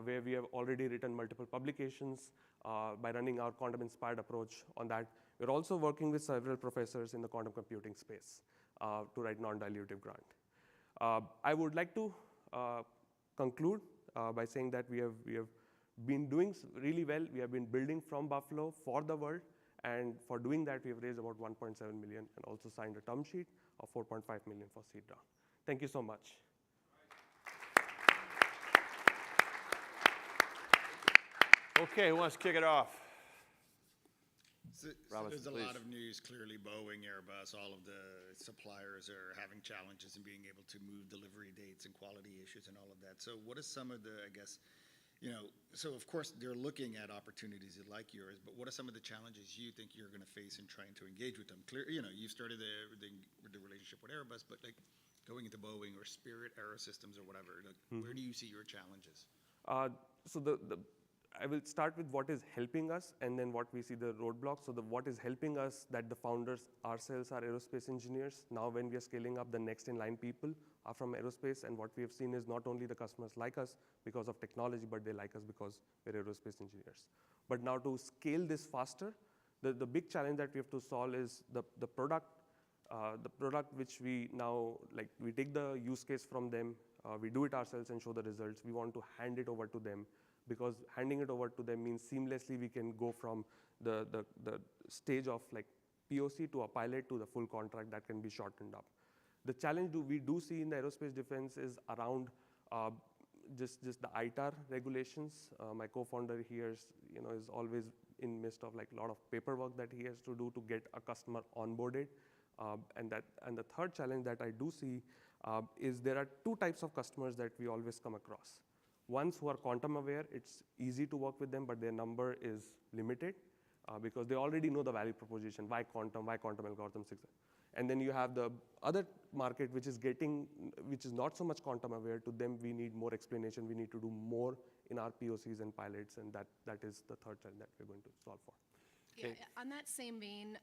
where we have already written multiple publications by running our quantum-inspired approach on that. We're also working with several professors in the quantum computing space to write non-dilutive grant. I would like to conclude by saying that we have been doing really well. We have been building from Buffalo for the world, and for doing that, we have raised about $1.7 million and also signed a term sheet of $4.5 million for seed round. Thank you so much. Okay, who wants to kick it off? So there's a lot of news, clearly Boeing, Airbus, all of the suppliers are having challenges in being able to move delivery dates and quality issues and all of that. So what is some of the, I guess, so of course they're looking at opportunities like yours, but what are some of the challenges you think you're going to face in trying to engage with them? You started the relationship with Airbus, but like going into Boeing or Spirit Aerosystems or whatever, like, where do you see your challenges? So I will start with what is helping us and then what we see the roadblocks. So what is helping us, that the founders ourselves are aerospace engineers. Now when we are scaling up, the next in line people are from aerospace, and what we have seen is not only the customers like us because of technology, but they like us because we're aerospace engineers. But now to scale this faster, the big challenge that we have to solve is the product which we now, like, we take the use case from them, we do it ourselves and show the results. We want to hand it over to them, because handing it over to them means seamlessly we can go from the stage of like POC to a pilot to the full contract that can be shortened up. The challenge we do see in the aerospace defense is around just the ITAR regulations. My co-founder here is always in midst of like a lot of paperwork that he has to do to get a customer onboarded. And the third challenge that I do see is there are 2 types of customers that we always come across. Ones who are quantum aware, it's easy to work with them, but their number is limited because they already know the value proposition, why quantum algorithms, etc. And then you have the other market, which is not so much quantum aware. To them, we need more explanation. We need to do more in our POCs and pilots, and that is the third challenge that we're going to solve for. Yeah, on that same vein,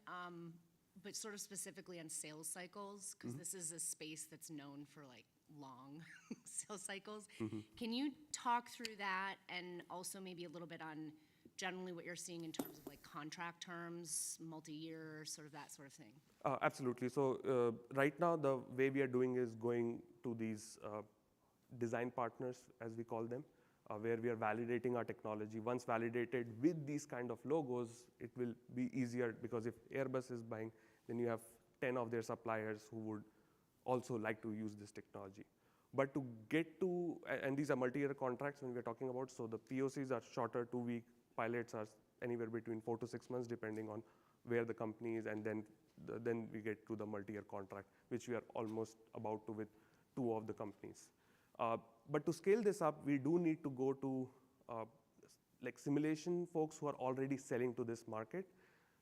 but sort of specifically on sales cycles, because this is a space that's known for like long sales cycles. Can you talk through that, and also maybe a little bit on generally what you're seeing in terms of like contract terms, multi-year, sort of that sort of thing? Absolutely. So right now, the way we are doing is going to these design partners, as we call them, where we are validating our technology. Once validated with these kind of logos, it will be easier, because if Airbus is buying, then you have 10 of their suppliers who would also like to use this technology. But to get to, and these are multi-year contracts when we're talking about, so the POCs are shorter, 2-week, pilots are anywhere between 4 to 6 months, depending on where the company is, and then we get to the multi-year contract, which we are almost about to with 2 of the companies. But to scale this up, we do need to go to like simulation folks who are already selling to this market.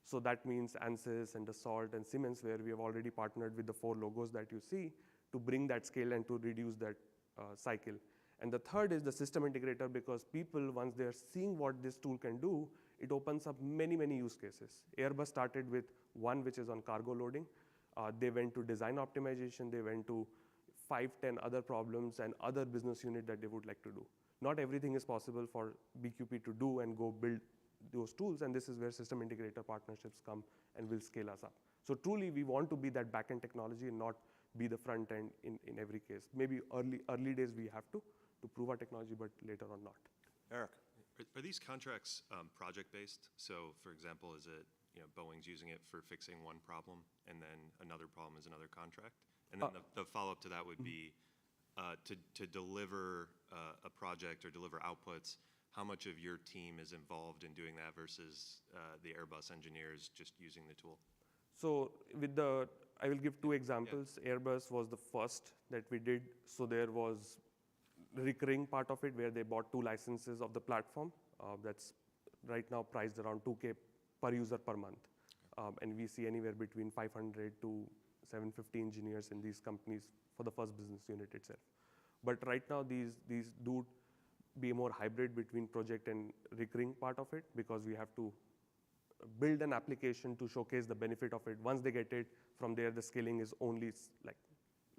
So that means ANSYS and Dassault and Siemens, where we have already partnered with the 4 logos that you see to bring that scale and to reduce that cycle. And the third is the system integrator, because people, once they're seeing what this tool can do, it opens up many, many use cases. Airbus started with one, which is on cargo loading. They went to design optimization. They went to 5, 10 other problems and other business unit that they would like to do. Not everything is possible for BQP to do and go build those tools, and this is where system integrator partnerships come and will scale us up. So truly, we want to be that back-end technology and not be the front end in every case. Maybe early days we have to prove our technology, but later on not. Eric. Are these contracts project-based? So, for example, is it Boeing's using it for fixing one problem, and then another problem is another contract? And then the follow-up to that would be to deliver a project or deliver outputs, how much of your team is involved in doing that versus the Airbus engineers just using the tool? So I will give 2 examples. Yeah. Airbus was the first that we did. So there was the recurring part of it where they bought 2 licenses of the platform. That's right now priced around $2K per user per month. And we see anywhere between 500 to 750 engineers in these companies for the first business unit itself. But right now, these do be more hybrid between project and recurring part of it, because we have to build an application to showcase the benefit of it. Once they get it, from there the scaling is only like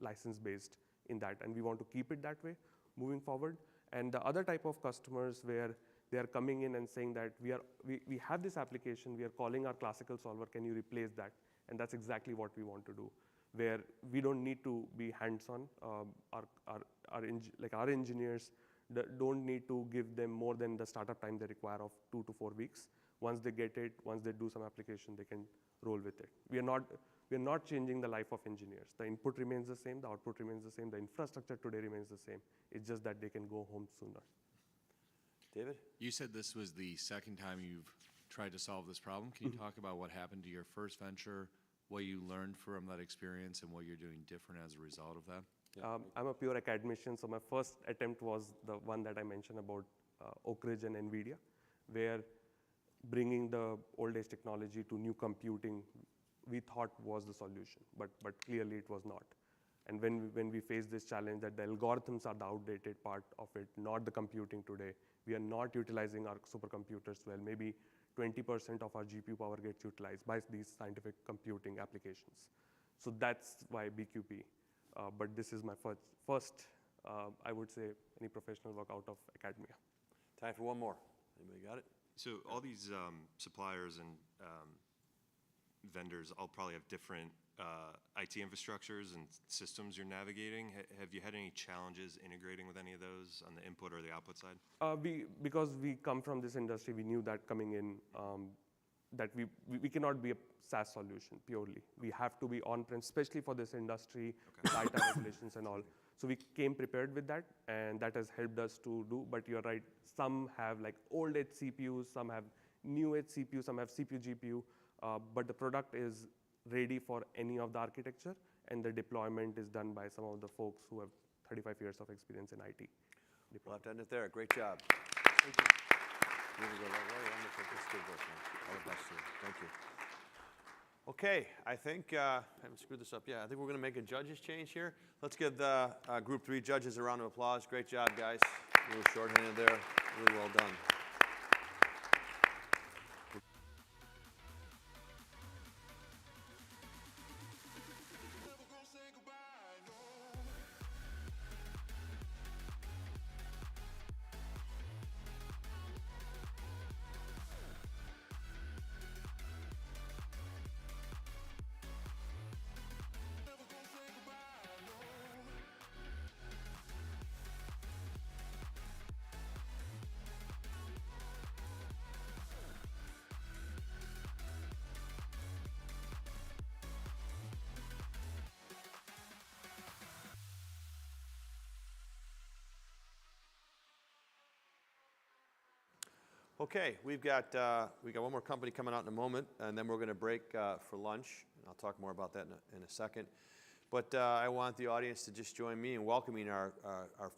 license-based in that, and we want to keep it that way moving forward. And the other type of customers where they are coming in and saying that we have this application, we are calling our classical solver, can you replace that? And that's exactly what we want to do, where we don't need to be hands-on. Our engineers don't need to give them more than the startup time they require of 2 to 4 weeks. Once they get it, once they do some application, they can roll with it. We are not changing the life of engineers. The input remains the same, the output remains the same, the infrastructure today remains the same. It's just that they can go home sooner. David? You said this was the second time you've tried to solve this problem. Can you talk about what happened to your first venture, what you learned from that experience, and what you're doing different as a result of that? I'm a pure academician, so my first attempt was the one that I mentioned about Oak Ridge and NVIDIA, where bringing the old age technology to new computing we thought was the solution, but clearly it was not. And when we face this challenge that the algorithms are the outdated part of it, not the computing today, we are not utilizing our supercomputers well. Maybe 20% of our GPU power gets utilized by these scientific computing applications. So that's why BQP. But this is my first, I would say, any professional work out of academia. Time for one more. Anybody got it? So all these suppliers and vendors all probably have different IT infrastructures and systems you're navigating. Have you had any challenges integrating with any of those on the input or the output side? Because we come from this industry, we knew that coming in, that we cannot be a SaaS solution purely. We have to be on-prem, especially for this industry, data regulations and all. So we came prepared with that, and that has helped us to do. But you're right, some have like old age CPUs, some have new age CPUs, some have CPU, GPU, but the product is ready for any of the architecture, and the deployment is done by some of the folks who have 35 years of experience in IT. We'll have to end it there. Great job. Thank you. Really good. Wonderful. That's good work, man. All the best to you. Thank you. Okay, I think, I haven't screwed this up yet. I think we're going to make a judges change here. Let's give the group 3 judges a round of applause. Great job, guys. A little shorthanded there. Really well done. Okay, we've got one more company coming out in a moment, and then we're going to break for lunch. And I'll talk more about that in a second. But I want the audience to just join me in welcoming our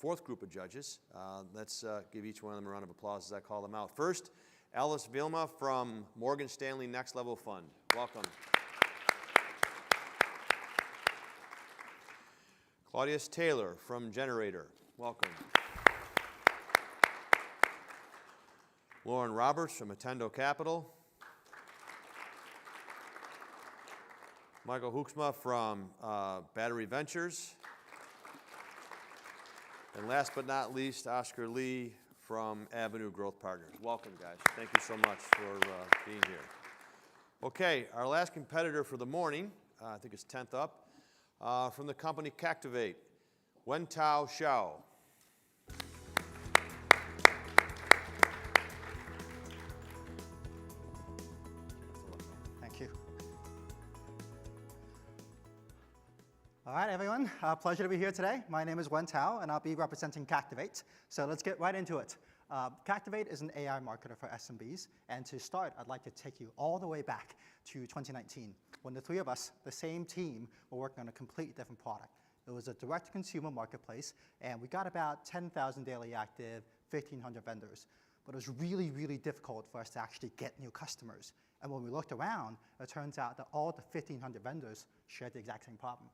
4th group of judges. Let's give each one of them a round of applause as I call them out. First, Alice Vilma from Morgan Stanley Next Level Fund. Welcome. Claudius Taylor from Generator. Welcome. Lauren Roberts from Attendo Capital. Michael Hoeksma from Battery Ventures. And last but not least, Oscar Lee from Avenue Growth Partners. Welcome, guys. Thank you so much for being here. Okay, our last competitor for the morning, I think it's 10th up, from the company Cactivate, Wentao Xiao. Thank you. All right, everyone. Pleasure to be here today. My name is Wentao, and I'll be representing Cactivate. So let's get right into it. Cactivate is an AI marketer for SMBs. And to start, I'd like to take you all the way back to 2019, when the three of us, the same team, were working on a completely different product. It was a direct-to-consumer marketplace, and we got about 10,000 daily active, 1,500 vendors. But it was really, really difficult for us to actually get new customers. And when we looked around, it turns out that all the 1,500 vendors shared the exact same problem.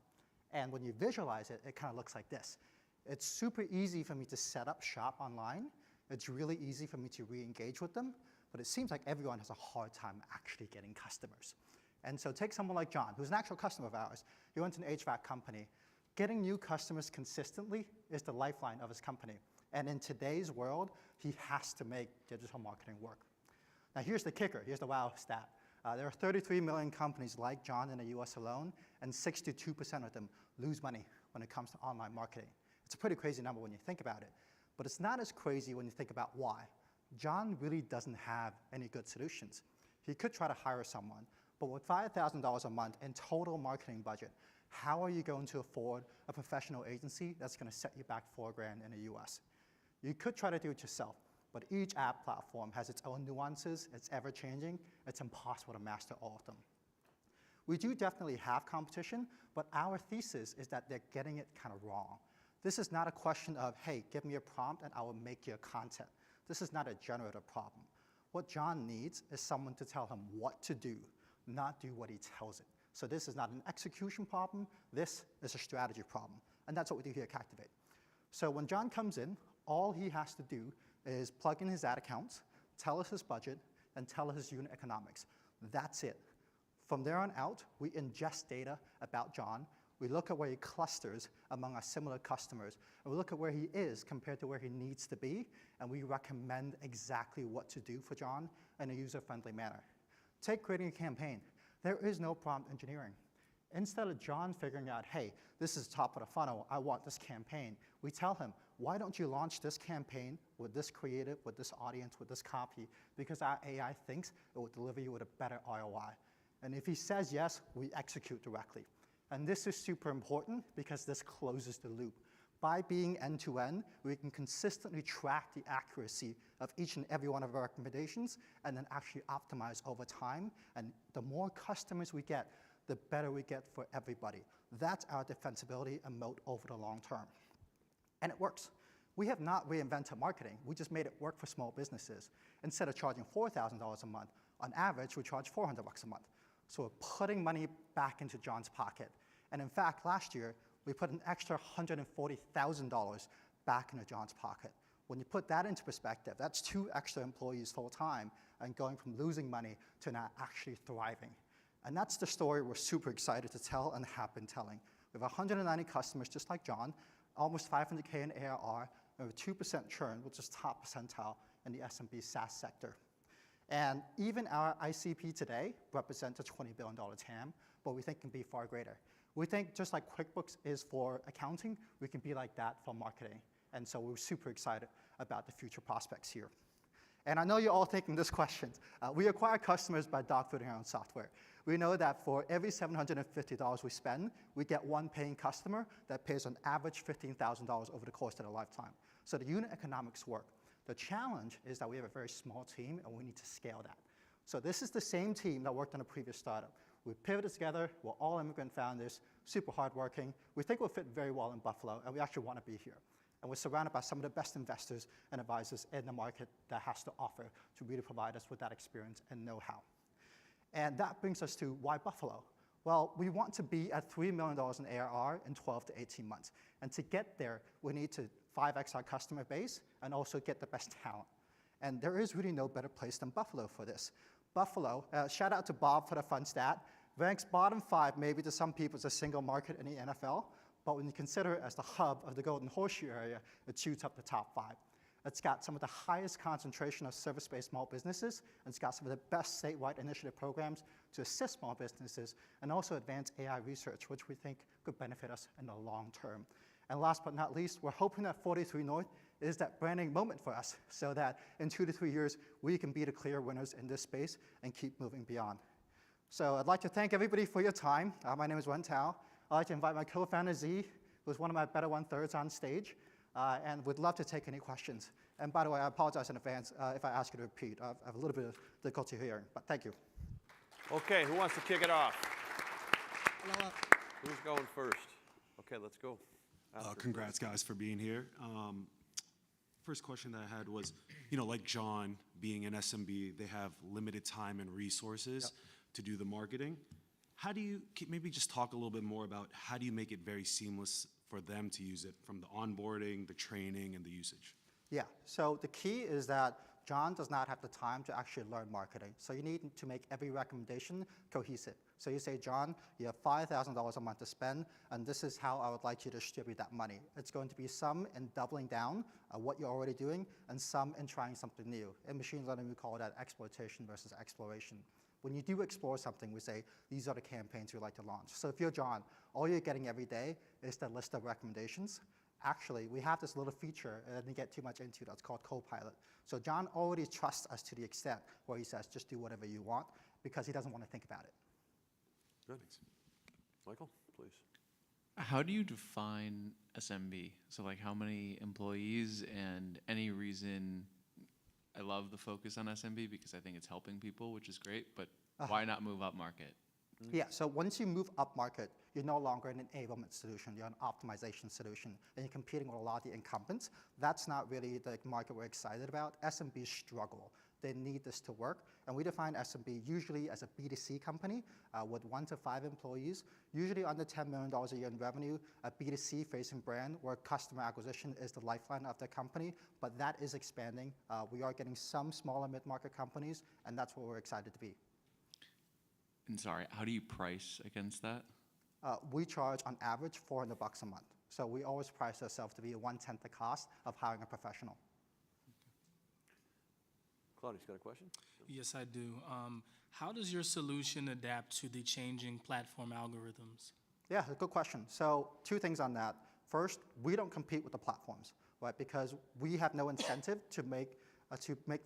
And when you visualize it, it kind of looks like this. It's super easy for me to set up shop online. It's really easy for me to re-engage with them. But it seems like everyone has a hard time actually getting customers. And so take someone like John, who's an actual customer of ours. He runs an HVAC company. Getting new customers consistently is the lifeline of his company. And in today's world, he has to make digital marketing work. Now here's the kicker. Here's the wow stat. There are 33 million companies like John in the US alone, and 62% of them lose money when it comes to online marketing. It's a pretty crazy number when you think about it, but it's not as crazy when you think about why. John really doesn't have any good solutions. He could try to hire someone, but with $5,000 a month in total marketing budget, how are you going to afford a professional agency that's going to set you back $4 grand in the US? You could try to do it yourself, but each app platform has its own nuances. It's ever-changing. It's impossible to master all of them. We do definitely have competition, but our thesis is that they're getting it kind of wrong. This is not a question of, hey, give me a prompt and I will make your content. This is not a generative problem. What John needs is someone to tell him what to do, not do what he tells it. So this is not an execution problem. This is a strategy problem. And that's what we do here at Cactivate. So when John comes in, all he has to do is plug in his ad accounts, tell us his budget, and tell us his unit economics. That's it. From there on out, we ingest data about John. We look at where he clusters among our similar customers, and we look at where he is compared to where he needs to be, and we recommend exactly what to do for John in a user-friendly manner. Take creating a campaign. There is no prompt engineering. Instead of John figuring out, hey, this is top of the funnel, I want this campaign, we tell him, why don't you launch this campaign with this creative, with this audience, with this copy, because our AI thinks it will deliver you with a better ROI. And if he says yes, we execute directly. And this is super important because this closes the loop. By being end-to-end, we can consistently track the accuracy of each and every one of our recommendations and then actually optimize over time. And the more customers we get, the better we get for everybody. That's our defensibility and moat over the long term. And it works. We have not reinvented marketing. We just made it work for small businesses. Instead of charging $4,000 a month, on average, we charge $400 a month. So we're putting money back into John's pocket. And in fact, last year, we put an extra $140,000 back into John's pocket. When you put that into perspective, that's 2 extra employees full-time and going from losing money to now actually thriving. And that's the story we're super excited to tell and have been telling. We have 190 customers just like John, almost 500K in ARR, and with 2% churn, which is top percentile in the SMB SaaS sector. And even our ICP today represents a $20 billion TAM, but we think can be far greater. We think just like QuickBooks is for accounting, we can be like that for marketing. And so we're super excited about the future prospects here. And I know you're all thinking this question. We acquire customers by dogfooding our own software. We know that for every $750 we spend, we get 1 paying customer that pays on average $15,000 over the course of their lifetime. So the unit economics work. The challenge is that we have a very small team, and we need to scale that. So this is the same team that worked on a previous startup. We pivoted together. We're all immigrant founders, super hardworking. We think we'll fit very well in Buffalo, and we actually want to be here. And we're surrounded by some of the best investors and advisors in the market that has to offer to really provide us with that experience and know-how. And that brings us to why Buffalo? Well, we want to be at $3 million in ARR in 12 to 18 months. And to get there, we need to 5x our customer base and also get the best talent. And there is really no better place than Buffalo for this. Buffalo, shout out to Bob for the fun stat, ranks bottom 5 maybe to some people as a single market in the NFL, but when you consider it as the hub of the Golden Horseshoe area, it shoots up the top 5. It's got some of the highest concentration of service-based small businesses, and it's got some of the best statewide initiative programs to assist small businesses, and also advanced AI research, which we think could benefit us in the long term. And last but not least, we're hoping that 43North is that branding moment for us, so that in 2 to 3 years, we can be the clear winners in this space and keep moving beyond. So I'd like to thank everybody for your time. My name is Wen Tao. I'd like to invite my co-founder Z, who's one of my better one-thirds on stage, and would love to take any questions. And by the way, I apologize in advance if I ask you to repeat. I have a little bit of difficulty hearing, but thank you. Okay, who wants to kick it off? Who's going first? Okay, let's go. Congrats, guys, for being here. First question that I had was, like John, being an SMB, they have limited time and resources to do the marketing. How do you, maybe just talk a little bit more about how do you make it very seamless for them to use it, from the onboarding, the training, and the usage? Yeah, so the key is that John does not have the time to actually learn marketing. So you need to make every recommendation cohesive. So you say, John, you have $5,000 a month to spend, and this is how I would like you to distribute that money. It's going to be some in doubling down on what you're already doing, and some in trying something new. In machine learning, we call that exploitation versus exploration. When you do explore something, we say, these are the campaigns we'd like to launch. So if you're John, all you're getting every day is the list of recommendations. Actually, we have this little feature that I didn't get too much into that's called Copilot. So John already trusts us to the extent where he says, just do whatever you want, because he doesn't want to think about it. Good. Michael, please. How do you define SMB? So like how many employees, and any reason? I love the focus on SMB because I think it's helping people, which is great, but why not move up market? Yeah, so once you move up market, you're no longer an enablement solution, you're an optimization solution, and you're competing with a lot of the incumbents. That's not really the market we're excited about. SMBs struggle. They need this to work, and we define SMB usually as a B2C company with 1 to 5 employees, usually under $10 million a year in revenue, a B2C facing brand where customer acquisition is the lifeline of the company, but that is expanding. We are getting some smaller mid-market companies, and that's where we're excited to be. And sorry, how do you price against that? We charge on average $400 a month. So we always price ourselves to be 1/10 the cost of hiring a professional. Claudia's got a question? Yes, I do. How does your solution adapt to the changing platform algorithms? Yeah, a good question. So 2 things on that. First, we don't compete with the platforms, right? Because we have no incentive to make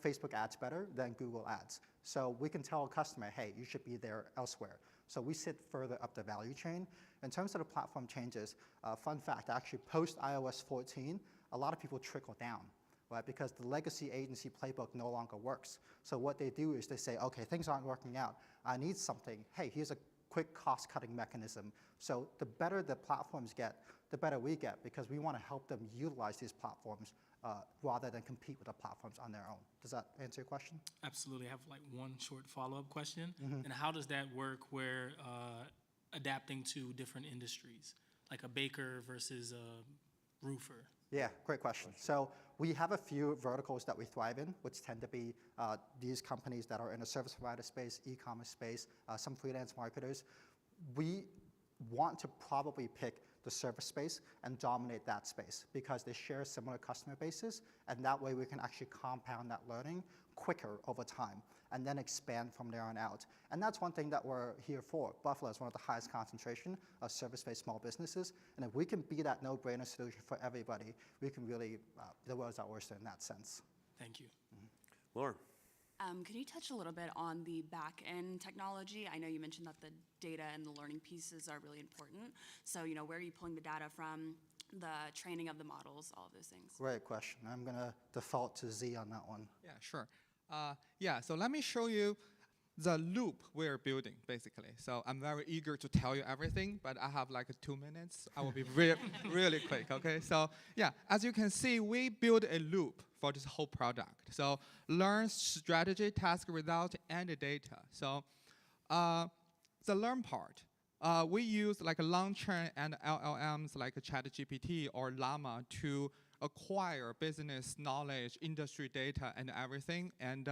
Facebook ads better than Google ads. So we can tell a customer, hey, you should be there elsewhere. So we sit further up the value chain. In terms of the platform changes, fun fact, actually post iOS 14, a lot of people trickle down, right? Because the legacy agency playbook no longer works. So what they do is they say, okay, things aren't working out. I need something. Hey, here's a quick cost-cutting mechanism. So the better the platforms get, the better we get, because we want to help them utilize these platforms rather than compete with the platforms on their own. Does that answer your question? Absolutely. I have like one short follow-up question. And how does that work where adapting to different industries, like a baker versus a roofer? Yeah, great question. So we have a few verticals that we thrive in, which tend to be these companies that are in a service provider space, e-commerce space, some freelance marketers. We want to probably pick the service space and dominate that space because they share similar customer bases, and that way we can actually compound that learning quicker over time and then expand from there on out. And that's one thing that we're here for. Buffalo is one of the highest concentration of service-based small businesses, and if we can be that no-brainer solution for everybody, we can really, the world's our oyster in that sense. Thank you. Lauren. Can you touch a little bit on the back-end technology? I know you mentioned that the data and the learning pieces are really important. So, where are you pulling the data from, the training of the models, all of those things? Great question. I'm going to default to Z on that one. Yeah, sure. So let me show you the loop we're building, basically. So I'm very eager to tell you everything, but I have like 2 minutes. I will be really quick, okay? So yeah, as you can see, we build a loop for this whole product. So learn, strategy, task, result, and the data. So the learn part, we use like a long chain and LLMs like ChatGPT or Llama to acquire business knowledge, industry data, and everything, and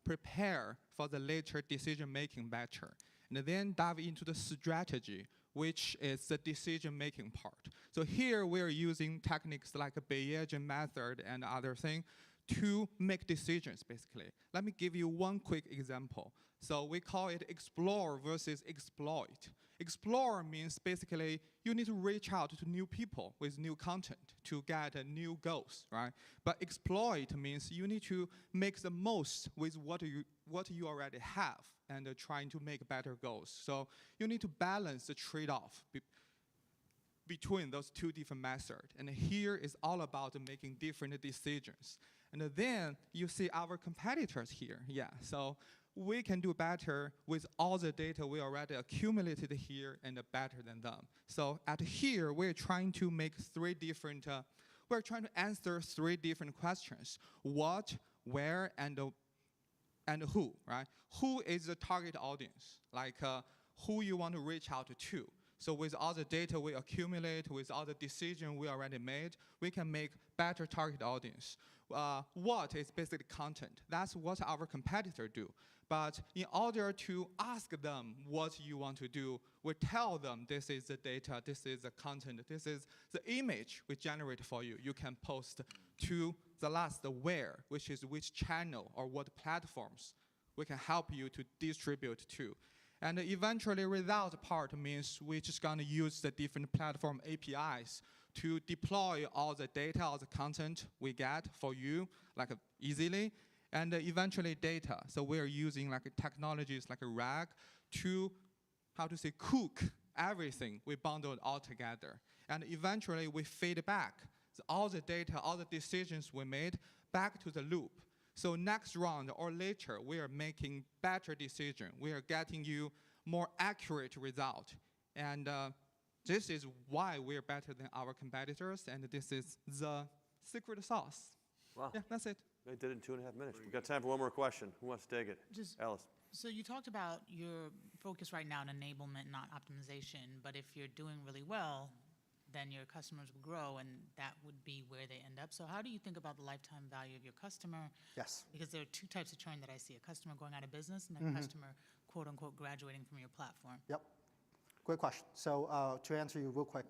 prepare for the later decision-making better. And then dive into the strategy, which is the decision-making part. So here we're using techniques like a Bayesian method and other things to make decisions, basically. Let me give you one quick example. So we call it explore versus exploit. Explore means basically you need to reach out to new people with new content to get new goals, right? But exploit means you need to make the most with what you already have and trying to make better goals. So you need to balance the trade-off between those two different methods. And here is all about making different decisions. And then you see our competitors here. Yeah, so we can do better with all the data we already accumulated here and better than them. So at here, we're trying to make we're trying to answer 3 different questions: what, where, and who, right? Who is the target audience? Like who you want to reach out to. So with all the data we accumulate, with all the decisions we already made, we can make better target audience. What is basically content? That's what our competitors do. But in order to ask them what you want to do, we tell them this is the data, this is the content, this is the image we generate for you. You can post to the last where, which is which channel or what platforms we can help you to distribute to. And eventually result part means we're just gonna use the different platform APIs to deploy all the data, all the content we get for you, like easily, and eventually data. So we're using like technologies like a RAG to, cook everything we bundled all together. And eventually we feed back all the data, all the decisions we made back to the loop. So next round or later, we are making better decision. We are getting you more accurate result. And this is why we're better than our competitors, and this is the secret sauce. Wow. Yeah, that's it. I did it in 2.5 minutes. We've got time for one more question. Who wants to take it? Alice. So you talked about your focus right now on enablement, not optimization, but if you're doing really well, then your customers will grow, and that would be where they end up. So how do you think about the lifetime value of your customer? Yes. Because there are 2 types of churn that I see: a customer going out of business and a customer, quote unquote, graduating from your platform. Yep. Great question. So to answer you real quick,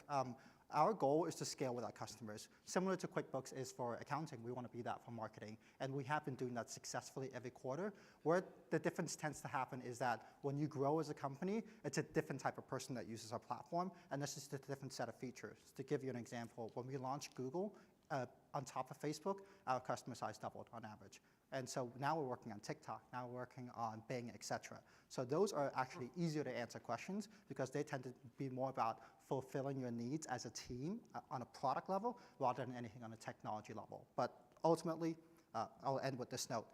our goal is to scale with our customers. Similar to QuickBooks is for accounting, we want to be that for marketing. And we have been doing that successfully every quarter. Where the difference tends to happen is that when you grow as a company, it's a different type of person that uses our platform, and this is a different set of features. To give you an example, when we launched Google, on top of Facebook, our customer size doubled on average. And so now we're working on TikTok, now we're working on Bing, et cetera. So those are actually easier to answer questions because they tend to be more about fulfilling your needs as a team on a product level rather than anything on a technology level. But ultimately, I'll end with this note.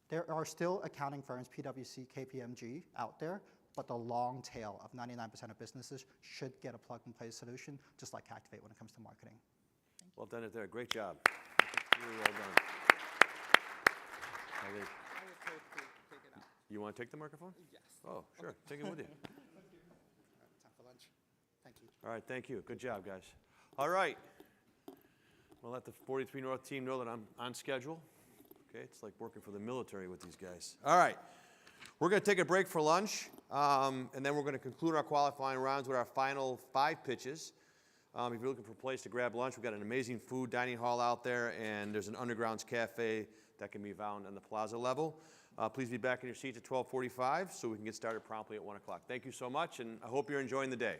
There are still accounting firms, PwC, KPMG out there, but the long tail of 99% of businesses should get a plug-and-play solution, just like Cactivate when it comes to marketing. Well done it there. Great job. Really well done. I was told to take it out. You want to take the microphone? Yes. Oh, sure. Take it with you. Time for lunch. Thank you. All right, thank you. Good job, guys. All right. We'll let the 43 North team know that I'm on schedule. Okay, it's like working for the military with these guys. All right. We're going to take a break for lunch, and then we're going to conclude our qualifying rounds with our final 5 pitches. If you're looking for a place to grab lunch, we've got an amazing food dining hall out there, and there's an underground cafe that can be found on the plaza level. Please be back in your seats at 12:45 so we can get started promptly at 1 o'clock. Thank you so much, and I hope you're enjoying the day.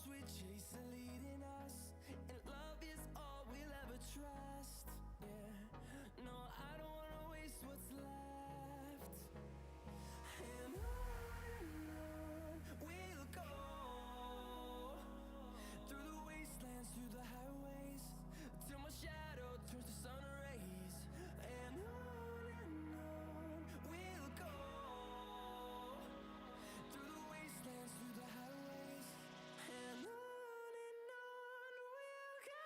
storms we chase are leading us, and love is all we'll ever trust. Yeah, no, I don't wanna waste what's left. And on we'll go, through the wastelands, through the highways, till my shadow turns to sun rays. And on we'll go, through the wastelands, through the highways, and on we'll go.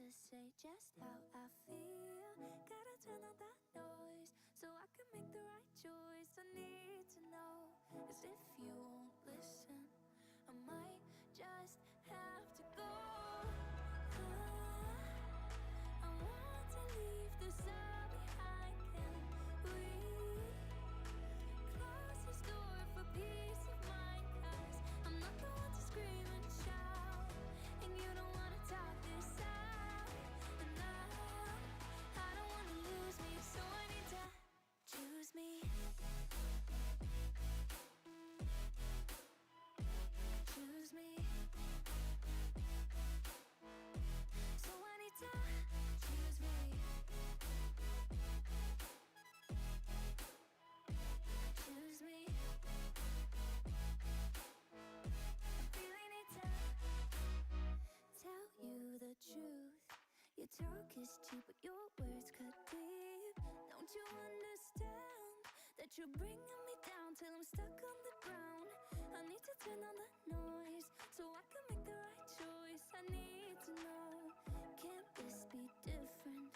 to say just how I feel. Gotta turn on that noise so I can make the right choice. I need to know, as if you won't listen, I might just have to go. I want to leave this all behind. Can we close this door for peace of mind? 'Cause I'm not the one to scream and shout, and you don't want to talk this out. And I don't want to lose me, so I need to choose me. Choose me. So I need to choose me. Choose me. I really need to tell you the truth. Your talk is cheap, but your words cut deep. Don't you understand that you're bringing me down till I'm stuck on the ground? I need to turn on the noise so I can make the right choice. I need to know, can this be different,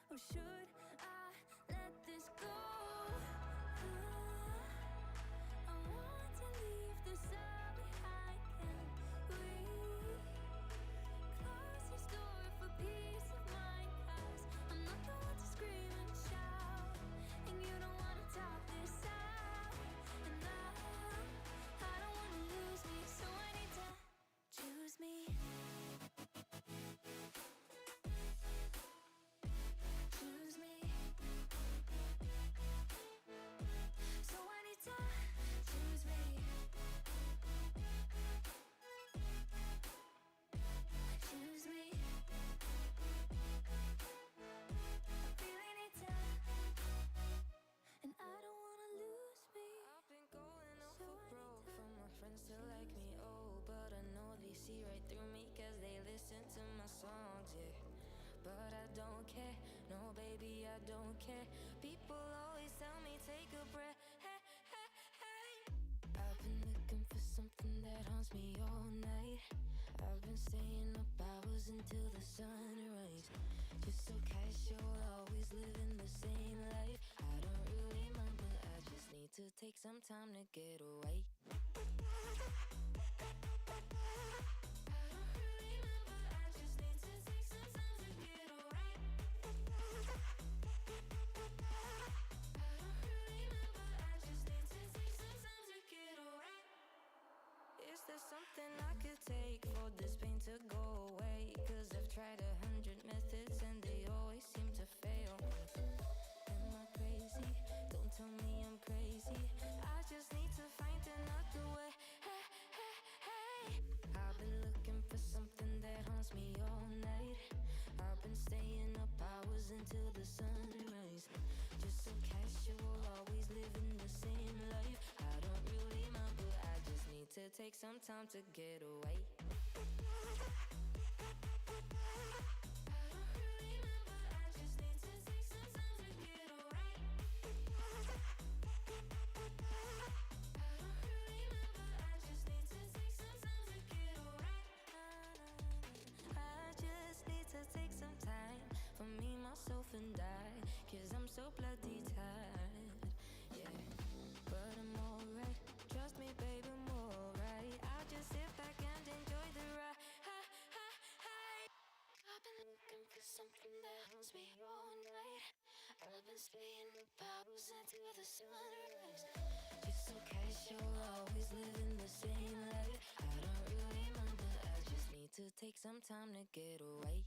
or should I let this go? I want to leave this all behind. Can we close this door for peace of mind? 'Cause I'm not the one to scream and shout, and you don't want to talk this out. And I don't want to lose me, so I need to choose me. Choose me. So I need to choose me. Choose me. I really need to, and I don't wanna lose me. I've been going off for broke for my friends to like me, oh, but I know they see right through me 'cause they listen to my songs, yeah. But I don't care, no baby, I don't care. People always tell me take a breath, hey, hey, hey. I've been looking for something that haunts me all night. I've been staying up hours until the sunrise. Just so casual, always living the same life. I don't really mind, but I just need to take some time to get away. Is there something I could take for this pain to go away? 'Cause I've tried 100 methods and they always seem to fail me. Am I crazy? Don't tell me I'm crazy. I just need to find another way. Hey, hey, hey. I've been looking for something that haunts me all night. I've been staying up hours until the sunrise. Just so casual, always living the same life. I don't really mind, but I just need to take some time to get away. Take some time for me, myself, and I, 'cause I'm so bloody tired, yeah. But I'm alright, trust me, baby, I'm alright. I'll just sit back and enjoy the ride. I've been looking for something that haunts me all night. I've been staying up hours until the sunrise. Just so casual, always living the same life. I don't really mind, but I just need to take some time to get away.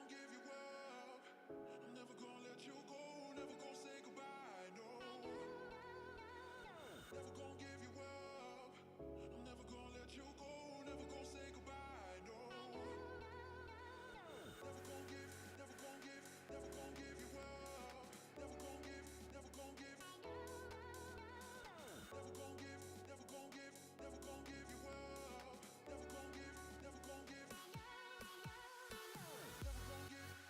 gonna give you up. I'm never gonna let you go, never gonna say goodbye, no. Never gonna give you up. I'm never gonna let you go, never gonna say goodbye, no. Never gonna give, never gonna give, never gonna give you up. Never gonna give, never gonna give. Never gonna give, never gonna give, never gonna give you up. Never gonna give, never gonna give. Never gonna give,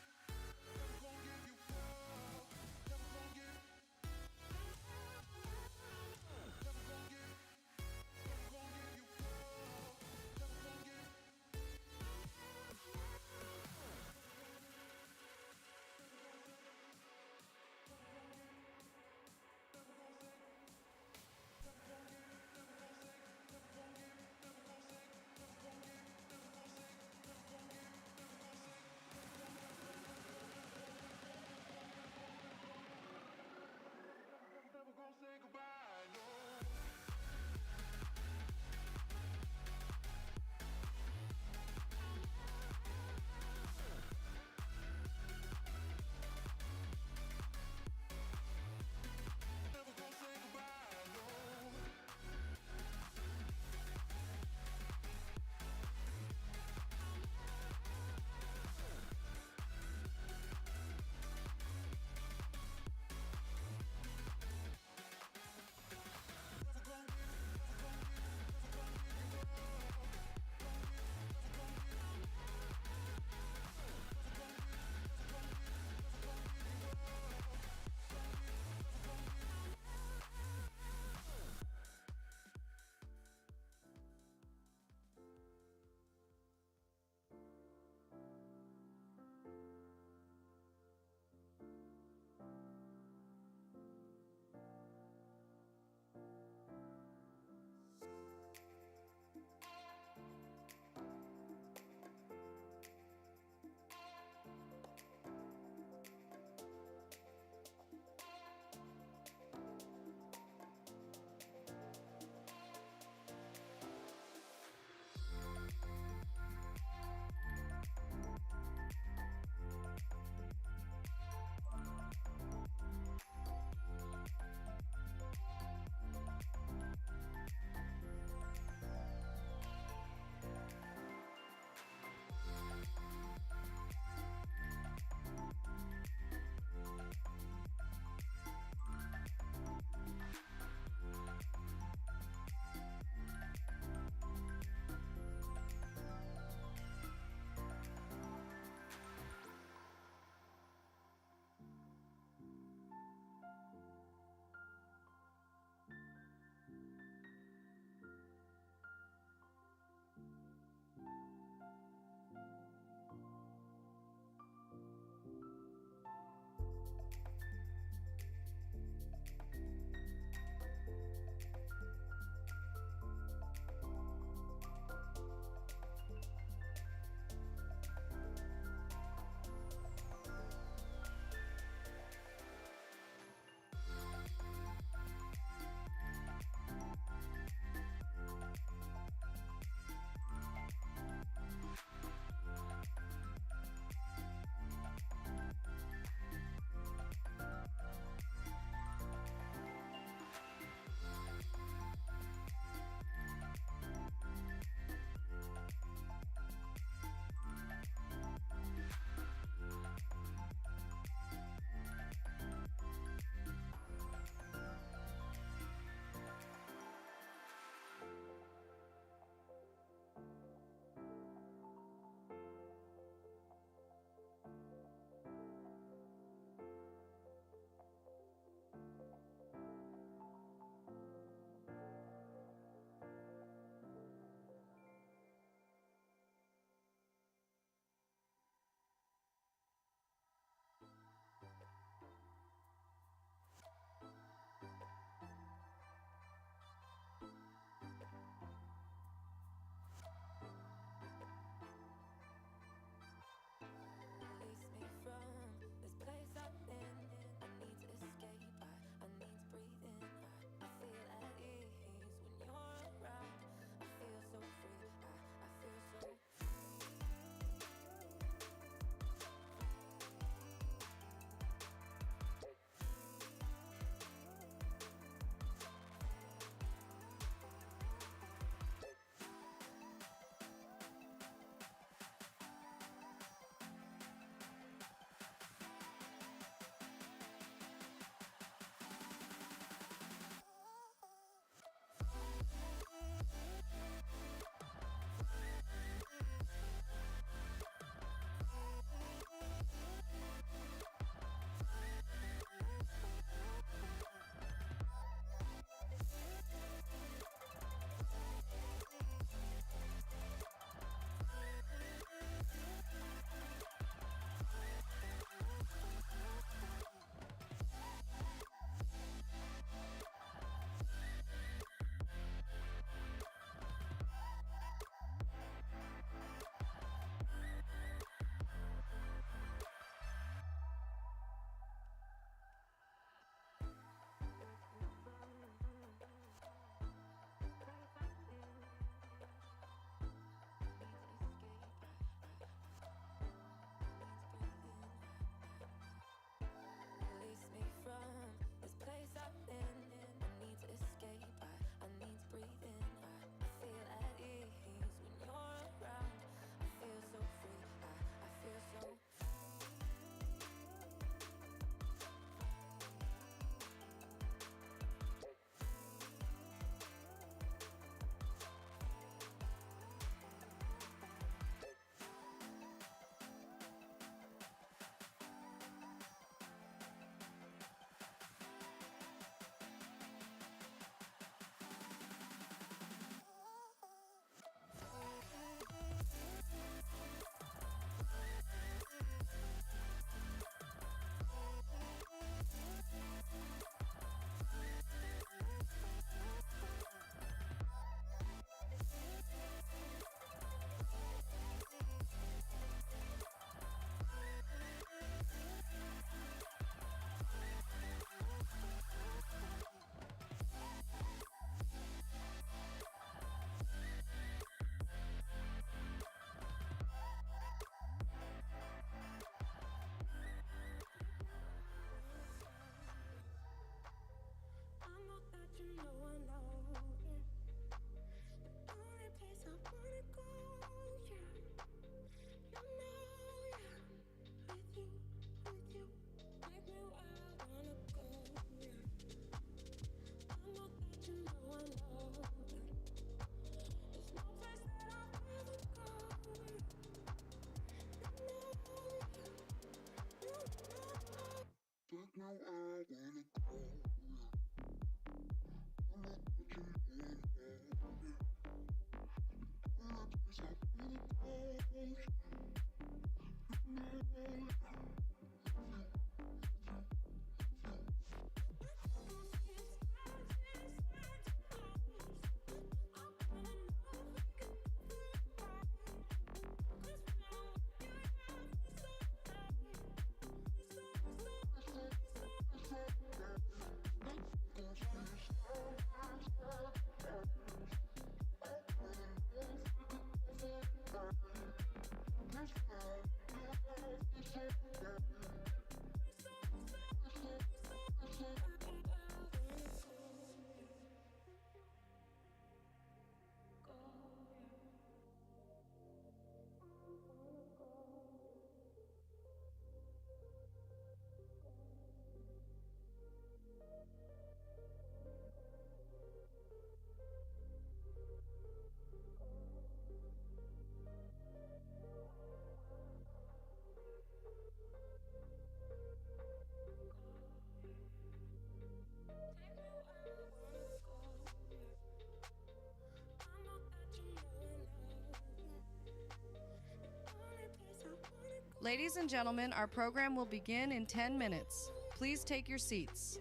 Ladies and gentlemen, our program will begin in 10 minutes. Please take your seats.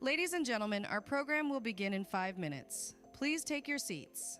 Ladies and gentlemen, our program will begin in 5 minutes. Please take your seats.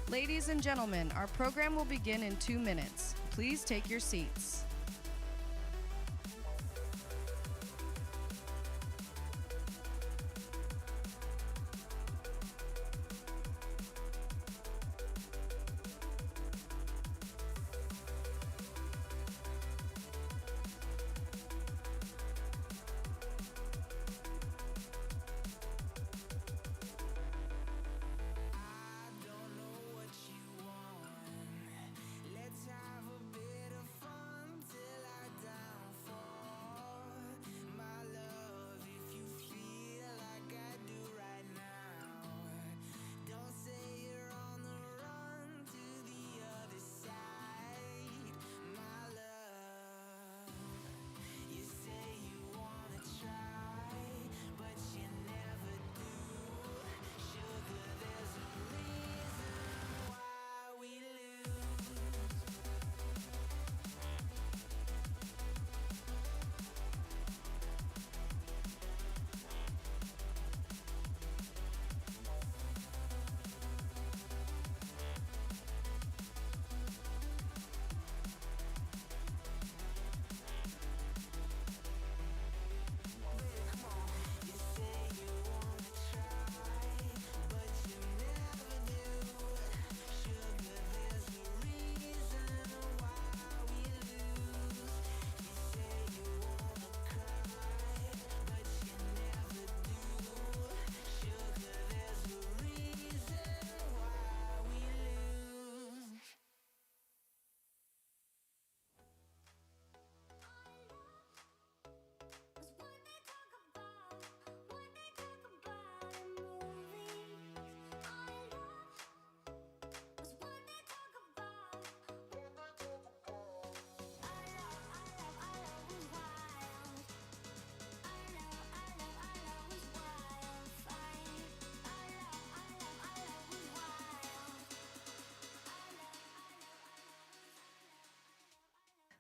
Ladies and gentlemen, our program will begin in 2 minutes. Please take your seats. Let's have a bit of fun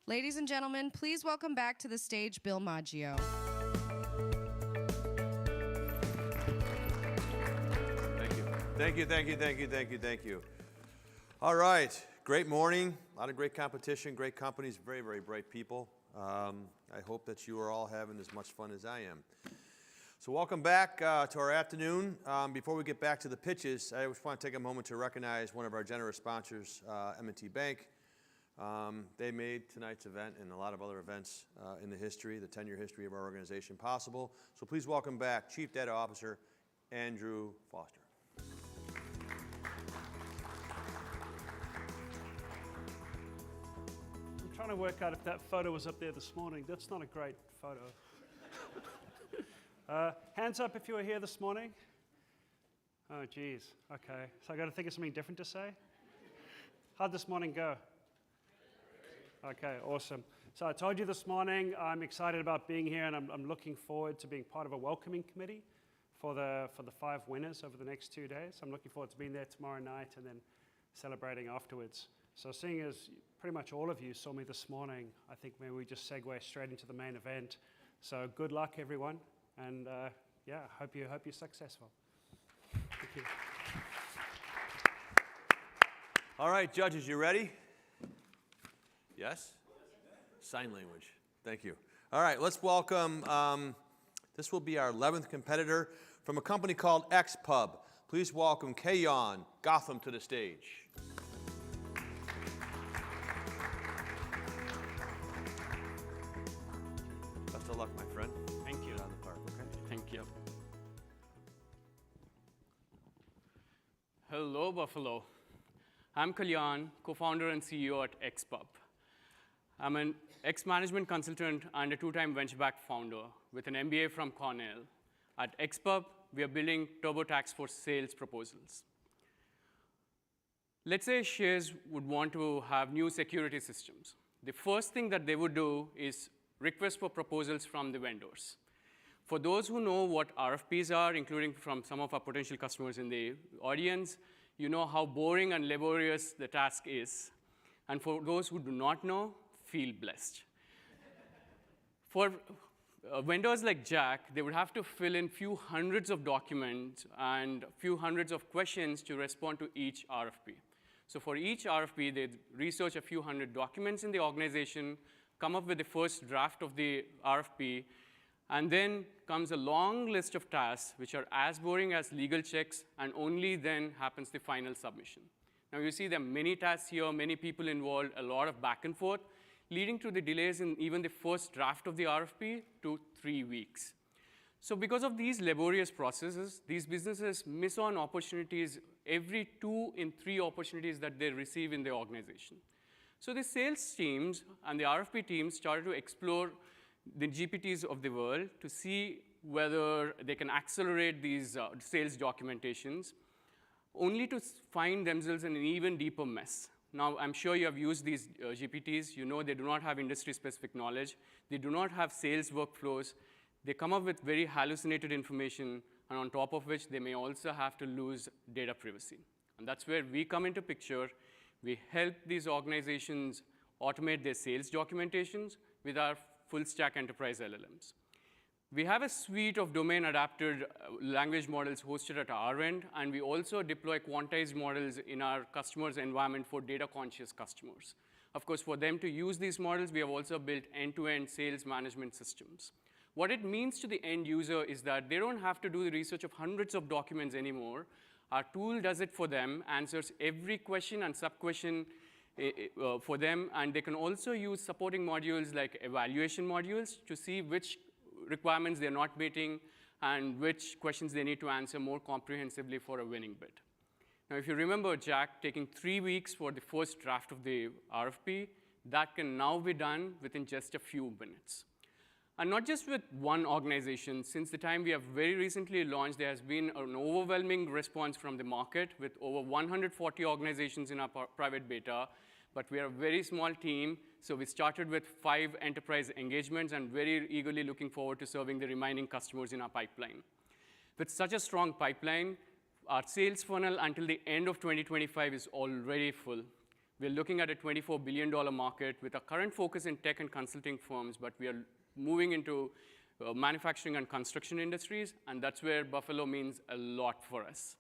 Ladies and gentlemen, please welcome back to the stage Bill Maggio. Thank you, thank you, thank you, thank you, thank you. All right, great morning, a lot of great competition, great companies, very, very bright people. I hope that you are all having as much fun as I am. So welcome back to our afternoon. Before we get back to the pitches, I just want to take a moment to recognize one of our generous sponsors, M&T Bank. They made tonight's event and a lot of other events in the history, the 10-year history of our organization possible. So please welcome back Chief Data Officer Andrew Foster. I'm trying to work out if that photo was up there this morning. That's not a great photo. Hands up if you were here this morning. Oh, geez. Okay. So I got to think of something different to say. How'd this morning go? Okay, awesome. So I told you this morning I'm excited about being here, and I'm looking forward to being part of a welcoming committee for the 5 winners over the next 2 days. I'm looking forward to being there tomorrow night and then celebrating afterwards. So seeing as pretty much all of you saw me this morning, I think maybe we just segue straight into the main event. So good luck, everyone, and yeah, hope you're successful. Thank you. All right, judges, you ready? Yes? Sign language. Thank you. All right, let's welcome, this will be our 11th competitor from a company called XPub. Please welcome Kayon Gotham to the stage. Best of luck, my friend. Thank you. Get out of the park, okay? Thank you. Hello, Buffalo. I'm Kalyan, co-founder and CEO at XPub. I'm an ex-management consultant and a 2-time venture-backed founder with an MBA from Cornell. At XPub, we are building TurboTax for sales proposals. Let's say Shea's would want to have new security systems. The first thing that they would do is request for proposals from the vendors. For those who know what RFPs are, including from some of our potential customers in the audience, you know how boring and laborious the task is. And for those who do not know, feel blessed. For vendors like Jack, they would have to fill in few hundreds of documents and a few hundreds of questions to respond to each RFP. So for each RFP, they research a few hundred documents in the organization, come up with the first draft of the RFP, and then comes a long list of tasks which are as boring as legal checks, and only then happens the final submission. Now you see there are many tasks here, many people involved, a lot of back and forth, leading to the delays in even the first draft of the RFP to 3 weeks. So because of these laborious processes, these businesses miss on opportunities every 2 in 3 opportunities that they receive in the organization. So the sales teams and the RFP teams started to explore the GPTs of the world to see whether they can accelerate these sales documentations, only to find themselves in an even deeper mess. Now, I'm sure you have used these GPTs. You know they do not have industry-specific knowledge. They do not have sales workflows. They come up with very hallucinated information, and on top of which, they may also have to lose data privacy. And that's where we come into picture. We help these organizations automate their sales documentations with our full-stack enterprise LLMs. We have a suite of domain-adapted language models hosted at our end, and we also deploy quantized models in our customers' environment for data-conscious customers. Of course, for them to use these models, we have also built end-to-end sales management systems. What it means to the end user is that they don't have to do the research of hundreds of documents anymore. Our tool does it for them, answers every question and sub-question for them, and they can also use supporting modules like evaluation modules to see which requirements they're not meeting and which questions they need to answer more comprehensively for a winning bid. Now, if you remember Jack taking 3 weeks for the first draft of the RFP, that can now be done within just a few minutes. And not just with one organization. Since the time we have very recently launched, there has been an overwhelming response from the market with over 140 organizations in our private beta. But we are a very small team, so we started with 5 enterprise engagements and very eagerly looking forward to serving the remaining customers in our pipeline. With such a strong pipeline, our sales funnel until the end of 2025 is already full. We're looking at a $24 billion market with a current focus in tech and consulting firms, but we are moving into manufacturing and construction industries, and that's where Buffalo means a lot for us.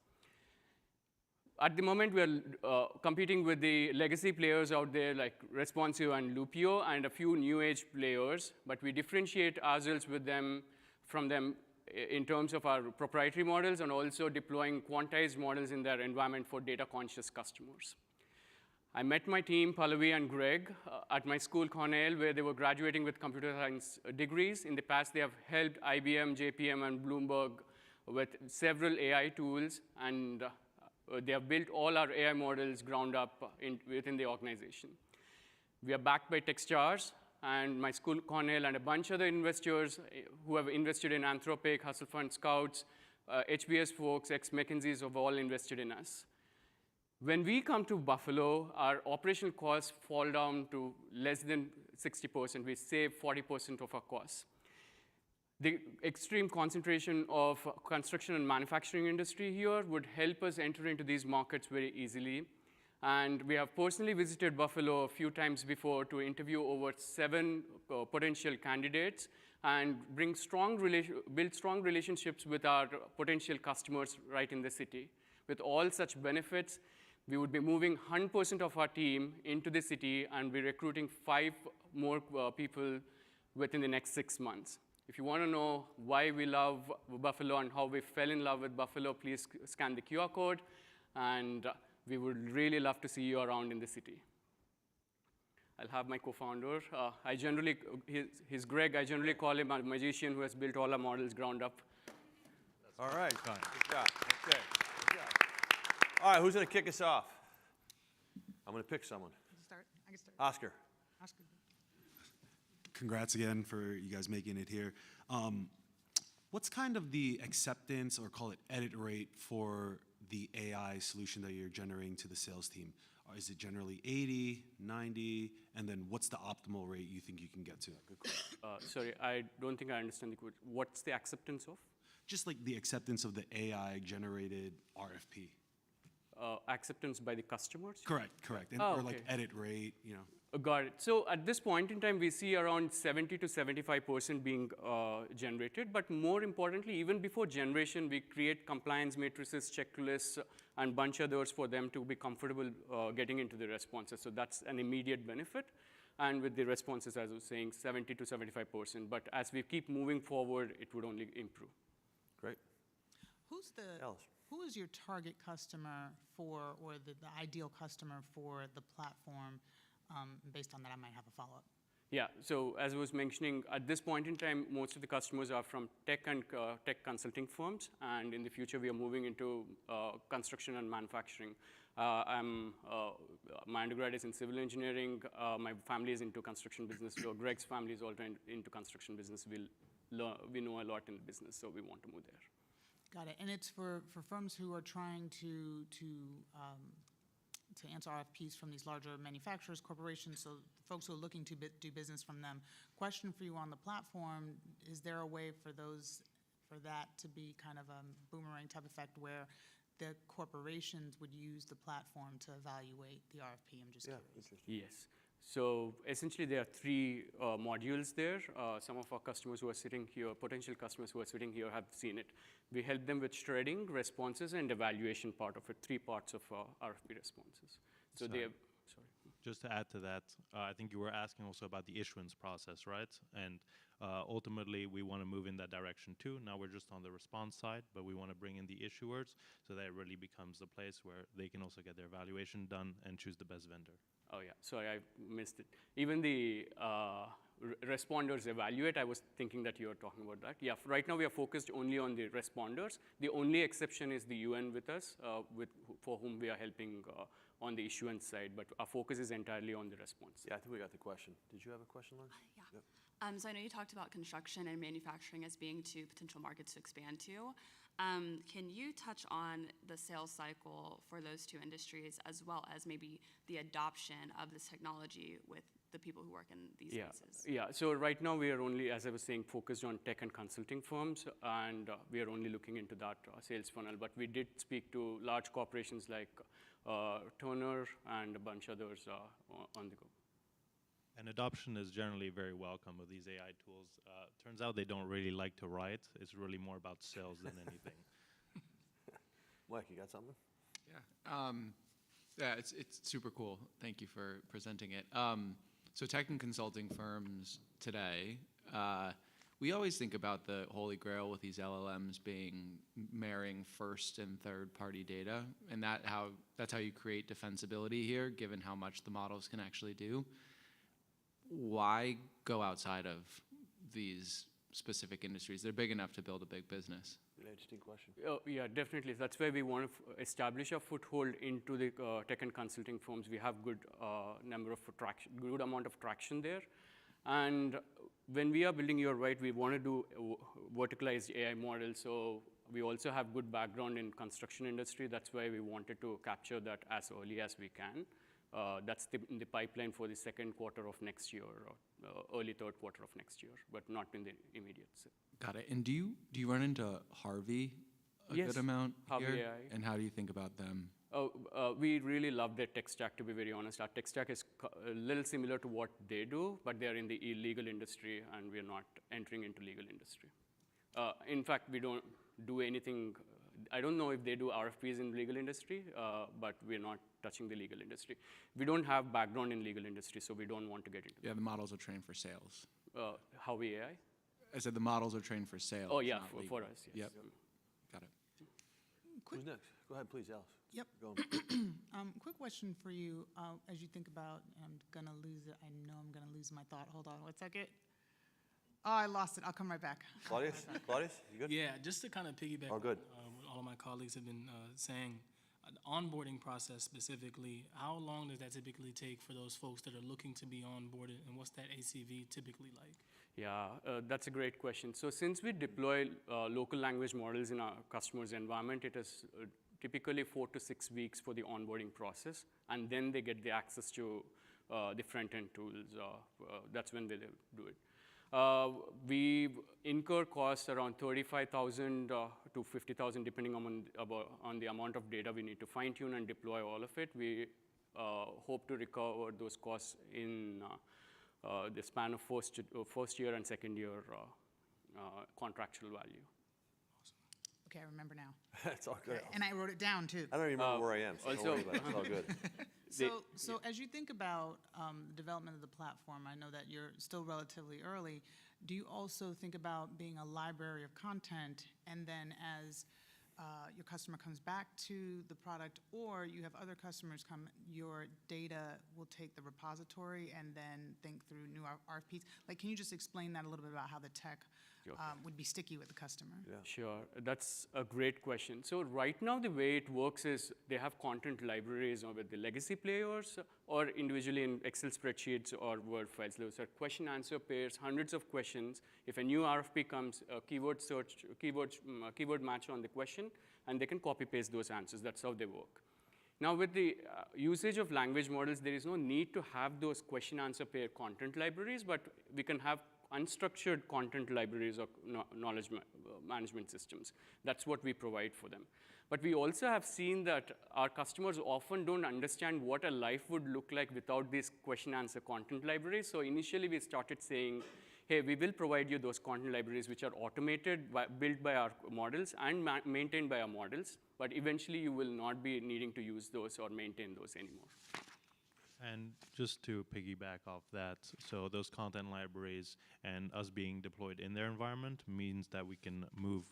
At the moment, we are competing with the legacy players out there like Responsive and Lupio and a few new age players, but we differentiate ourselves from them in terms of our proprietary models and also deploying quantized models in their environment for data-conscious customers. I met my team, Pallavi and Greg, at my school, Cornell, where they were graduating with computer science degrees. In the past, they have helped IBM, JPM, and Bloomberg with several AI tools, and they have built all our AI models ground up within the organization. We are backed by Techstars, and my school, Cornell, and a bunch of other investors who have invested in Anthropic, Hustle Fund Scouts, HBS folks, ex-McKinsey's have all invested in us. When we come to Buffalo, our operational costs fall down to less than 60%. We save 40% of our costs. The extreme concentration of construction and manufacturing industry here would help us enter into these markets very easily. And we have personally visited Buffalo a few times before to interview over 7 potential candidates and build strong relationships with our potential customers right in the city. With all such benefits, we would be moving 100% of our team into the city and be recruiting 5 more people within the next 6 months. If you want to know why we love Buffalo and how we fell in love with Buffalo, please scan the QR code, and we would really love to see you around in the city. I'll have my co-founder. He's Greg. I generally call him a magician who has built all our models ground up. All right. Good job. Okay. Good job. All right, who's going to kick us off? I'm going to pick someone. I can start. Oscar. Oscar. Congrats again for you guys making it here. What's kind of the acceptance or call it edit rate for the AI solution that you're generating to the sales team? Is it generally 80, 90, and then what's the optimal rate you think you can get to? Good question. Sorry, I don't think I understand the question. What's the acceptance of? Just like the acceptance of the AI-generated RFP. Acceptance by the customers? Correct. And, or like edit rate, you know. Got it. So at this point in time, we see around 70 to 75% being generated. But more importantly, even before generation, we create compliance matrices, checklists, and a bunch of those for them to be comfortable getting into the responses. So that's an immediate benefit. And with the responses, as I was saying, 70 to 75%. But as we keep moving forward, it would only improve. Great. Who is your target customer for, or the ideal customer for the platform? Based on that, I might have a follow-up. Yeah, so as I was mentioning, at this point in time, most of the customers are from tech and tech consulting firms, and in the future, we are moving into construction and manufacturing. My undergrad is in civil engineering. My family is into construction business, so Greg's family is also into construction business. We know a lot in the business, so we want to move there. Got it, and it's for firms who are trying to answer RFPs from these larger manufacturers, corporations, so folks who are looking to do business from them. Question for you on the platform, is there a way for that to be kind of a boomerang type effect where the corporations would use the platform to evaluate the RFP? I'm just curious. Yes. So essentially, there are 3 modules there. Some of our customers who are sitting here, potential customers who are sitting here, have seen it. We help them with shredding, responses, and evaluation part of it, 3 parts of RFP responses. So they have, sorry. Just to add to that, I think you were asking also about the issuance process, right? And ultimately, we want to move in that direction too. Now we're just on the response side, but we want to bring in the issuers so that it really becomes the place where they can also get their evaluation done and choose the best vendor. Oh yeah, sorry, I missed it. Even the responders evaluate, I was thinking that you were talking about that. Yeah, right now we are focused only on the responders. The only exception is the UN with us, for whom we are helping on the issuance side, but our focus is entirely on the response. Yeah, I think we got the question. Did you have a question, Lynn? Yeah. Yep. So I know you talked about construction and manufacturing as being 2 potential markets to expand to. Can you touch on the sales cycle for those 2 industries, as well as maybe the adoption of this technology with the people who work in these spaces? Yeah, so right now we are only, as I was saying, focused on tech and consulting firms, and we are only looking into that sales funnel. But we did speak to large corporations like Turner, and a bunch others on the go. And adoption is generally very welcome with these AI tools. Turns out they don't really like to write. It's really more about sales than anything. Mike, you got something? Yeah. Yeah, it's super cool. Thank you for presenting it. So tech and consulting firms today, we always think about the holy grail with these LLMs being marrying first and third party data, and that's how you create defensibility here, given how much the models can actually do. Why go outside of these specific industries? They're big enough to build a big business. Interesting question. Oh, yeah, definitely. That's why we want to establish a foothold into the tech and consulting firms. We have good good amount of traction there. And when we are building NearWave, we want to do verticalized AI models. So we also have good background in construction industry. That's why we wanted to capture that as early as we can. That's in the pipeline for the second quarter of next year, or early third quarter of next year, but not in the immediate. Got it. And do you run into Harvey a good amount Harvey here? AI. And how do you think about them? We really love their tech stack, to be very honest. Our tech stack is a little similar to what they do, but they're in the illegal industry, and we're not entering into legal industry. In fact, we don't do anything. I don't know if they do RFPs in legal industry, but we're not touching the legal industry. We don't have background in legal industry, so we don't want to get into Yeah, the models are trained for sales. Harvey AI? I said the models are trained for sales. Oh, yeah, not for legal. us, yes. Yep. Got it. Who's next? Go ahead, please, Alice. Yep. Go. Quick question for you. As you think about, I'm going to lose it. I know I'm going to lose my thought. Hold on 1 second. Oh, I lost it. I'll come right back. Claudius, you good? Yeah, just to kind of piggyback Oh, good. on what all of my colleagues have been saying, the onboarding process specifically, how long does that typically take for those folks that are looking to be onboarded, and what's that ACV typically like? Yeah, that's a great question. So since we deploy local language models in our customer's environment, it is typically 4 to 6 weeks for the onboarding process, and then they get the access to the front-end tools. That's when they do it. We incur costs around $35,000 to $50,000, depending on the amount of data we need to fine-tune and deploy all of it. We hope to recover those costs in the span of first year and second year contractual value. Okay, I remember now. That's all good. And I wrote it down, too. I don't even remember where I am, so don't worry about it. It's all good. So as you think about the development of the platform, I know that you're still relatively early. Do you also think about being a library of content, and then as your customer comes back to the product, or you have other customers come, your data will take the repository and then think through new RFPs? Like, can you just explain that a little bit about how the tech would be sticky with the customer? Yeah. Sure, that's a great question. So right now the way it works is they have content libraries with the legacy players or individually in Excel spreadsheets or Word files. Those are question answer pairs, hundreds of questions. If a new RFP comes, keyword search, keyword match on the question, and they can copy paste those answers. That's how they work. Now with the usage of language models, there is no need to have those question answer pair content libraries, but we can have unstructured content libraries or knowledge management systems. That's what we provide for them. But we also have seen that our customers often don't understand what a life would look like without these question answer content libraries. So initially we started saying, hey, we will provide you those content libraries which are automated, built by our models and maintained by our models, but eventually you will not be needing to use those or maintain those anymore. And just to piggyback off that, so those content libraries and us being deployed in their environment means that we can move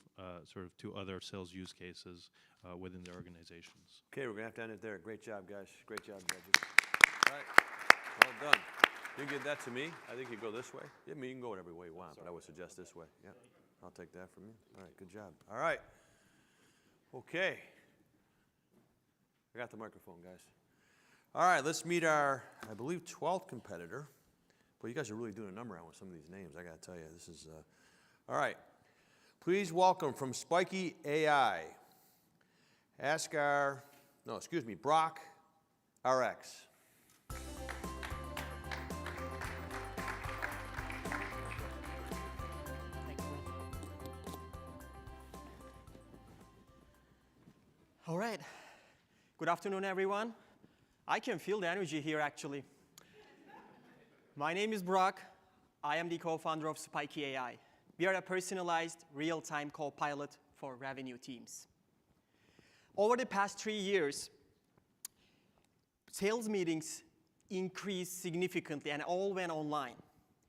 sort of to other sales use cases within their organizations. Okay, we're going to have to end it there. Great job, guys. Great job, judges. All right, well done. You give that to me. I think you go this way. Yeah, I mean, you can go whatever way you want, but I would suggest this way. Yeah, I'll take that from you. All right, good job. All right. Okay. I got the microphone, guys. All right, let's meet our, I believe, 12th competitor. But you guys are really doing a number on with some of these names. I got to tell you, this is, all right. Please welcome from Spiky AI, Brock RX. All right. Good afternoon, everyone. I can feel the energy here, actually. My name is Brock. I am the co-founder of Spiky AI. We are a personalized, real-time co-pilot for revenue teams. Over the past 3 years, sales meetings increased significantly and all went online.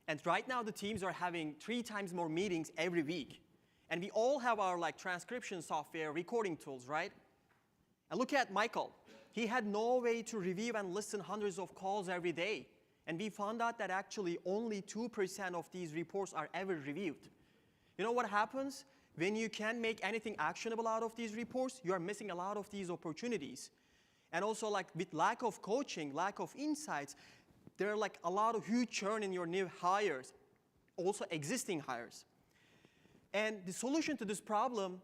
And right now, the teams are having 3 times more meetings every week. And we all have our transcription software, recording tools, right? And look at Michael. He had no way to review and listen hundreds of calls every day. And we found out that actually only 2% of these reports are ever reviewed. You know what happens? When you can't make anything actionable out of these reports, you are missing a lot of these opportunities. And also with lack of coaching, lack of insights, there are a lot of huge churn in your new hires, also existing hires. And the solution to this problem,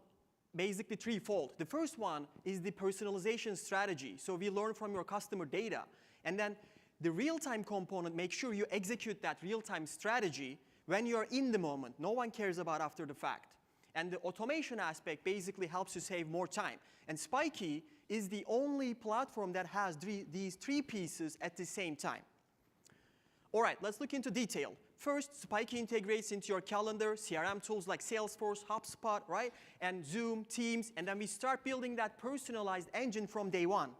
basically threefold. The first one is the personalization strategy. So we learn from your customer data. And then the real-time component, make sure you execute that real-time strategy when you're in the moment. No one cares about after the fact. And the automation aspect basically helps you save more time. And Spiky is the only platform that has these 3 pieces at the same time. All right, let's look into detail. First, Spiky integrates into your calendar, CRM tools like Salesforce, HubSpot, right? And Zoom, Teams, and then we start building that personalized engine from day one.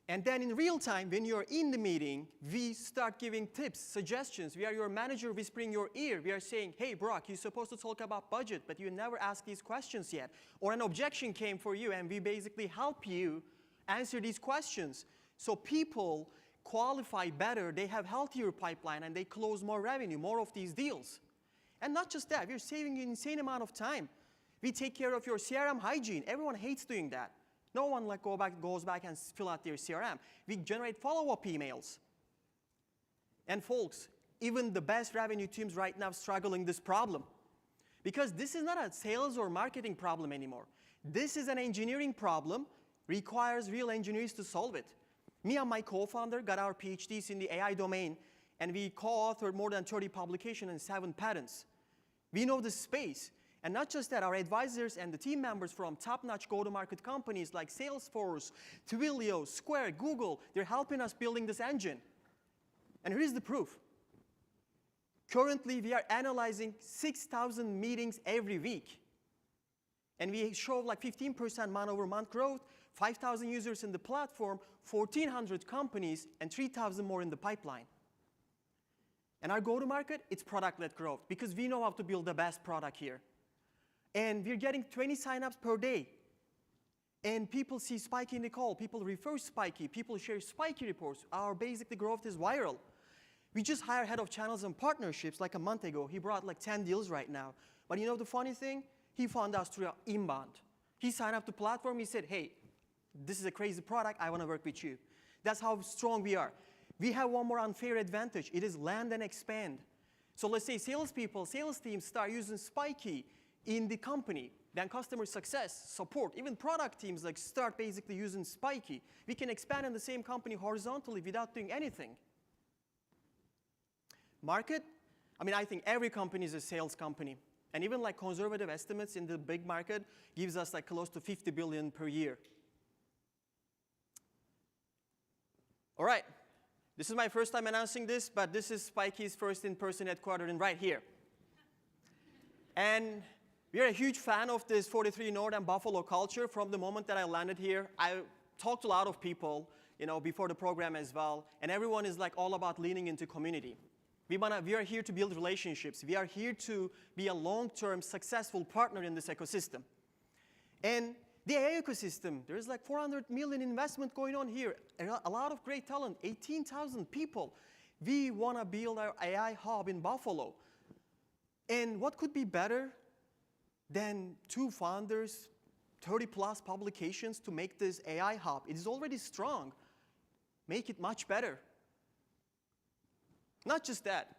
And then in real time, when you're in the meeting, we start giving tips, suggestions. We are your manager whispering your ear. We are saying, hey, Brock, you're supposed to talk about budget, but you never asked these questions yet. Or an objection came for you, and we basically help you answer these questions. So people qualify better, they have healthier pipeline, and they close more revenue, more of these deals. And not just that, we're saving you an insane amount of time. We take care of your CRM hygiene. Everyone hates doing that. No one goes back and fill out their CRM. We generate follow-up emails. And folks, even the best revenue teams right now struggling this problem. Because this is not a sales or marketing problem anymore. This is an engineering problem, requires real engineers to solve it. Me and my co-founder got our PhDs in the AI domain, and we co-authored more than 30 publications and 7 patents. We know the space. And not just that, our advisors and the team members from top-notch go-to-market companies like Salesforce, Twilio, Square, Google, they're helping us building this engine. And here's the proof. Currently, we are analyzing 6,000 meetings every week. And we show 15% month-over-month growth, 5,000 users in the platform, 1,400 companies, and 3,000 more in the pipeline. And our go-to-market, it's product-led growth, because we know how to build the best product here. And we're getting 20 signups per day. And people see Spiky in the call. People refer Spiky. People share Spiky reports. Our basic growth is viral. We just hired head of channels and partnerships a month ago. He brought 10 deals right now. But you know the funny thing? He found us through inbound. He signed up to the platform. He said, hey, this is a crazy product. I want to work with you. That's how strong we are. We have one more unfair advantage. It is land and expand. So let's say salespeople, sales teams start using Spiky in the company. Then customer success, support, even product teams start basically using Spiky. We can expand in the same company horizontally without doing anything. Market, I think every company is a sales company. And even conservative estimates in the big market gives us close to 50 billion per year. All right, this is my first time announcing this, but this is Spiky's first in-person headquarters right here. And we're a huge fan of this 43North and Buffalo culture. From the moment that I landed here, I talked to a lot of people, before the program as well, and everyone is all about leaning into community. We are here to build relationships. We are here to be a long-term successful partner in this ecosystem. And the AI ecosystem, there's 400 million investment going on here. A lot of great talent, 18,000 people. We want to build our AI hub in Buffalo. And what could be better than 2 founders, 30+ publications to make this AI hub? It is already strong. Make it much better. Not just that.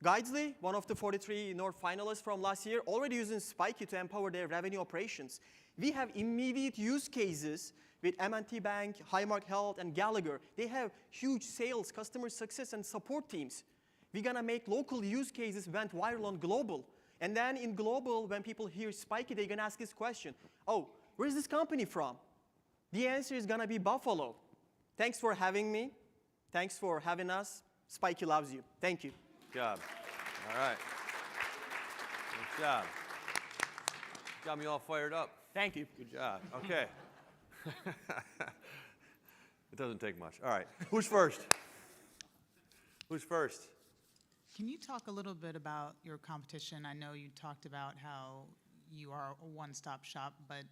Guidesley, one of the 43North finalists from last year, already using Spiky to empower their revenue operations. We have immediate use cases with M&T Bank, Highmark Health, and Gallagher. They have huge sales, customer success, and support teams. We're going to make local use cases went viral on global. And then in global, when people hear Spiky, they're going to ask this question. Oh, where's this company from? The answer is going to be Buffalo. Thanks for having me. Thanks for having us. Spiky loves you. Thank you. Good job. All right. Good job. Got me all fired up. Thank you. Good job. Okay. It doesn't take much. All right. Who's first? Who's first? Can you talk a little bit about your competition? I know you talked about how you are a one-stop shop, but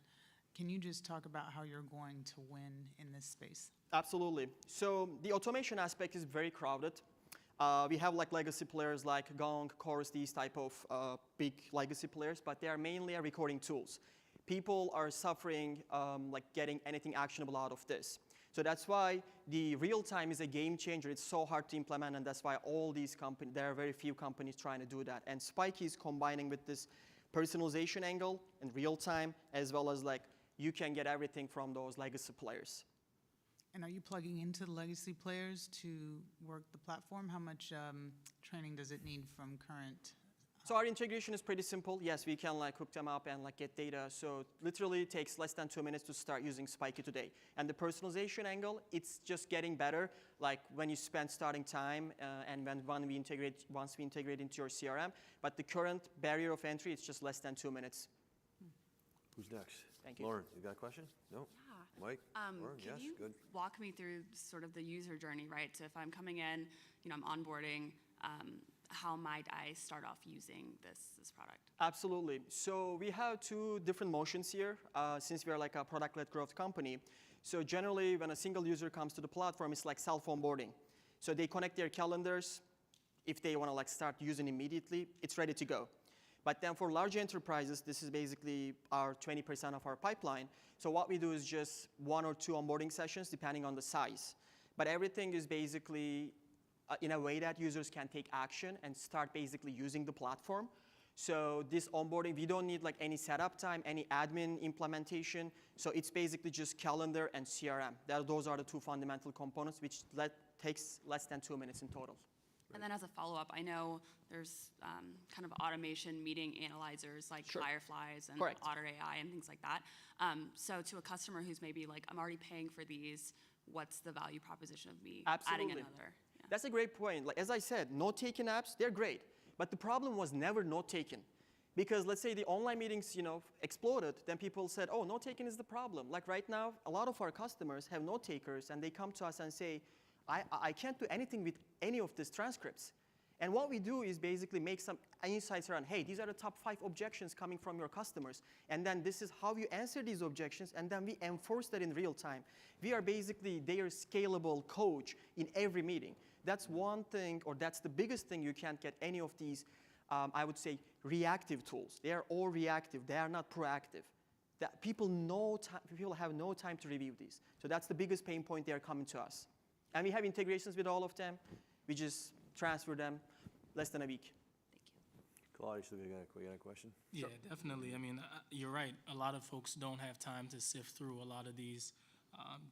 can you just talk about how you're going to win in this space? Absolutely. So the automation aspect is very crowded. We have like legacy players like Gong, Chorus, these type of big legacy players, but they are mainly recording tools. People are suffering like getting anything actionable out of this. So that's why the real time is a game changer. It's so hard to implement, and that's why all these companies, there are very few companies trying to do that. And Spiky is combining with this personalization angle and real time, as well as like you can get everything from those legacy players. And are you plugging into the legacy players to work the platform? How much training does it need from current? So our integration is pretty simple. Yes, we can like hook them up and like get data. So literally it takes less than 2 minutes to start using Spiky today. And the personalization angle, it's just getting better. Like when you spend starting time and once we integrate into your CRM. But the current barrier of entry, it's just less than 2 minutes. Who's next? Thank you. Lauren, you got a question? No? Yeah. Mike? Lauren, Can yes, you good. walk me through sort of the user journey, right? So if I'm coming in, I'm onboarding, how might I start off using this product? Absolutely. So we have two different motions here since we are like a product-led growth company. So generally, when a single user comes to the platform, it's like self-onboarding. So they connect their calendars. If they want to like start using immediately, it's ready to go. But then for large enterprises, this is basically our 20% of our pipeline. So what we do is just 1 or 2 onboarding sessions, depending on the size. But everything is basically in a way that users can take action and start basically using the platform. So this onboarding, we don't need like any setup time, any admin implementation. So it's basically just calendar and CRM. Those are the 2 fundamental components, which takes less than 2 minutes in total. And then as a follow-up, I know there's kind of automation meeting analyzers like Fireflies and Otter AI and things like that. So to a customer who's maybe like, I'm already paying for these, what's the value proposition of me adding another? Yeah. That's a great point. Like, as I said, note-taking apps, they're great. But the problem was never note-taking. Because let's say the online meetings exploded, then people said, oh, note-taking is the problem. Like right now, a lot of our customers have note-takers, and they come to us and say, I can't do anything with any of these transcripts. And what we do is basically make some insights around, hey, these are the top 5 objections coming from your customers. And then this is how you answer these objections, and then we enforce that in real time. We are basically their scalable coach in every meeting. That's one thing, or that's the biggest thing you can't get any of these, I would say, reactive tools. They are all reactive. They are not proactive. That people have no time to review these. So that's the biggest pain point. They are coming to us. And we have integrations with all of them. We just transfer them less than a week. Claudia, you got a question? Yeah, definitely. I mean, you're right. A lot of folks don't have time to sift through a lot of these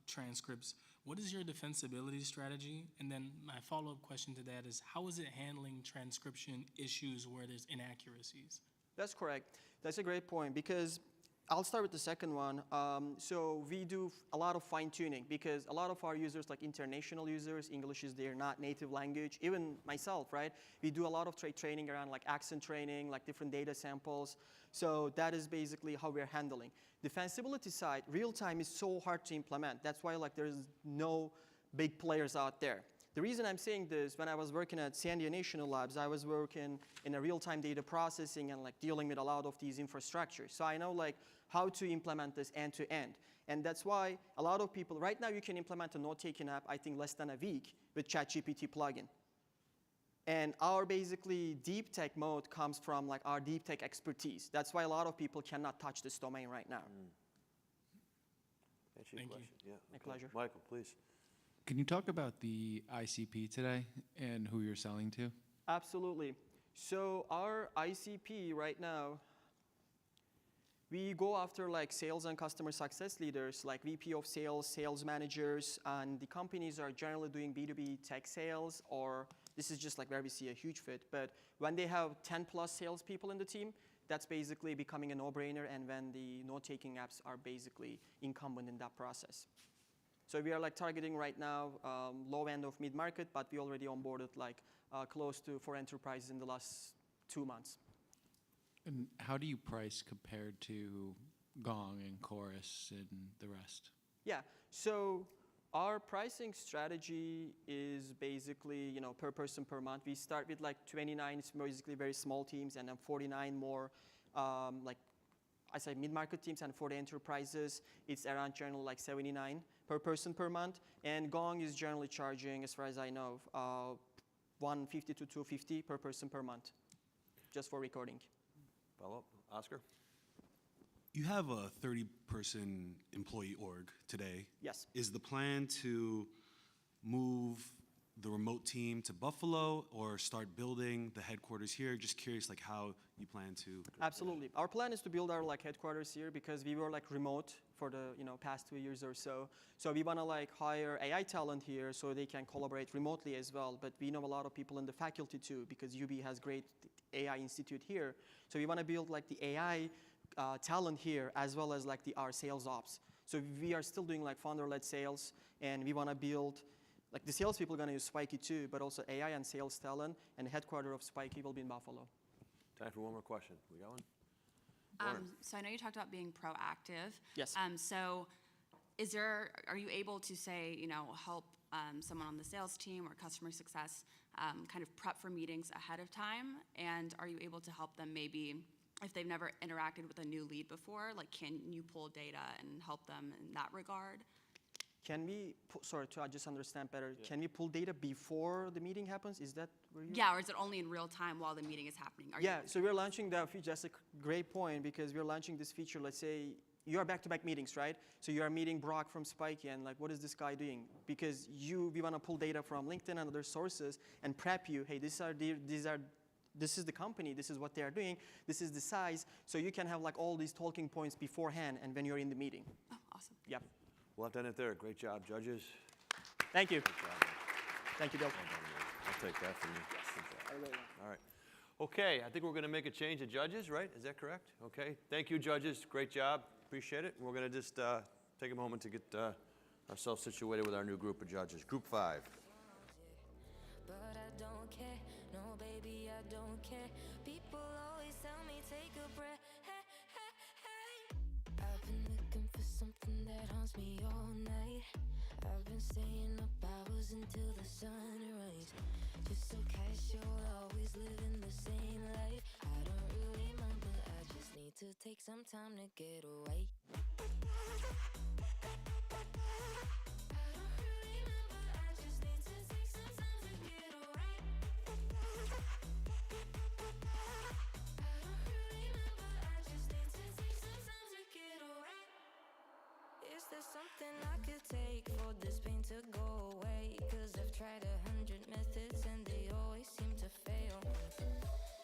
transcripts. What is your defensibility strategy? And then my follow-up question to that is, how is it handling transcription issues where there's inaccuracies? That's correct. That's a great point, because I'll start with the second one. So we do a lot of fine-tuning, because a lot of our users, like international users, English is their not native language. Even myself, right? We do a lot of training around like accent training, like different data samples. So that is basically how we're handling. Defensibility side, real-time is so hard to implement. That's why like there's no big players out there. The reason I'm saying this, when I was working at San Diego National Labs, I was working in a real-time data processing and like dealing with a lot of these infrastructures. So I know like how to implement this end to end. And that's why a lot of people, right now you can implement a note-taking app, I think less than a week with ChatGPT plugin. And our basically deep tech mode comes from like our deep tech expertise. That's why a lot of people cannot touch this domain right now. Thank you. Yeah, My pleasure. Michael, please. Can you talk about the ICP today and who you're selling to? Absolutely. So our ICP right now, we go after like sales and customer success leaders, like VP of sales, sales managers, and the companies are generally doing B2B tech sales, or this is just like where we see a huge fit. But when they have 10 plus salespeople in the team, that's basically becoming a no-brainer, and when the note-taking apps are basically incumbent in that process. So we are like targeting right now low end of mid-market, but we already onboarded like close to 4 enterprises in the last 2 months. And how do you price compared to Gong and Chorus and the rest? Yeah, so our pricing strategy is basically, per person per month. We start with like 29, it's basically very small teams, and then 49 more, like I say mid-market teams, and for the enterprises, it's around generally like 79 per person per month. And Gong is generally charging, as far as I know, 150 to 250 per person per month, just for recording. Follow-up, Oscar? You have a 30-person employee org today. Yes. Is the plan to move the remote team to Buffalo or start building the headquarters here? Just curious, like how you plan to. Absolutely. Our plan is to build our like headquarters here because we were like remote for the past 2 years or so. So we want to like hire AI talent here so they can collaborate remotely as well. But we know a lot of people in the faculty too because UB has great AI institute here. So we want to build like the AI talent here as well as like our sales ops. So we are still doing like founder-led sales, and we want to build like the sales people are going to use Spiky too, but also AI and sales talent, and the headquarters of Spiky will be in Buffalo. Time for one more question. We got one? So I know you talked about being proactive. Yes. So are you able to say, help someone on the sales team or customer success kind of prep for meetings ahead of time? And are you able to help them maybe if they've never interacted with a new lead before, like can you pull data and help them in that regard? Can we, sorry, to just understand better, can we pull data before the meeting happens? Is that where you? Yeah, or is it only in real time while the meeting is happening? So we're launching that feature. That's a great point because we're launching this feature. Let's say you are back-to-back meetings, right? So you are meeting Brock from Spiky and like, what is this guy doing? Because we want to pull data from LinkedIn and other sources and prep you, hey, this is the company, this is what they are doing, this is the size. So you can have like all these talking points beforehand and when you're in the meeting. Oh, awesome. Yep. We'll have to end it there. Great job, judges. Thank you. Good job, man. Thank you, Bill. I'll take that from you. Yes. Good job. All right. Okay, I think we're going to make a change of judges, right? Is that correct? Okay. Thank you, judges. Great job. Appreciate it. We're going to just take a moment to get ourselves situated with our new group of judges. Group 5. But I don't care, no baby, I don't care. People always tell me take a breath. Hey, hey, hey. I've been looking for something that haunts me all night. I've been staying up hours until the sunrise. Just so casual, always living the same life. I don't really mind, but I just need to take some time to get away. Is there something I could take for this pain to go away? 'Cause I've tried 100 methods and they always seem to fail.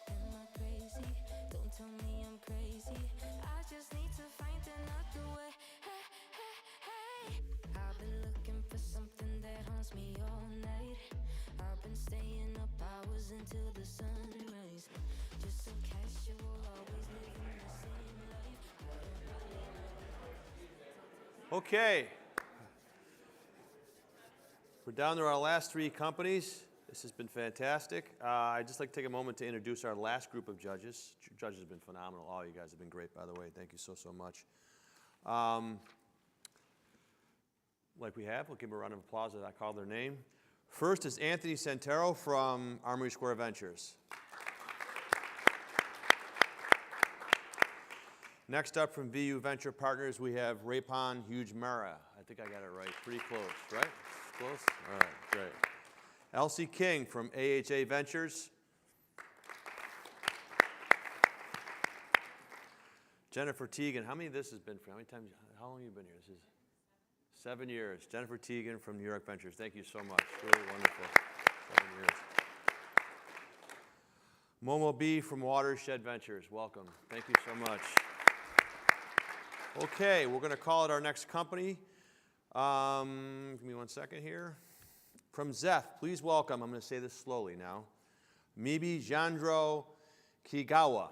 Am I crazy? Don't tell me I'm crazy. I just need to find another way. Hey, hey, hey. I've been looking for something that haunts me all night. I've been staying up hours until the sunrise. Just so casual, always living the same life. Okay. We're down to our last 3 companies. This has been fantastic. I'd just like to take a moment to introduce our last group of judges. Judges have been phenomenal. All you guys have been great, by the way. Thank you so, so much. Like we have, we'll give them a round of applause as I call their name. First is Anthony Santero from Armory Square Ventures. Next up from VU Venture Partners, we have Raypon Hughes-Mara. I think I got it right. Pretty close, right? Close? All right, great. Elsie King from AHA Ventures. Jennifer Teagan. How many of this has been for? How long have you been here? This is 7 years. Jennifer Teagan from New York Ventures. Thank you so much. Really wonderful. 7 years. Momo B from Watershed Ventures. Welcome. Thank you so much. Okay, we're going to call it our next company. Give me 1 second here. From Zeph, please welcome, I'm going to say this slowly now, Mibi Jandro Kigawa.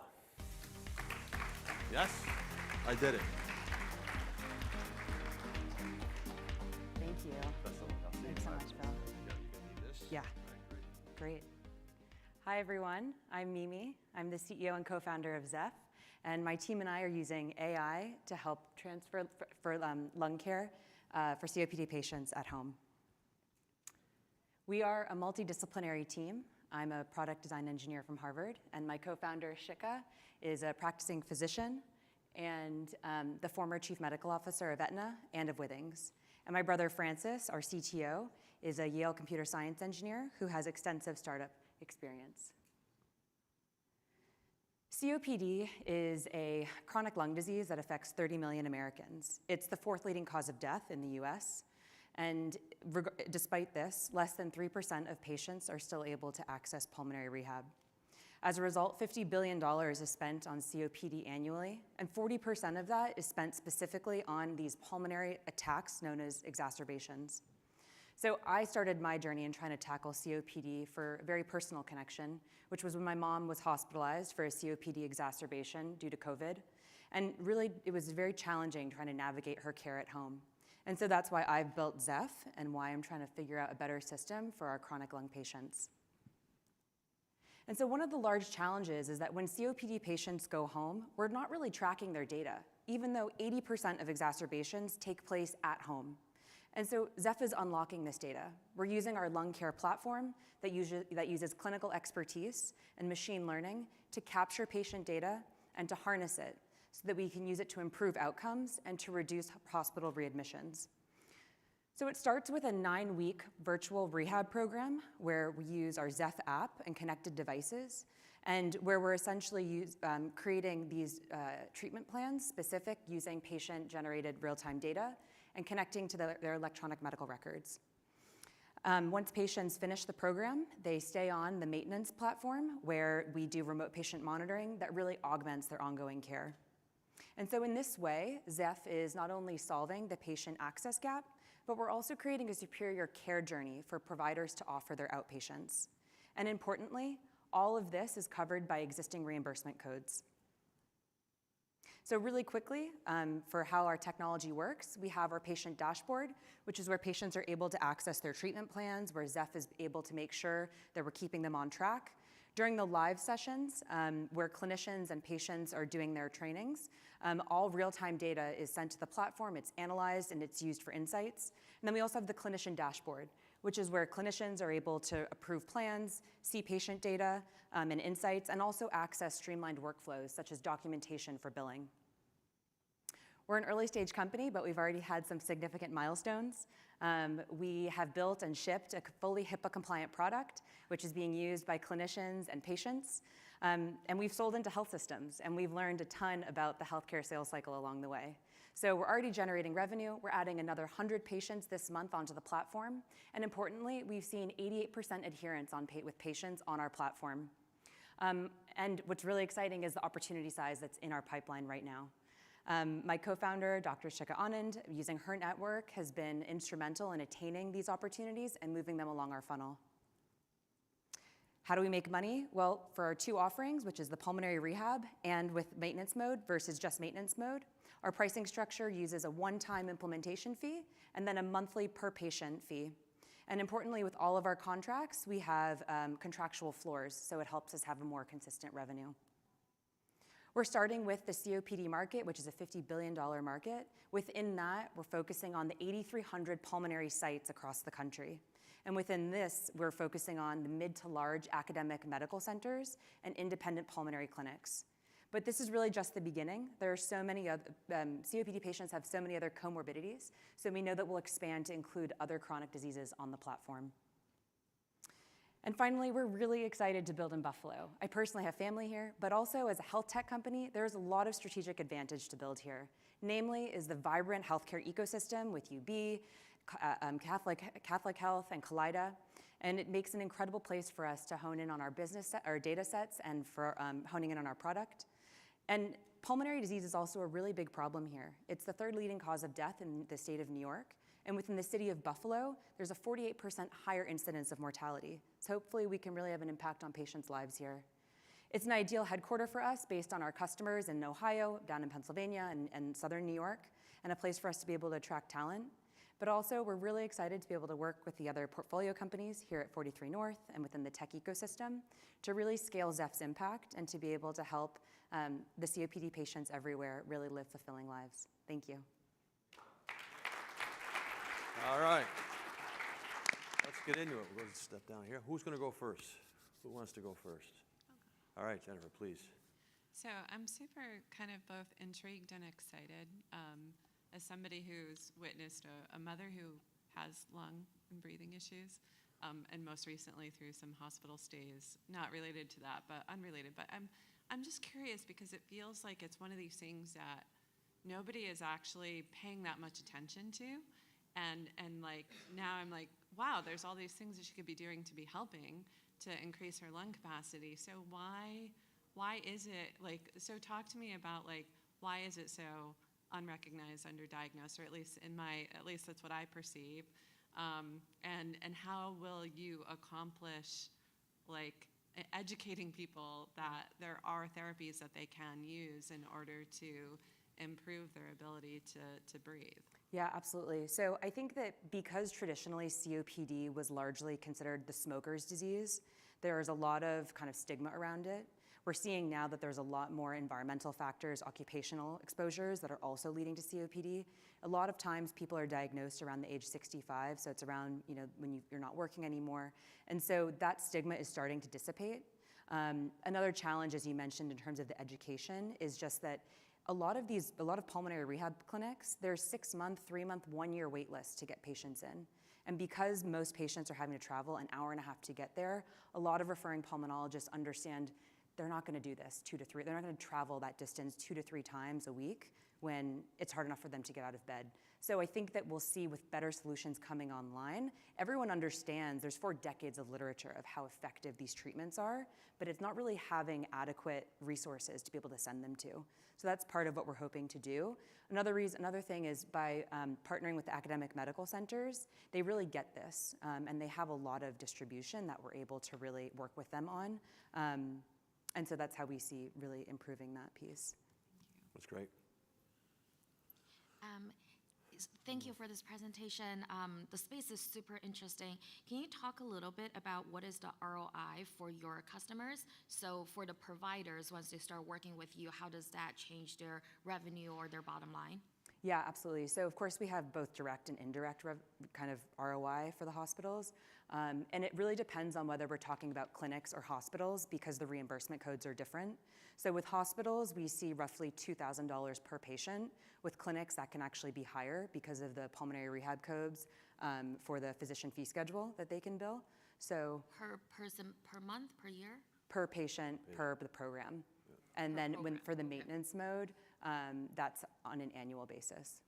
Yes, I did it. Thank you. Thanks so much, Bill. Yeah, great. Hi, everyone. I'm Mimi. I'm the CEO and co-founder of Zeph, and my team and I are using AI to help transfer for lung care for COPD patients at home. We are a multidisciplinary team. I'm a product design engineer from Harvard, and my co-founder, Shea, is a practicing physician and the former chief medical officer of Aetna and of Withings. And my brother, Francis, our CTO, is a Yale computer science engineer who has extensive startup experience. COPD is a chronic lung disease that affects 30 million Americans. It's the 4th leading cause of death in the US. And despite this, less than 3% of patients are still able to access pulmonary rehab. As a result, $50 billion is spent on COPD annually, and 40% of that is spent specifically on these pulmonary attacks known as exacerbations. So I started my journey in trying to tackle COPD for a very personal connection, which was when my mom was hospitalized for a COPD exacerbation due to COVID. And really, it was very challenging trying to navigate her care at home. And so that's why I've built Zeph and why I'm trying to figure out a better system for our chronic lung patients. And so one of the large challenges is that when COPD patients go home, we're not really tracking their data, even though 80% of exacerbations take place at home. And so Zeph is unlocking this data. We're using our lung care platform that uses clinical expertise and machine learning to capture patient data and to harness it so that we can use it to improve outcomes and to reduce hospital readmissions. So it starts with a 9-week virtual rehab program where we use our Zeph app and connected devices, and where we're essentially creating these treatment plans specific using patient-generated real-time data and connecting to their electronic medical records. Once patients finish the program, they stay on the maintenance platform where we do remote patient monitoring that really augments their ongoing care. And so in this way, Zeph is not only solving the patient access gap, but we're also creating a superior care journey for providers to offer their outpatients. And importantly, all of this is covered by existing reimbursement codes. So really quickly, for how our technology works, we have our patient dashboard, which is where patients are able to access their treatment plans, where Zeph is able to make sure that we're keeping them on track. During the live sessions, where clinicians and patients are doing their trainings, all real-time data is sent to the platform, it's analyzed, and it's used for insights. And then we also have the clinician dashboard, which is where clinicians are able to approve plans, see patient data and insights, and also access streamlined workflows, such as documentation for billing. We're an early stage company, but we've already had some significant milestones. We have built and shipped a fully HIPAA compliant product, which is being used by clinicians and patients. And we've sold into health systems, and we've learned a ton about the healthcare sales cycle along the way. So we're already generating revenue. We're adding another 100 patients this month onto the platform. And importantly, we've seen 88% adherence with patients on our platform. And what's really exciting is the opportunity size that's in our pipeline right now. My co-founder, Dr. Shea Anand, using her network, has been instrumental in attaining these opportunities and moving them along our funnel. How do we make money? Well, for our 2 offerings, which is the pulmonary rehab and with maintenance mode versus just maintenance mode, our pricing structure uses a one-time implementation fee and then a monthly per patient fee. And importantly, with all of our contracts, we have contractual floors, so it helps us have a more consistent revenue. We're starting with the COPD market, which is a $50 billion market. Within that, we're focusing on the 8,300 pulmonary sites across the country. And within this, we're focusing on the mid to large academic medical centers and independent pulmonary clinics. But this is really just the beginning. There are so many other, COPD patients have so many other comorbidities, so we know that we'll expand to include other chronic diseases on the platform. And finally, we're really excited to build in Buffalo. I personally have family here, but also as a health tech company, there's a lot of strategic advantage to build here. Namely is the vibrant healthcare ecosystem with UB, Catholic Health, and Kaleida. And it makes an incredible place for us to hone in on our our data sets and for honing in on our product. And pulmonary disease is also a really big problem here. It's the 3rd leading cause of death in the state of New York. And within the city of Buffalo, there's a 48% higher incidence of mortality. So hopefully we can really have an impact on patients' lives here. It's an ideal headquarter for us based on our customers in Ohio, down in Pennsylvania, and southern New York, and a place for us to be able to attract talent. But also, we're really excited to be able to work with the other portfolio companies here at 43North and within the tech ecosystem to really scale Zeph's impact and to be able to help the COPD patients everywhere really live fulfilling lives. Thank you. All right. Let's get into it. We'll go step down here. Who's going to go first? Who wants to go first? All right, Jennifer, please. So I'm super kind of both intrigued and excited. As somebody who's witnessed a mother who has lung and breathing issues, and most recently through some hospital stays, not related to that, but unrelated. But I'm just curious because it feels like it's one of these things that nobody is actually paying that much attention to. And like now I'm like, wow, there's all these things that she could be doing to be helping to increase her lung capacity. So why is it like, so talk to me about like, why is it so unrecognized, underdiagnosed, or at least that's what I perceive. And how will you accomplish like educating people that there are therapies that they can use in order to improve their ability to breathe? Yeah, absolutely. So I think that because traditionally COPD was largely considered the smoker's disease, there's a lot of kind of stigma around it. We're seeing now that there's a lot more environmental factors, occupational exposures that are also leading to COPD. A lot of times people are diagnosed around the age 65, so it's around when you're not working anymore. And so that stigma is starting to dissipate. Another challenge, as you mentioned, in terms of the education is just that a lot of pulmonary rehab clinics, there's 6-month, 3-month, 1-year wait lists to get patients in. And because most patients are having to travel an hour and a half to get there, a lot of referring pulmonologists understand they're not going to do this they're not going to travel that distance 2 to 3 times a week when it's hard enough for them to get out of bed. So I think that we'll see with better solutions coming online, everyone understands there's 4 decades of literature of how effective these treatments are, but it's not really having adequate resources to be able to send them to. So that's part of what we're hoping to do. Another thing is by partnering with the academic medical centers, they really get this, and they have a lot of distribution that we're able to really work with them on. And so that's how we see really improving that piece. That's great. Thank you for this presentation. The space is super interesting. Can you talk a little bit about what is the ROI for your customers? So for the providers, once they start working with you, how does that change their revenue or their bottom line? Yeah, absolutely. So of course we have both direct and indirect kind of ROI for the hospitals. And it really depends on whether we're talking about clinics or hospitals because the reimbursement codes are different. So with hospitals, we see roughly $2,000 per patient. With clinics, that can actually be higher because of the pulmonary rehab codes for the physician fee schedule that they can bill. So per person, per month, per year? Per patient, per the program. And then for the maintenance mode, that's on an annual basis.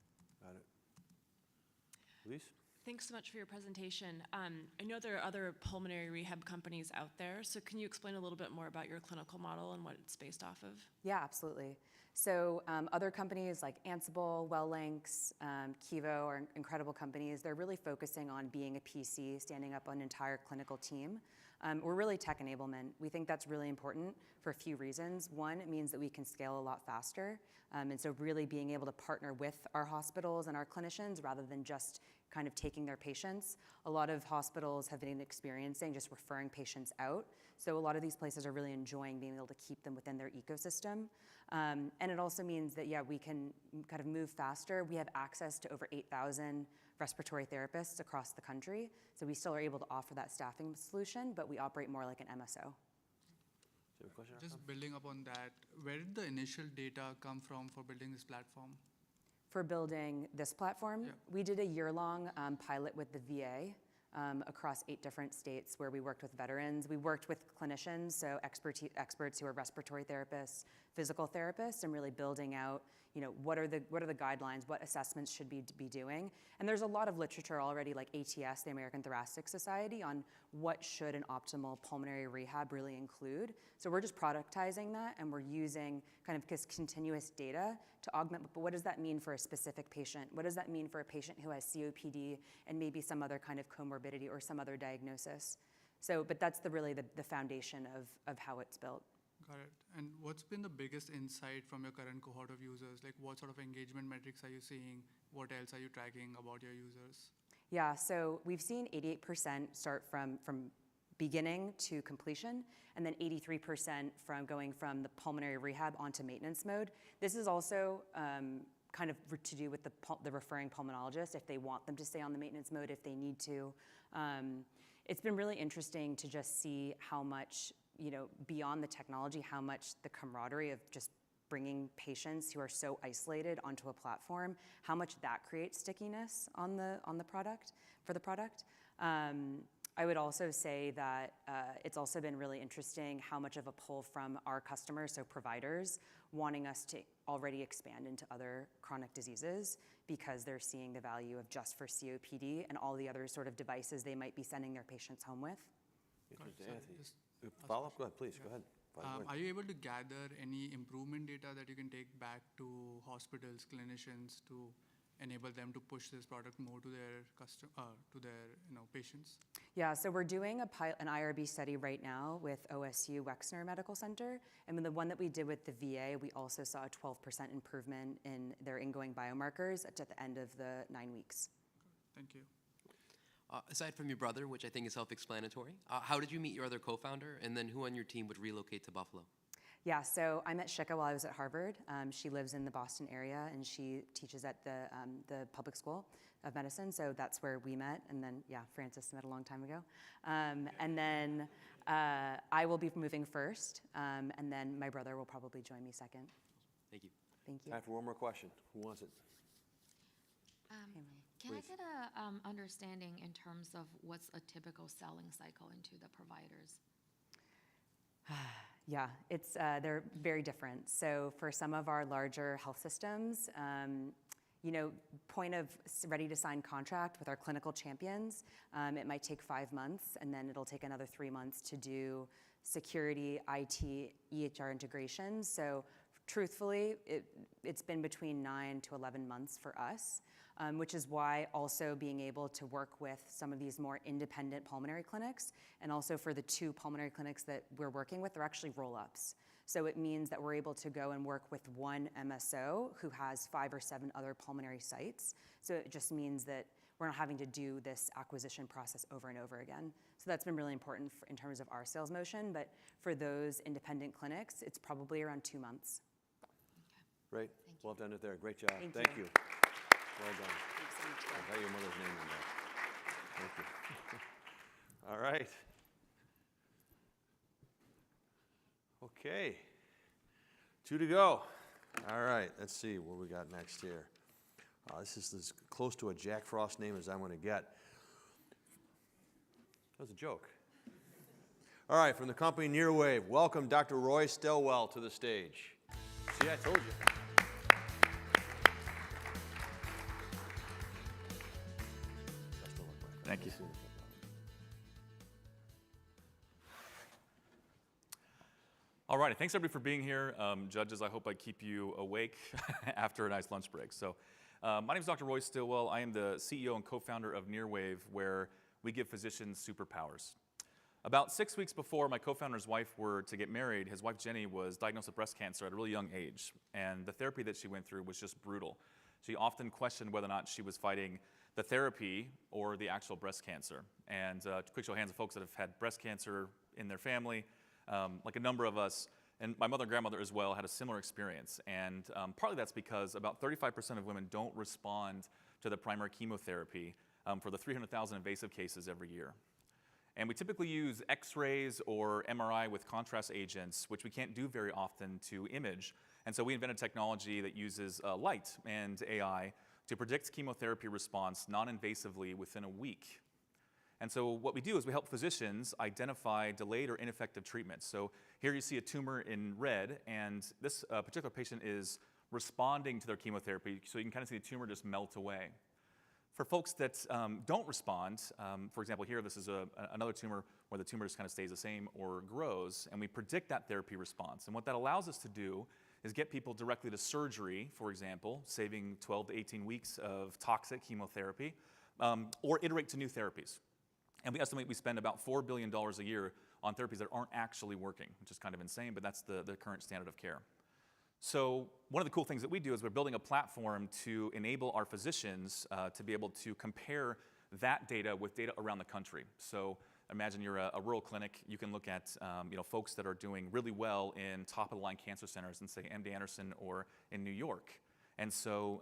Got it. Please? Thanks so much for your presentation. I know there are other pulmonary rehab companies out there, so can you explain a little bit more about your clinical model and what it's based off of? Yeah, absolutely. So other companies like Ansible, WellLinks, Kivo are incredible companies. They're really focusing on being a PC, standing up an entire clinical team. We're really tech enablement. We think that's really important for a few reasons. One, it means that we can scale a lot faster. And so really being able to partner with our hospitals and our clinicians rather than just kind of taking their patients. A lot of hospitals have been experiencing just referring patients out. So a lot of these places are really enjoying being able to keep them within their ecosystem. And it also means that, yeah, we can kind of move faster. We have access to over 8,000 respiratory therapists across the country. So we still are able to offer that staffing solution, but we operate more like an MSO. Just building upon that, where did the initial data come from for building this platform? For building this platform, we did a year-long pilot with the VA across 8 different states where we worked with veterans. We worked with clinicians, so experts who are respiratory therapists, physical therapists, and really building out, what are the guidelines, what assessments should be doing. And there's a lot of literature already, like ATS, the American Thoracic Society, on what should an optimal pulmonary rehab really include. So we're just productizing that, and we're using kind of this continuous data to augment, but what does that mean for a specific patient? What does that mean for a patient who has COPD and maybe some other kind of comorbidity or some other diagnosis? So, but that's really the foundation of how it's built. Got it. And what's been the biggest insight from your current cohort of users? Like what sort of engagement metrics are you seeing? What else are you tracking about your users? Yeah, so we've seen 88% start from beginning to completion, and then 83% from going from the pulmonary rehab onto maintenance mode. This is also kind of to do with the referring pulmonologist, if they want them to stay on the maintenance mode, if they need to. It's been really interesting to just see how much, beyond the technology, how much the camaraderie of just bringing patients who are so isolated onto a platform, how much that creates stickiness on the product, for the product. I would also say that it's also been really interesting how much of a pull from our customers, so providers, wanting us to already expand into other chronic diseases because they're seeing the value of just for COPD and all the other sort of devices they might be sending their patients home with. Follow up? Go ahead, please. Go ahead. Are you able to gather any improvement data that you can take back to hospitals, clinicians, to enable them to push this product more to their patients? Yeah, so we're doing an IRB study right now with OSU Wexner Medical Center, and with the one that we did with the VA, we also saw a 12% improvement in their ingoing biomarkers at the end of the 9 weeks. Thank you. Aside from your brother, which I think is self-explanatory, how did you meet your other co-founder, and then who on your team would relocate to Buffalo? Yeah, so I met Shea while I was at Harvard. She lives in the Boston area, and she teaches at the public school of medicine, so that's where we met. And then, yeah, Francis met a long time ago. And then I will be moving first, and then my brother will probably join me second. Thank you. Thank you. Time for one more question. Who wants it? Can I get an understanding in terms of what's a typical selling cycle into the providers? Yeah, they're very different. So for some of our larger health systems, point of ready to sign contract with our clinical champions, it might take 5 months, and then it'll take another 3 months to do security, IT, EHR integration. So truthfully, it's been between 9 to 11 months for us, which is why also being able to work with some of these more independent pulmonary clinics, and also for the 2 pulmonary clinics that we're working with, they're actually roll-ups. So it means that we're able to go and work with one MSO who has 5 or 7 other pulmonary sites. So it just means that we're not having to do this acquisition process over and over again. So that's been really important in terms of our sales motion, but for those independent clinics, it's probably around 2 months. Great. Well done there. Great job. Thank you. Well done. Thanks so much. I'll tell your mother's name in there. Thank you. All right. Okay. 2 to go. All right. Let's see what we got next here. This is as close to a Jack Frost name as I'm going to get. That was a joke. All right. From the company NearWave, welcome Dr. Roy Stillwell to the stage. See, I told you. Thank you. All righty, thanks everybody for being here. Judges, I hope I keep you awake after a nice lunch break. So, my name is Dr. Roy Stillwell. I am the CEO and co-founder of NearWave, where we give physicians superpowers. About 6 weeks before my co-founder's wife were to get married, his wife Jenny was diagnosed with breast cancer at a really young age, and the therapy that she went through was just brutal. She often questioned whether or not she was fighting the therapy or the actual breast cancer. And quick show of hands of folks that have had breast cancer in their family, like a number of us, and my mother and grandmother as well, had a similar experience. And partly that's because about 35% of women don't respond to the primary chemotherapy for the 300,000 invasive cases every year. And we typically use X-rays or MRI with contrast agents, which we can't do very often to image. And so we invented technology that uses light and AI to predict chemotherapy response non-invasively within a week. And so what we do is we help physicians identify delayed or ineffective treatments. So here you see a tumor in red, and this particular patient is responding to their chemotherapy, so you can kind of see the tumor just melt away. For folks that don't respond, for example, here this is another tumor where the tumor just kind of stays the same or grows, and we predict that therapy response. And what that allows us to do is get people directly to surgery, for example, saving 12 to 18 weeks of toxic chemotherapy, or iterate to new therapies. And we estimate we spend about $4 billion a year on therapies that aren't actually working, which is kind of insane, but that's the current standard of care. So one of the cool things that we do is we're building a platform to enable our physicians to be able to compare that data with data around the country. So imagine you're a rural clinic. You can look at folks that are doing really well in top-of-the-line cancer centers in, say, MD Anderson or in New York. And so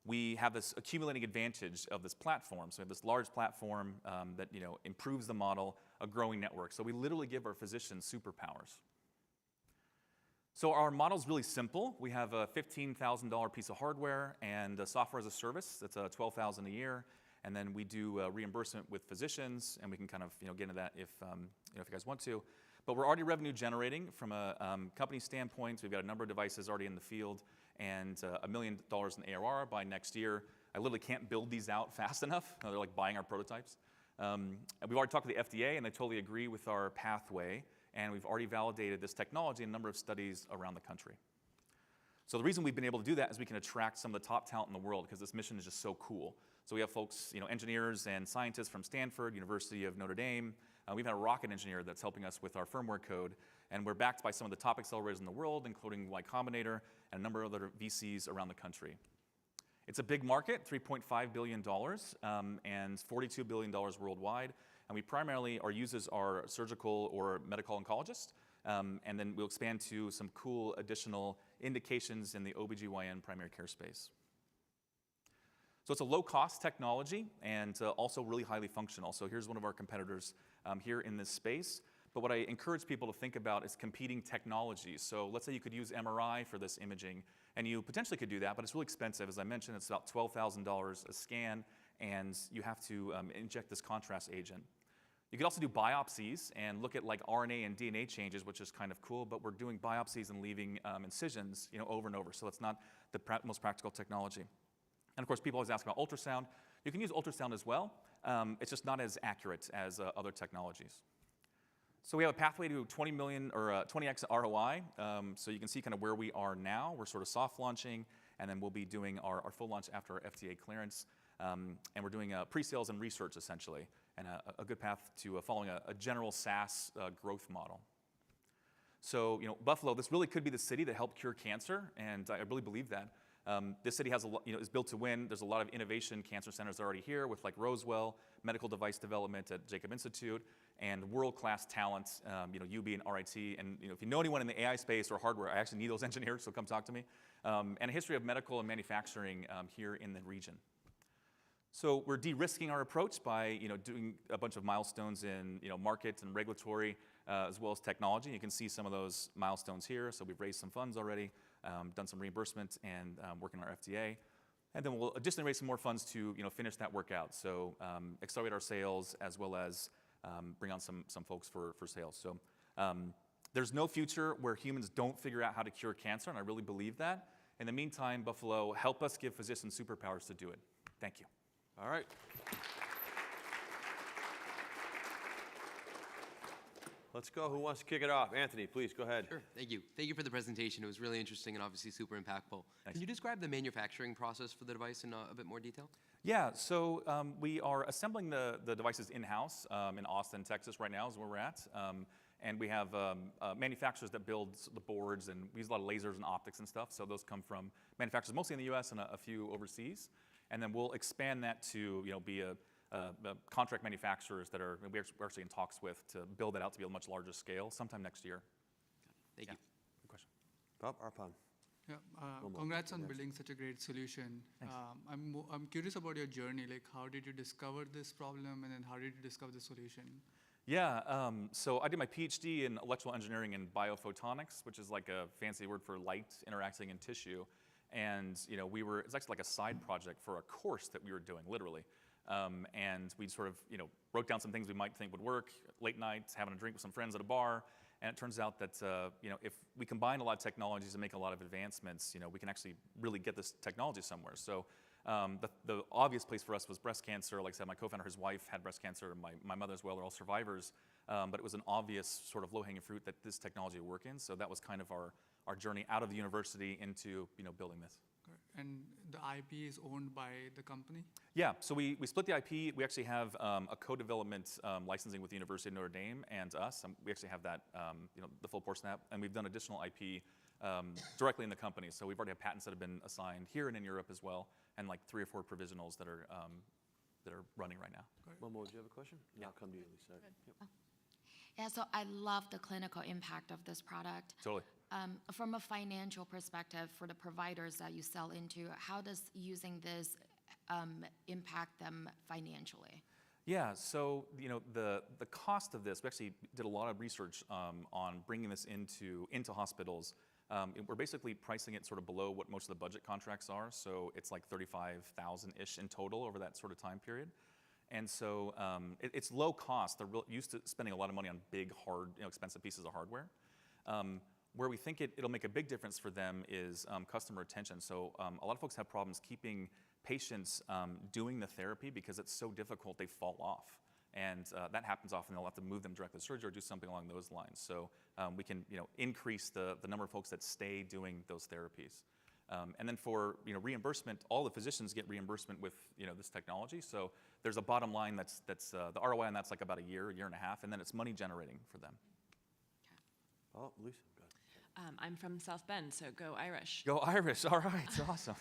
we have this accumulating advantage of this platform. So we have this large platform that improves the model, a growing network. So we literally give our physicians superpowers. So our model is really simple. We have a $15,000 piece of hardware and a software as a service. That's $12,000 a year. And then we do reimbursement with physicians, and we can kind of get into that if you guys want to. But we're already revenue generating from a company standpoint. So we've got a number of devices already in the field and $1 million in ARR by next year. I literally can't build these out fast enough. They're like buying our prototypes. We've already talked to the FDA, and they totally agree with our pathway. And we've already validated this technology in a number of studies around the country. So the reason we've been able to do that is we can attract some of the top talent in the world because this mission is just so cool. So we have folks, engineers and scientists from Stanford, University of Notre Dame. We've had a rocket engineer that's helping us with our firmware code. And we're backed by some of the top accelerators in the world, including Y Combinator and a number of other VCs around the country. It's a big market, $3.5 billion and $42 billion worldwide. And we primarily, our users are surgical or medical oncologists. And then we'll expand to some cool additional indications in the OBGYN primary care space. So it's a low-cost technology and also really highly functional. So here's one of our competitors here in this space. But what I encourage people to think about is competing technologies. So let's say you could use MRI for this imaging, and you potentially could do that, but it's really expensive. As I mentioned, it's about $12,000 a scan, and you have to inject this contrast agent. You could also do biopsies and look at like RNA and DNA changes, which is kind of cool, but we're doing biopsies and leaving incisions over and over, so it's not the most practical technology. And of course, people always ask about ultrasound. You can use ultrasound as well. It's just not as accurate as other technologies. So we have a pathway to 20 million or 20x ROI. So you can see kind of where we are now. We're sort of soft launching, and then we'll be doing our full launch after our FDA clearance. And we're doing pre-sales and research essentially, and a good path to following a general SaaS growth model. So Buffalo, this really could be the city that helped cure cancer, and I really believe that. This city has is built to win. There's a lot of innovation cancer centers already here with like Roswell, medical device development at Jacob Institute, and world-class talent, UB and RIT. And if you know anyone in the AI space or hardware, I actually need those engineers, so come talk to me. And a history of medical and manufacturing here in the region. So we're de-risking our approach by doing a bunch of milestones in market and regulatory as well as technology. You can see some of those milestones here. So we've raised some funds already, done some reimbursement, and working on our FDA. And then we'll additionally raise some more funds to finish that work out. So accelerate our sales as well as bring on some folks for sales. So there's no future where humans don't figure out how to cure cancer, and I really believe that. In the meantime, Buffalo, help us give physicians superpowers to do it. Thank you. All right. Let's go. Who wants to kick it off? Anthony, please go ahead. Sure. Thank you. Thank you for the presentation. It was really interesting and obviously super impactful. Can you describe the manufacturing process for the device in a bit more detail? Yeah, so we are assembling the devices in-house in Austin, Texas right now is where we're at. And we have manufacturers that build the boards, and we use a lot of lasers and optics and stuff. So those come from manufacturers mostly in the US and a few overseas. And then we'll expand that to be a contract manufacturers that we're actually in talks with to build that out to be a much larger scale sometime next year. Thank you. Good question. Bob, Arpan. Yeah, congrats on building such a great solution. I'm curious about your journey. Like, how did you discover this problem, and then how did you discover the solution? Yeah, so I did my PhD in electrical engineering and biophotonics, which is like a fancy word for light interacting in tissue. And it's actually like a side project for a course that we were doing, literally. And we sort of wrote down some things we might think would work, late nights, having a drink with some friends at a bar. And it turns out that if we combine a lot of technologies and make a lot of advancements, we can actually really get this technology somewhere. So the obvious place for us was breast cancer. Like I said, my co-founder, his wife had breast cancer, and my mother as well. They're all survivors. But it was an obvious sort of low-hanging fruit that this technology would work in. So that was kind of our journey out of the university into building this. And the IP is owned by the company? Yeah, so we split the IP. We actually have a co-development licensing with the University of Notre Dame and us. We actually have that, the full portion of that, and we've done additional IP directly in the company. So we've already had patents that have been assigned here and in Europe as well, and like 3 or 4 provisionals that are running right now. Momo, do you have a question? Yeah, I'll come to you, Lisa. Yep. Yeah, so I love the clinical impact of this product. Totally. From a financial perspective, for the providers that you sell into, how does using this impact them financially? Yeah, so the cost of this, we actually did a lot of research on bringing this into hospitals. We're basically pricing it sort of below what most of the budget contracts are, so it's like $35,000-ish in total over that sort of time period. And so it's low cost. They're used to spending a lot of money on big, hard, expensive pieces of hardware. Where we think it'll make a big difference for them is customer retention. So a lot of folks have problems keeping patients doing the therapy because it's so difficult they fall off. And that happens often. They'll have to move them directly to surgery or do something along those lines. So we can increase the number of folks that stay doing those therapies. And then for reimbursement, all the physicians get reimbursement with this technology. So there's a bottom line that's the ROI on that's like about a year and a half, and then it's money generating for them. Oh, Lisa, go ahead. I'm from South Bend, so go Irish. Go Irish! All right, awesome.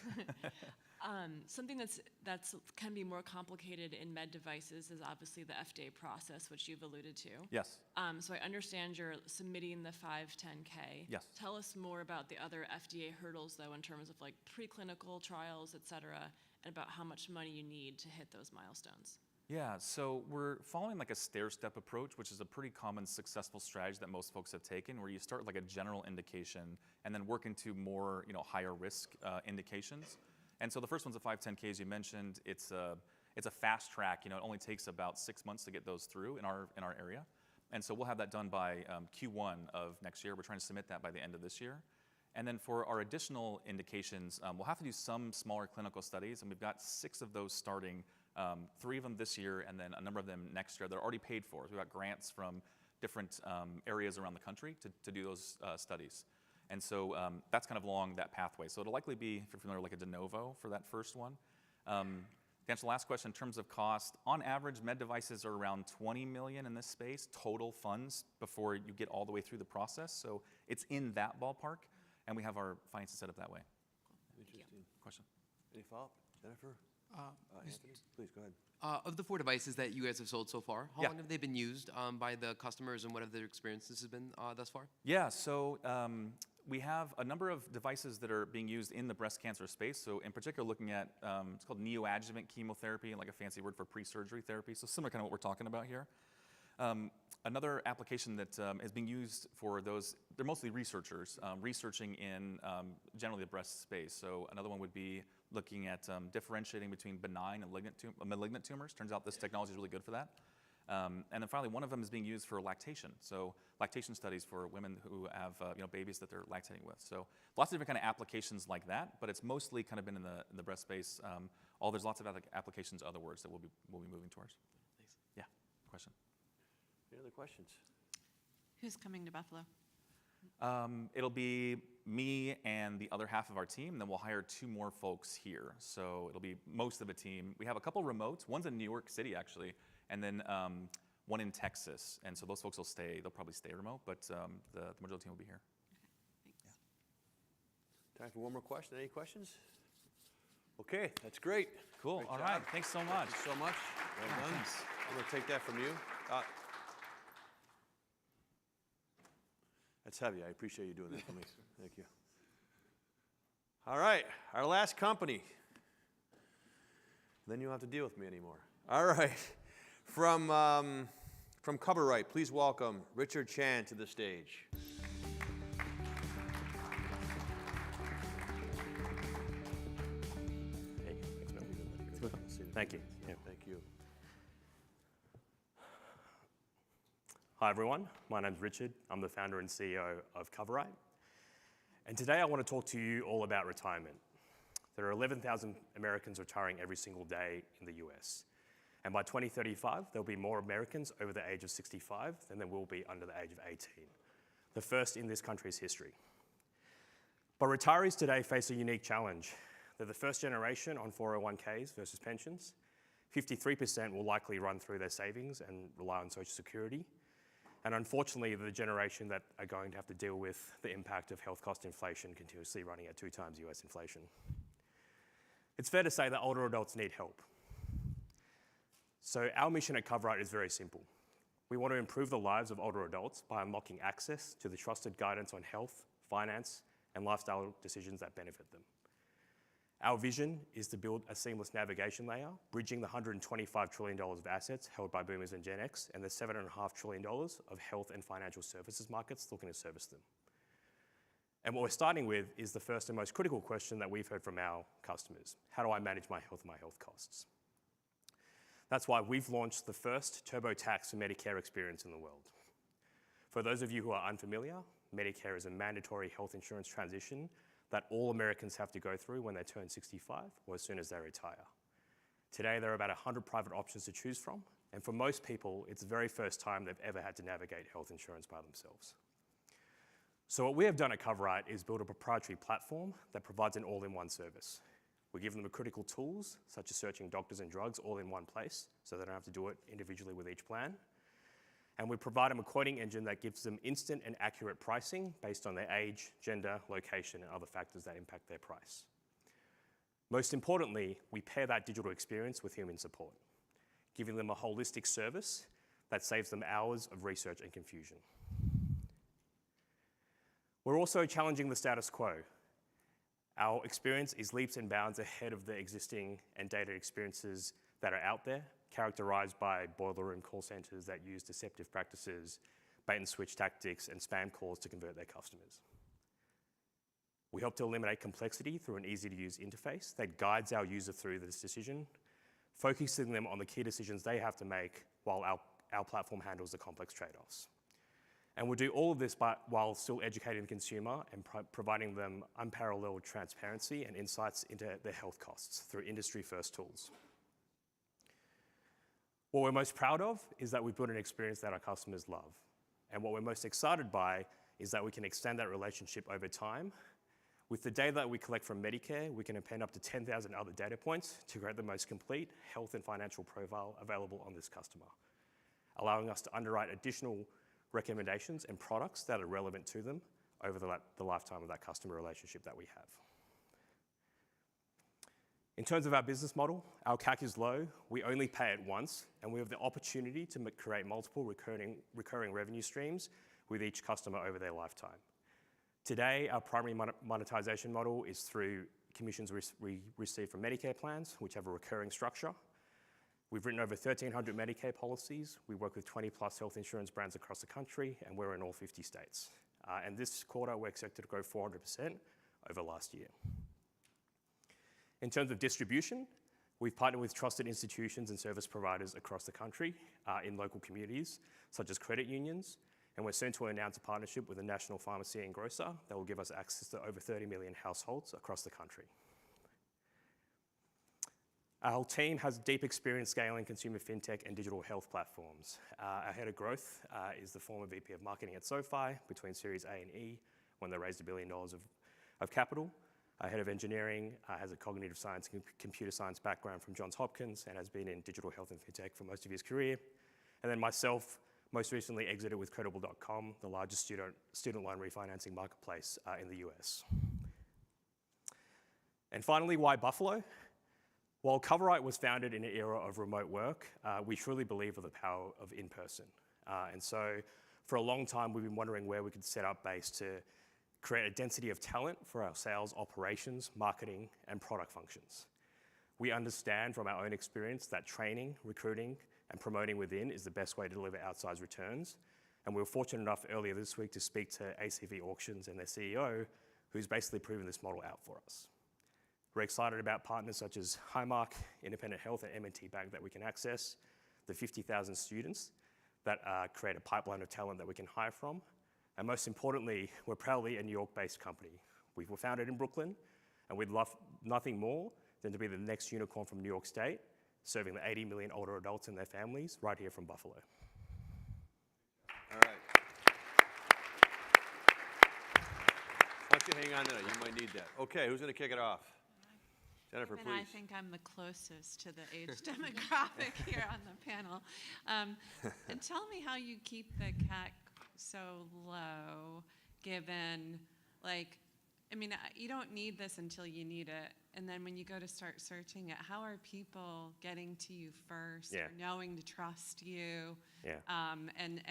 Something that's can be more complicated in med devices is obviously the FDA process, which you've alluded to. Yes. So I understand you're submitting the 510K. Yes. Tell us more about the other FDA hurdles, though, in terms of like preclinical trials, et cetera, and about how much money you need to hit those milestones. Yeah, so we're following like a stair-step approach, which is a pretty common successful strategy that most folks have taken, where you start with like a general indication and then work into more higher risk indications. And so the first one's a 510K, as you mentioned. It's a fast track. It only takes about 6 months to get those through in our area. And so we'll have that done by Q1 of next year. We're trying to submit that by the end of this year. And then for our additional indications, we'll have to do some smaller clinical studies, and we've got 6 of those starting, 3 of them this year, and then a number of them next year. They're already paid for. So we've got grants from different areas around the country to do those studies. And so that's kind of along that pathway. So it'll likely be, if you're familiar, like a de novo for that first one. To answer the last question, in terms of cost, on average, med devices are around $20 million in this space, total funds, before you get all the way through the process. So it's in that ballpark, and we have our finances set up that way. Interesting. Question? Any follow-up? Jennifer? Anthony? Please, go ahead. Of the 4 devices that you guys have sold so far, how Yeah. long have they been used by the customers, and what have their experiences have been thus far? Yeah, so we have a number of devices that are being used in the breast cancer space. So in particular, looking at, it's called neoadjuvant chemotherapy, like a fancy word for pre-surgery therapy. So similar kind of what we're talking about here. Another application that is being used for those, they're mostly researchers, researching in generally the breast space. So another one would be looking at differentiating between benign and malignant tumors. Turns out this technology is really good for that. And then finally, one of them is being used for lactation. So lactation studies for women who have babies that they're lactating with. So lots of different kind of applications like that, but it's mostly kind of been in the breast space. There's lots of other applications, other words that we'll be moving towards. Thanks. Yeah, question. Any other questions? Who's coming to Buffalo? It'll be me and the other half of our team, and then we'll hire 2 more folks here. So it'll be most of a team. We have a couple remotes. One's in New York City, actually, and then one in Texas. And so those folks will stay. They'll probably stay remote, but the majority of the team will be here. Okay, thanks. Time for one more question. Any questions? Okay, that's great. Cool. Great All job. right. Thanks so much. Thank you so much. Well done. Thanks. I'm going to take that from you. That's heavy. I appreciate you doing that for me. Thank you. All right, our last company. Then you don't have to deal with me anymore. All right. From CoverRight, please welcome Richard Chan to the stage. Thank you. Yeah. Thank you. Hi, everyone. My name's Richard. I'm the founder and CEO of CoverRight. And today I want to talk to you all about retirement. There are 11,000 Americans retiring every single day in the US. And by 2035, there'll be more Americans over the age of 65 than there will be under the age of 18. The first in this country's history. But retirees today face a unique challenge. They're the first generation on 401ks versus pensions. 53% will likely run through their savings and rely on Social Security. And unfortunately, they're the generation that are going to have to deal with the impact of health cost inflation continuously running at 2 times US inflation. It's fair to say that older adults need help. So our mission at CoverRight is very simple. We want to improve the lives of older adults by unlocking access to the trusted guidance on health, finance, and lifestyle decisions that benefit them. Our vision is to build a seamless navigation layer, bridging the $125 trillion of assets held by boomers and Gen X and the $7.5 trillion of health and financial services markets looking to service them. And what we're starting with is the first and most critical question that we've heard from our customers. How do I manage my health and my health costs? That's why we've launched the first TurboTax for Medicare experience in the world. For those of you who are unfamiliar, Medicare is a mandatory health insurance transition that all Americans have to go through when they turn 65 or as soon as they retire. Today, there are about 100 private options to choose from, and for most people, it's the very first time they've ever had to navigate health insurance by themselves. So what we have done at CoverRight is build a proprietary platform that provides an all-in-one service. We give them the critical tools, such as searching doctors and drugs all in one place, so they don't have to do it individually with each plan. And we provide them a quoting engine that gives them instant and accurate pricing based on their age, gender, location, and other factors that impact their price. Most importantly, we pair that digital experience with human support, giving them a holistic service that saves them hours of research and confusion. We're also challenging the status quo. Our experience is leaps and bounds ahead of the existing and dated experiences that are out there, characterized by boiler room call centers that use deceptive practices, bait and switch tactics, and spam calls to convert their customers. We hope to eliminate complexity through an easy-to-use interface that guides our user through this decision, focusing them on the key decisions they have to make while our platform handles the complex trade-offs. And we'll do all of this while still educating the consumer and providing them unparalleled transparency and insights into their health costs through industry-first tools. What we're most proud of is that we've built an experience that our customers love. And what we're most excited by is that we can extend that relationship over time. With the data that we collect from Medicare, we can append up to 10,000 other data points to create the most complete health and financial profile available on this customer, allowing us to underwrite additional recommendations and products that are relevant to them over the lifetime of that customer relationship that we have. In terms of our business model, our CAC is low, we only pay it once, and we have the opportunity to create multiple recurring revenue streams with each customer over their lifetime. Today, our primary monetization model is through commissions we receive from Medicare plans, which have a recurring structure. We've written over 1,300 Medicare policies. We work with 20 plus health insurance brands across the country, and we're in all 50 states. And this quarter, we're expected to grow 400% over last year. In terms of distribution, we've partnered with trusted institutions and service providers across the country in local communities, such as credit unions, and we're soon to announce a partnership with a national pharmacy and grocer that will give us access to over 30 million households across the country. Our team has deep experience scaling consumer fintech and digital health platforms. Our head of growth is the former VP of marketing at SoFi between Series A and E when they raised $1 billion of capital. Our head of engineering has a cognitive science and computer science background from Johns Hopkins and has been in digital health and fintech for most of his career. And then myself, most recently exited with Credible.com, the largest student loan refinancing marketplace in the US. And finally, why Buffalo? While CoverRight was founded in an era of remote work, we truly believe in the power of in-person. And so for a long time, we've been wondering where we could set up base to create a density of talent for our sales, operations, marketing, and product functions. We understand from our own experience that training, recruiting, and promoting within is the best way to deliver outsized returns. And we were fortunate enough earlier this week to speak to ACV Auctions and their CEO, who's basically proven this model out for us. We're excited about partners such as Highmark, Independent Health, and M&T Bank that we can access, the 50,000 students that create a pipeline of talent that we can hire from. And most importantly, we're proudly a New York-based company. We were founded in Brooklyn, and we'd love nothing more than to be the next unicorn from New York State, serving the 80 million older adults and their families right here from Buffalo. All right. Why don't you hang on to that? You might need that. Okay, who's going to kick it off? Jennifer, And I please. think I'm the closest to the age demographic here on the panel. And tell me how you keep the CAC so low, given, like, I mean, you don't need this until you need it. And then when you go to start searching it, how are people getting to you first, Yeah. or knowing to trust you? Yeah. And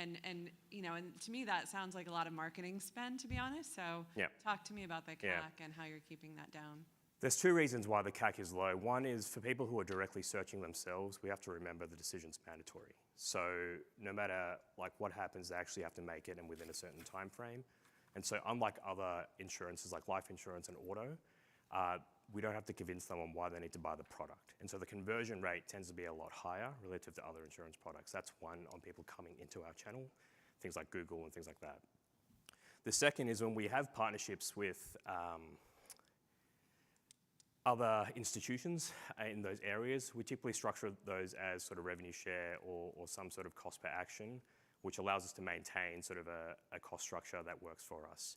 you know, and to me that sounds like a lot of marketing spend, to be honest. So Yeah. talk to me about the CAC Yeah. and how you're keeping that down. There's two reasons why the CAC is low. One is for people who are directly searching themselves, we have to remember the decision's mandatory. So no matter like what happens, they actually have to make it and within a certain time frame. And so unlike other insurances like life insurance and auto, we don't have to convince them on why they need to buy the product. And so the conversion rate tends to be a lot higher relative to other insurance products. That's one on people coming into our channel, things like Google and things like that. The second is when we have partnerships with other institutions in those areas, we typically structure those as sort of revenue share or some sort of cost per action, which allows us to maintain sort of a cost structure that works for us.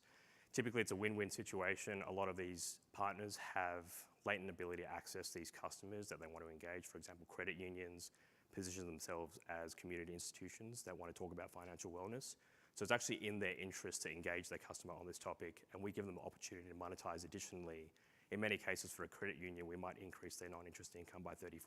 Typically, it's a win-win situation. A lot of these partners have latent ability to access these customers that they want to engage. For example, credit unions position themselves as community institutions that want to talk about financial wellness. So it's actually in their interest to engage their customer on this topic, and we give them the opportunity to monetize additionally. In many cases, for a credit union, we might increase their non-interest income by 30, 40%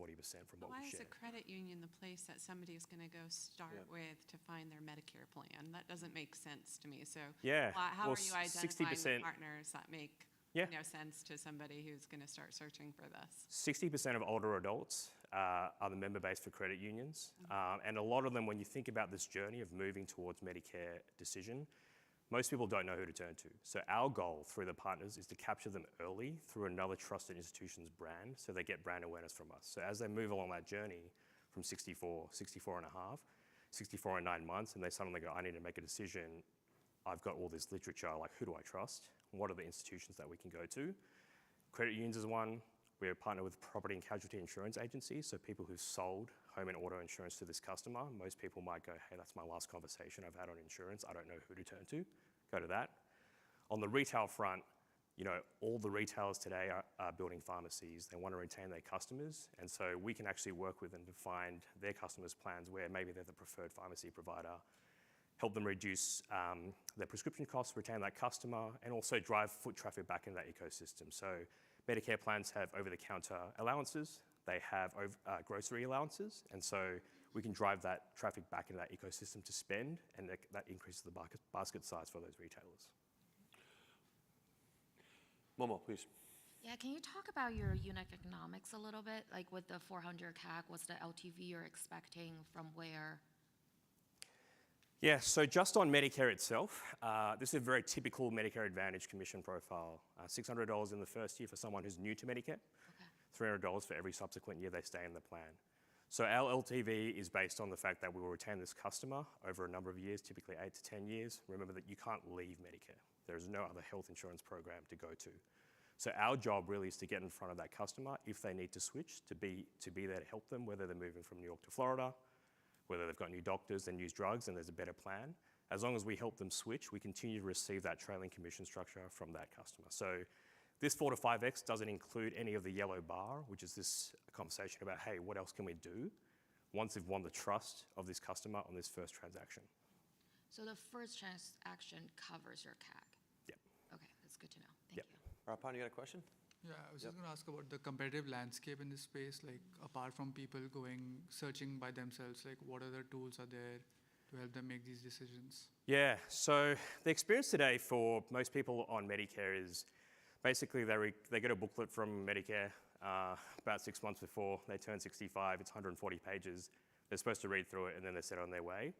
from what Why we is share. a credit union the place that somebody is going to go start with to find their Medicare plan? That doesn't make sense to me. So Yeah, how well, are you identifying 60% the partners that make Yeah. sense to somebody who's going to start searching for this? 60% of older adults are the member base for credit unions. And a lot of them, when you think about this journey of moving towards Medicare decision, most people don't know who to turn to. So our goal through the partners is to capture them early through another trusted institution's brand so they get brand awareness from us. So as they move along that journey from 64, 64 and a half, 64 and 9 months, and they suddenly go, I need to make a decision. I've got all this literature, like who do I trust? What are the institutions that we can go to? Credit unions is one. We're a partner with property and casualty insurance agencies, so people who've sold home and auto insurance to this customer. Most people might go, hey, that's my last conversation I've had on insurance. I don't know who to turn to. Go to that. On the retail front, all the retailers today are building pharmacies. They want to retain their customers, and so we can actually work with them to find their customers' plans where maybe they're the preferred pharmacy provider, help them reduce their prescription costs, retain that customer, and also drive foot traffic back into that ecosystem. So Medicare plans have over-the-counter allowances. They have grocery allowances, and so we can drive that traffic back into that ecosystem to spend, and that increases the basket size for those retailers. Momo, please. Yeah, can you talk about your unit economics a little bit? Like with the 400 CAC, what's the LTV you're expecting from where? Yeah, so just on Medicare itself, this is a very typical Medicare Advantage commission profile. $600 in the first year for someone who's new to Medicare, $300 for every subsequent year they stay in the plan. So our LTV is based on the fact that we will retain this customer over a number of years, typically 8 to 10 years. Remember that you can't leave Medicare. There is no other health insurance program to go to. So our job really is to get in front of that customer if they need to switch, to be there to help them, whether they're moving from New York to Florida, whether they've got new doctors and use drugs and there's a better plan. As long as we help them switch, we continue to receive that trailing commission structure from that customer. So this 4 to 5x doesn't include any of the yellow bar, which is this conversation about, hey, what else can we do once they've won the trust of this customer on this first transaction? So the first transaction covers your CAC? Yep. Okay, that's good to know. Thank Yep. you. Rapan, you got a question? Yeah, I was just going to ask about the competitive landscape in this space, like apart from people searching by themselves, like what other tools are there to help them make these decisions? Yeah, so the experience today for most people on Medicare is basically they get a booklet from Medicare about 6 months before they turn 65. It's 140 pages. They're supposed to read through it and then they're set on their way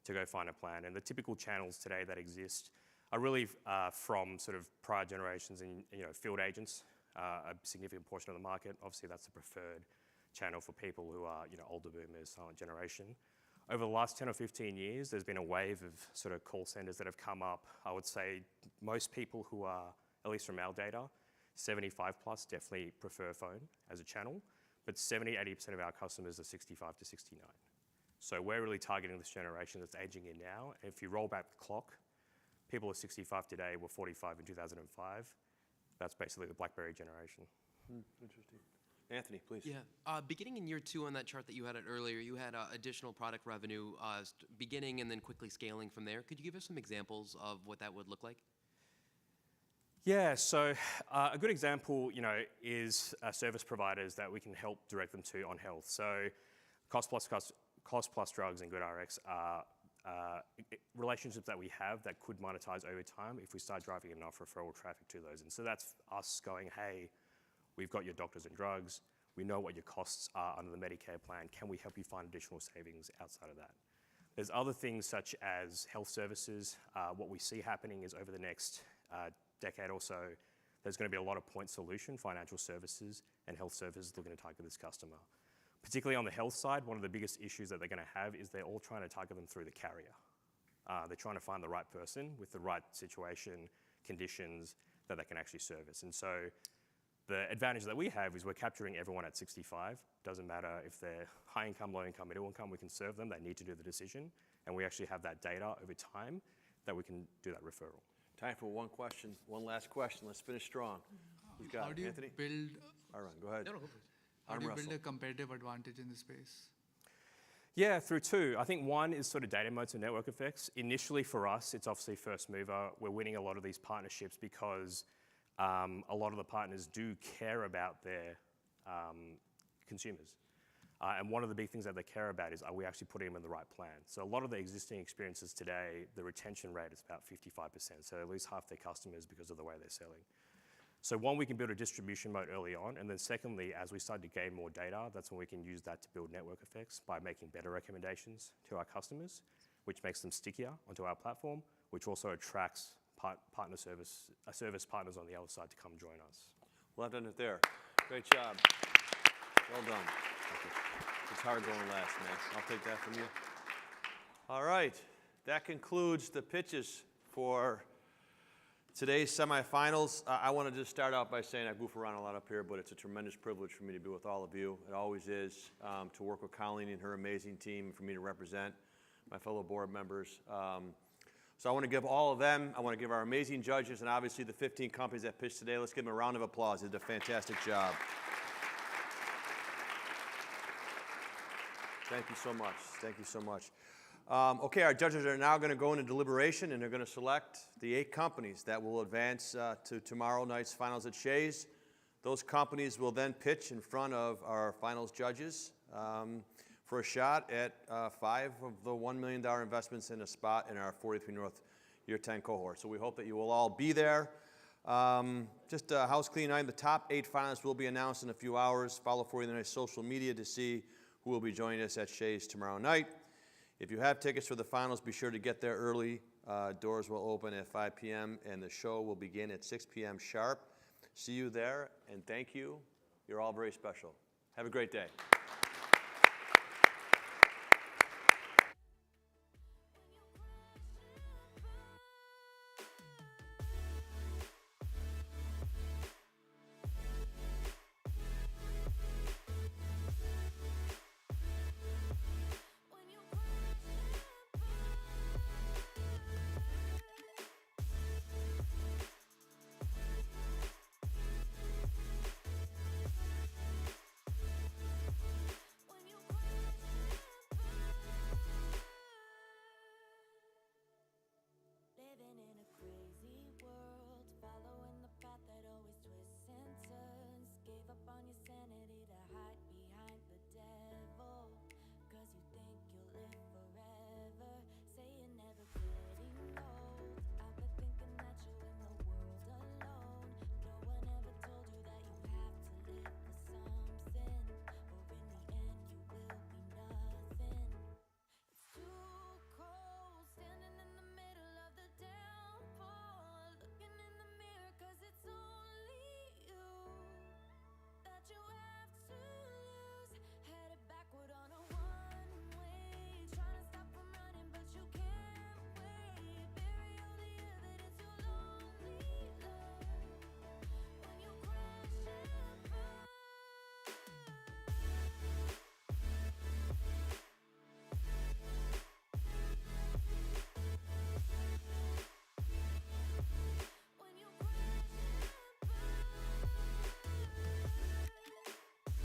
to go find a plan. And the typical channels today that exist are really from sort of prior generations and field agents. A significant portion of the market. Obviously, that's the preferred channel for people who are older boomers, silent generation. Over the last 10 or 15 years, there's been a wave of sort of call centers that have come up. I would say most people who are, at least from our data, 75 plus definitely prefer phone as a channel, but 70-80% of our customers are 65 to 69. So we're really targeting this generation that's aging in now. And if you roll back the clock, people who are 65 today were 45 in 2005. That's basically the BlackBerry generation. Interesting. Anthony, please. Yeah. Beginning in year 2 on that chart that you had it earlier, you had additional product revenue beginning and then quickly scaling from there. Could you give us some examples of what that would look like? Yeah, so a good example, is service providers that we can help direct them to on health. So cost plus drugs and GoodRx are relationships that we have that could monetize over time if we start driving enough referral traffic to those. And so that's us going, hey, we've got your doctors and drugs. We know what your costs are under the Medicare plan. Can we help you find additional savings outside of that? There's other things such as health services. What we see happening is over the next decade or so, there's going to be a lot of point solution, financial services, and health services looking to target this customer. Particularly on the health side, one of the biggest issues that they're going to have is they're all trying to target them through the carrier. They're trying to find the right person with the right situation, conditions that they can actually service. And so the advantage that we have is we're capturing everyone at 65. Doesn't matter if they're high income, low income, middle income, we can serve them. They need to do the decision. And we actually have that data over time that we can do that referral. Time for one question, one last question. Let's finish strong. Who's got How it? do you Anthony? build? Aaron, go ahead. How do you build a competitive advantage in the space? Yeah, through two. I think one is sort of data moats and network effects. Initially for us, it's obviously first mover. We're winning a lot of these partnerships because a lot of the partners do care about their consumers. And one of the big things that they care about is, are we actually putting them in the right plan? So a lot of the existing experiences today, the retention rate is about 55%. So they lose half their customers because of the way they're selling. So one, we can build a distribution moat early on. And then secondly, as we start to gain more data, that's when we can use that to build network effects by making better recommendations to our customers, which makes them stickier onto our platform, which also attracts service partners on the other side to come join us. Well, I've done it there. Great job. Well done. It's hard going last, man. I'll take that from you. All right. That concludes the pitches for today's semifinals. I want to just start out by saying I goof around a lot up here, but it's a tremendous privilege for me to be with all of you. It always is, to work with Colleen and her amazing team, and for me to represent my fellow board members. So I want to give all of them, I want to give our amazing judges, and obviously the 15 companies that pitched today. Let's give them a round of applause. They did a fantastic job. Thank you so much. Thank you so much. Okay, our judges are now going to go into deliberation, and they're going to select the 8 companies that will advance to tomorrow night's finals at Shea's. Those companies will then pitch in front of our finals judges for a shot at 5 of the $1 million investments in a spot in our 43North Year 10 cohort. So we hope that you will all be there. Just a house clean item, the top 8 finalists will be announced in a few hours. Follow 43North social media to see who will be joining us at Shea's tomorrow night. If you have tickets for the finals, be sure to get there early. Doors will open at 5 p.m. and the show will begin at 6 p.m. sharp. See you there, and thank you. You're all very special. Have a great day.